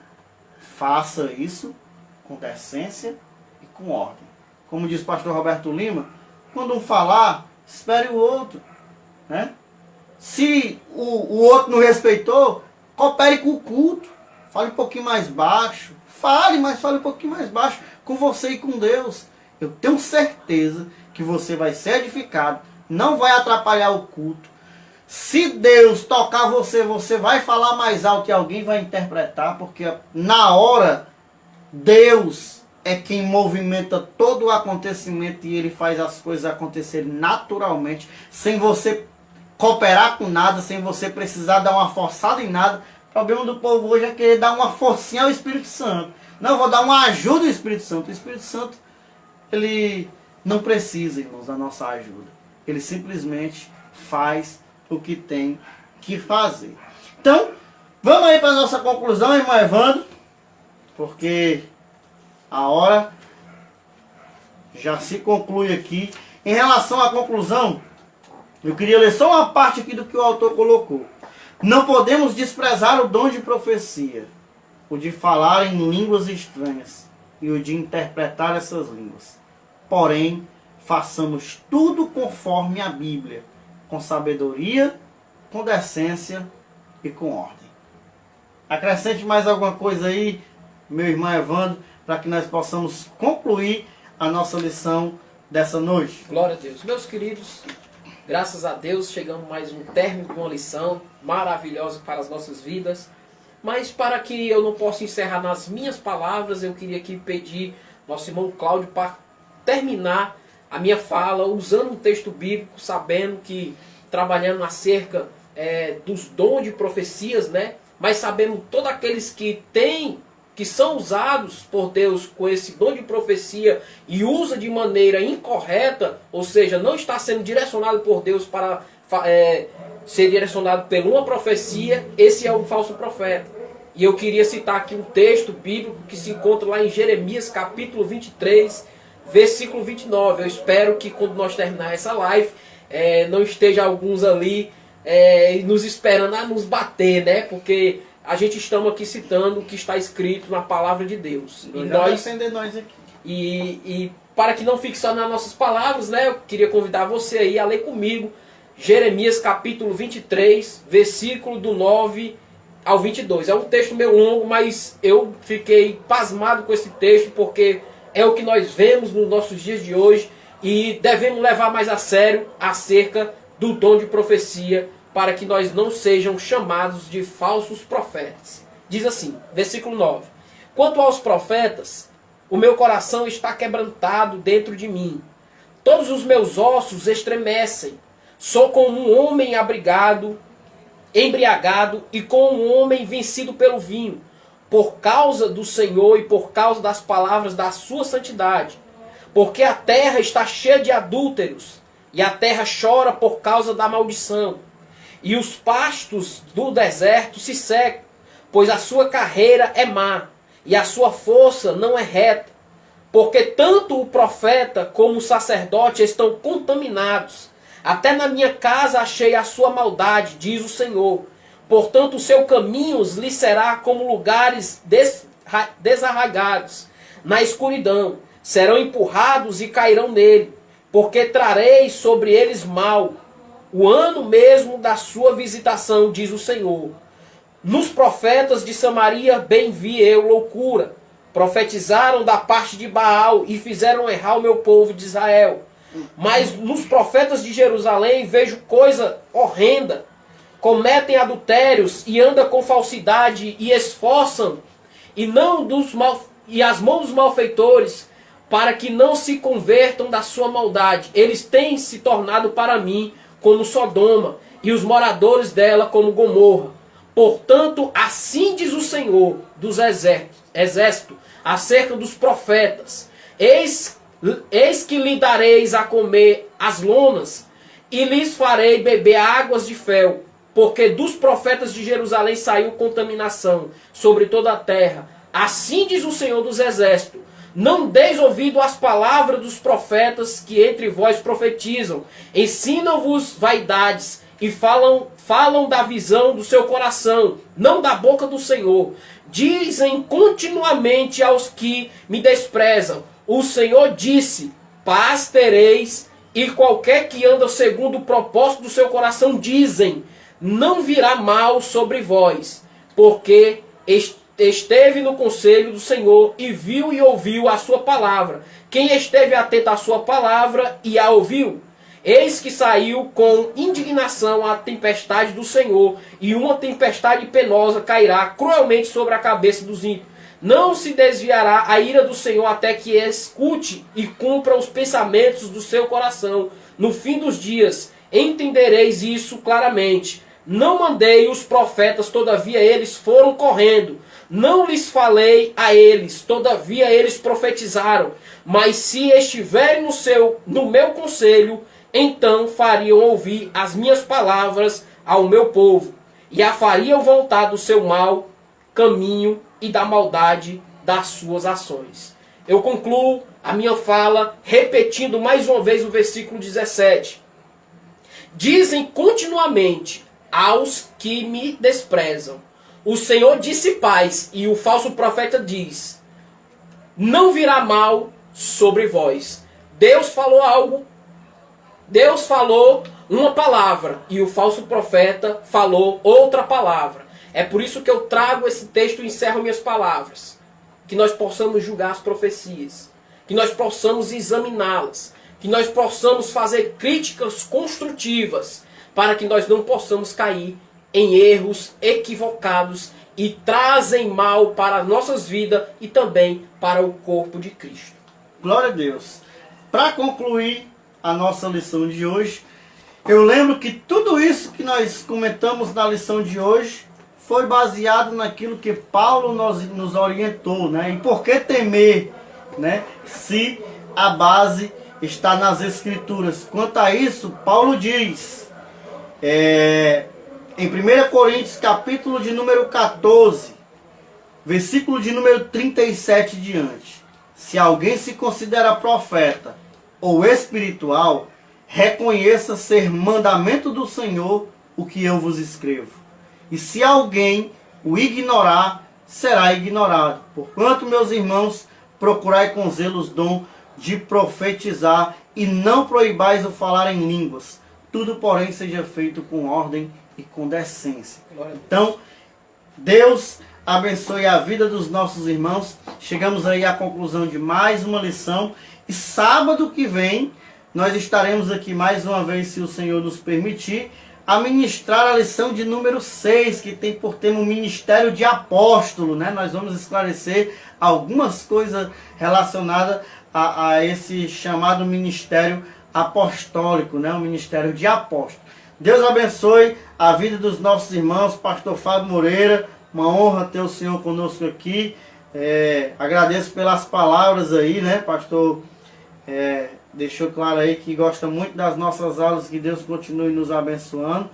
Faça isso com decência e com ordem. Como diz o pastor Roberto Lima, quando um falar, espere o outro. Né? Se o outro não respeitou, coopere com o culto. Fale um pouquinho mais baixo. Mas fale um pouquinho mais baixo com você e com Deus. Eu tenho certeza que você vai ser edificado. Não vai atrapalhar o culto. Se Deus tocar você, você vai falar mais alto e alguém vai interpretar. Porque na hora, Deus é quem movimenta todo o acontecimento e ele faz as coisas acontecerem naturalmente, sem você cooperar com nada, sem você precisar dar uma forçada em nada. O problema do povo hoje é querer dar uma forcinha ao Espírito Santo. Não, vou dar uma ajuda ao Espírito Santo. O Espírito Santo, ele não precisa, irmãos, da nossa ajuda. Ele simplesmente faz o que tem que fazer. Então, vamos aí para a nossa conclusão, irmão Evandro, porque a hora já se conclui aqui. Em relação à conclusão, eu queria ler só uma parte aqui do que o autor colocou. Não podemos desprezar o dom de profecia, o de falar em línguas estranhas e o de interpretar essas línguas. Porém, façamos tudo conforme a Bíblia, com sabedoria, com decência e com ordem. Acrescente mais alguma coisa aí, meu irmão Evandro, para que nós possamos concluir a nossa lição dessa noite. Glória a Deus. Meus queridos, graças a Deus, chegamos mais um término de uma lição maravilhosa para as nossas vidas. Mas para que eu não possa encerrar nas minhas palavras, eu queria aqui pedir nosso irmão Cláudio para terminar a minha fala usando um texto bíblico, sabendo que trabalhando acerca dos dons de profecias, né? Mas sabemos todos aqueles que são usados por Deus com esse dom de profecia e usa de maneira incorreta, ou seja, não está sendo direcionado por Deus para ser direcionado por uma profecia, esse é um falso profeta. E eu queria citar aqui um texto bíblico que se encontra lá em Jeremias capítulo 23, versículo 29. Eu espero que quando nós terminar essa live, não esteja alguns ali nos esperando a nos bater, né? Porque a gente estamos aqui citando o que está escrito na palavra de Deus. E nós defender nós aqui. E para que não fique só nas nossas palavras, né? Eu queria convidar você aí a ler comigo Jeremias capítulo 23, versículo do 9 ao 22. É um texto meio longo, mas eu fiquei pasmado com esse texto, porque é o que nós vemos nos nossos dias de hoje e devemos levar mais a sério acerca do dom de profecia, para que nós não sejam chamados de falsos profetas. Diz assim, versículo 9: Quanto aos profetas, o meu coração está quebrantado dentro de mim. Todos os meus ossos estremecem. Sou como um homem embriagado e como um homem vencido pelo vinho, por causa do Senhor e por causa das palavras da sua santidade. Porque a terra está cheia de adúlteros, e a terra chora por causa da maldição. E os pastos do deserto se secam, pois a sua carreira é má, e a sua força não é reta. Porque tanto o profeta como o sacerdote estão contaminados. Até na minha casa achei a sua maldade, diz o Senhor. Portanto, os seus caminhos lhe será como lugares desarraigados, na escuridão. Serão empurrados e cairão nele, porque trarei sobre eles mal, o ano mesmo da sua visitação, diz o Senhor. Nos profetas de Samaria bem vi eu loucura. Profetizaram da parte de Baal e fizeram errar o meu povo de Israel. Mas nos profetas de Jerusalém vejo coisa horrenda. Cometem adultérios e andam com falsidade e esforçam e as mãos dos malfeitores, para que não se convertam da sua maldade. Eles têm se tornado para mim como Sodoma, e os moradores dela como Gomorra. Portanto, assim diz o Senhor dos exércitos acerca dos profetas: Eis que lhe dareis a comer as lonas, e lhes farei beber águas de fel, porque dos profetas de Jerusalém saiu contaminação sobre toda a terra. Assim diz o Senhor dos exércitos: Não deis ouvido às palavras dos profetas que entre vós profetizam. Ensinam-vos vaidades e falam da visão do seu coração, não da boca do Senhor. Dizem continuamente aos que me desprezam: O Senhor disse, paz tereis, e qualquer que anda segundo o propósito do seu coração dizem, não virá mal sobre vós, porque esteve no conselho do Senhor e viu e ouviu a sua palavra. Quem esteve atento à sua palavra e a ouviu? Eis que saiu com indignação a tempestade do Senhor, e uma tempestade penosa cairá cruelmente sobre a cabeça dos ímpios. Não se desviará a ira do Senhor até que escute e cumpra os pensamentos do seu coração. No fim dos dias entendereis isso claramente. Não mandei os profetas, todavia eles foram correndo. Não lhes falei a eles, todavia eles profetizaram. Mas se estiverem no meu conselho, então fariam ouvir as minhas palavras ao meu povo, e a fariam voltar do seu mau caminho e da maldade das suas ações. Eu concluo a minha fala repetindo mais uma vez o versículo 17. Dizem continuamente aos que me desprezam: O Senhor disse paz, e o falso profeta diz, não virá mal sobre vós. Deus falou algo, Deus falou uma palavra, e o falso profeta falou outra palavra. É por isso que eu trago esse texto e encerro minhas palavras. Que nós possamos julgar as profecias, que nós possamos examiná-las, que nós possamos fazer críticas construtivas, para que nós não possamos cair em erros equivocados e trazem mal para as nossas vidas e também para o corpo de Cristo. Glória a Deus. Para concluir a nossa lição de hoje, eu lembro que tudo isso que nós comentamos na lição de hoje foi baseado naquilo que Paulo nos orientou, né? E por que temer, né? Se a base está nas Escrituras. Quanto a isso, Paulo diz, em 1 Coríntios, capítulo de número 14, versículo de número 37 diante: se alguém se considera profeta ou espiritual, reconheça ser mandamento do Senhor o que eu vos escrevo. E se alguém o ignorar, será ignorado. Porquanto, meus irmãos, procurai com zelo os dons de profetizar e não proibais o falar em línguas. Tudo, porém, seja feito com ordem e com decência. Então, Deus abençoe a vida dos nossos irmãos. Chegamos aí à conclusão de mais uma lição. E sábado que vem, nós estaremos aqui mais uma vez, se o Senhor nos permitir, a ministrar a lição de número 6, que tem por tema o ministério de apóstolo, né? Nós vamos esclarecer algumas coisas relacionadas a esse chamado ministério apostólico, né? O ministério de apóstolo. Deus abençoe a vida dos nossos irmãos, pastor Fábio Moreira, uma honra ter o senhor conosco aqui. Agradeço pelas palavras aí, né, pastor? Deixou claro aí que gosta muito das nossas aulas, que Deus continue nos abençoando.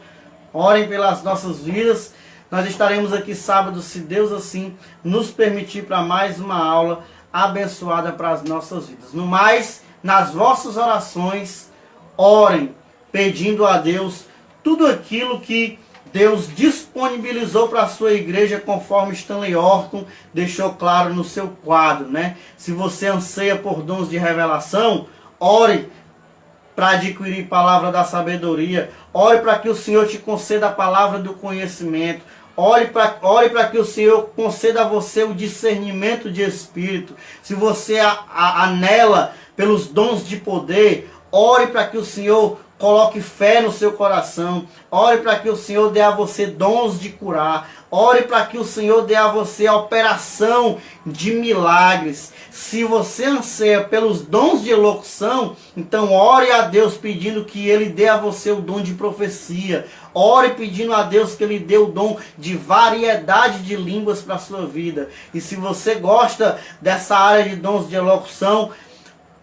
Orem pelas nossas vidas. Nós estaremos aqui sábado, se Deus assim nos permitir, para mais uma aula abençoada para as nossas vidas. No mais, nas vossas orações, orem, pedindo a Deus tudo aquilo que Deus disponibilizou para a sua igreja, conforme Stanley Orton deixou claro no seu quadro, né? Se você anseia por dons de revelação, ore para adquirir palavra da sabedoria. Ore para que o Senhor te conceda a palavra do conhecimento. Ore para que o Senhor conceda a você o discernimento de espírito. Se você anela pelos dons de poder, ore para que o Senhor coloque fé no seu coração. Ore para que o Senhor dê a você dons de curar. Ore para que o Senhor dê a você a operação de milagres. Se você anseia pelos dons de elocução, então ore a Deus pedindo que Ele dê a você o dom de profecia. Ore pedindo a Deus que Ele dê o dom de variedade de línguas para a sua vida. E se você gosta dessa área de dons de elocução,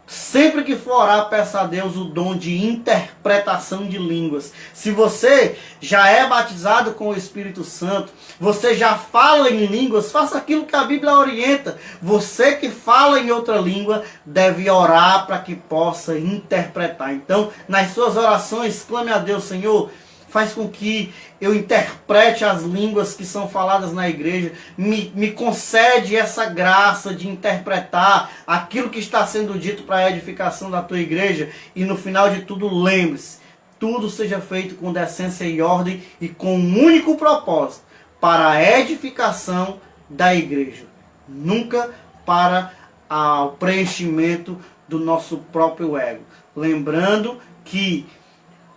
sempre que for orar, peça a Deus o dom de interpretação de línguas. Se você já é batizado com o Espírito Santo, você já fala em línguas, faça aquilo que a Bíblia orienta. Você que fala em outra língua deve orar para que possa interpretar. Então, nas suas orações, clame a Deus: Senhor, faz com que eu interprete as línguas que são faladas na igreja. Me concede essa graça de interpretar aquilo que está sendo dito para a edificação da tua igreja. E no final de tudo, lembre-se, tudo seja feito com decência e ordem e com um único propósito: para a edificação da igreja. Nunca para o preenchimento do nosso próprio ego. Lembrando que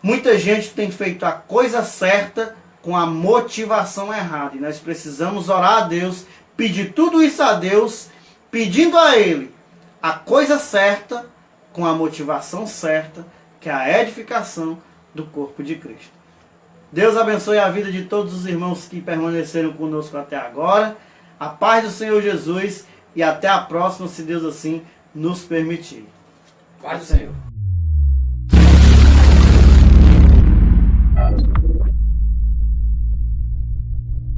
muita gente tem feito a coisa certa com a motivação errada. E nós precisamos orar a Deus, pedir tudo isso a Deus, pedindo a Ele a coisa certa com a motivação certa, que é a edificação do corpo de Cristo. Deus abençoe a vida de todos os irmãos que permaneceram conosco até agora. A paz do Senhor Jesus e até a próxima, se Deus assim nos permitir. Paz do Senhor. Thank you.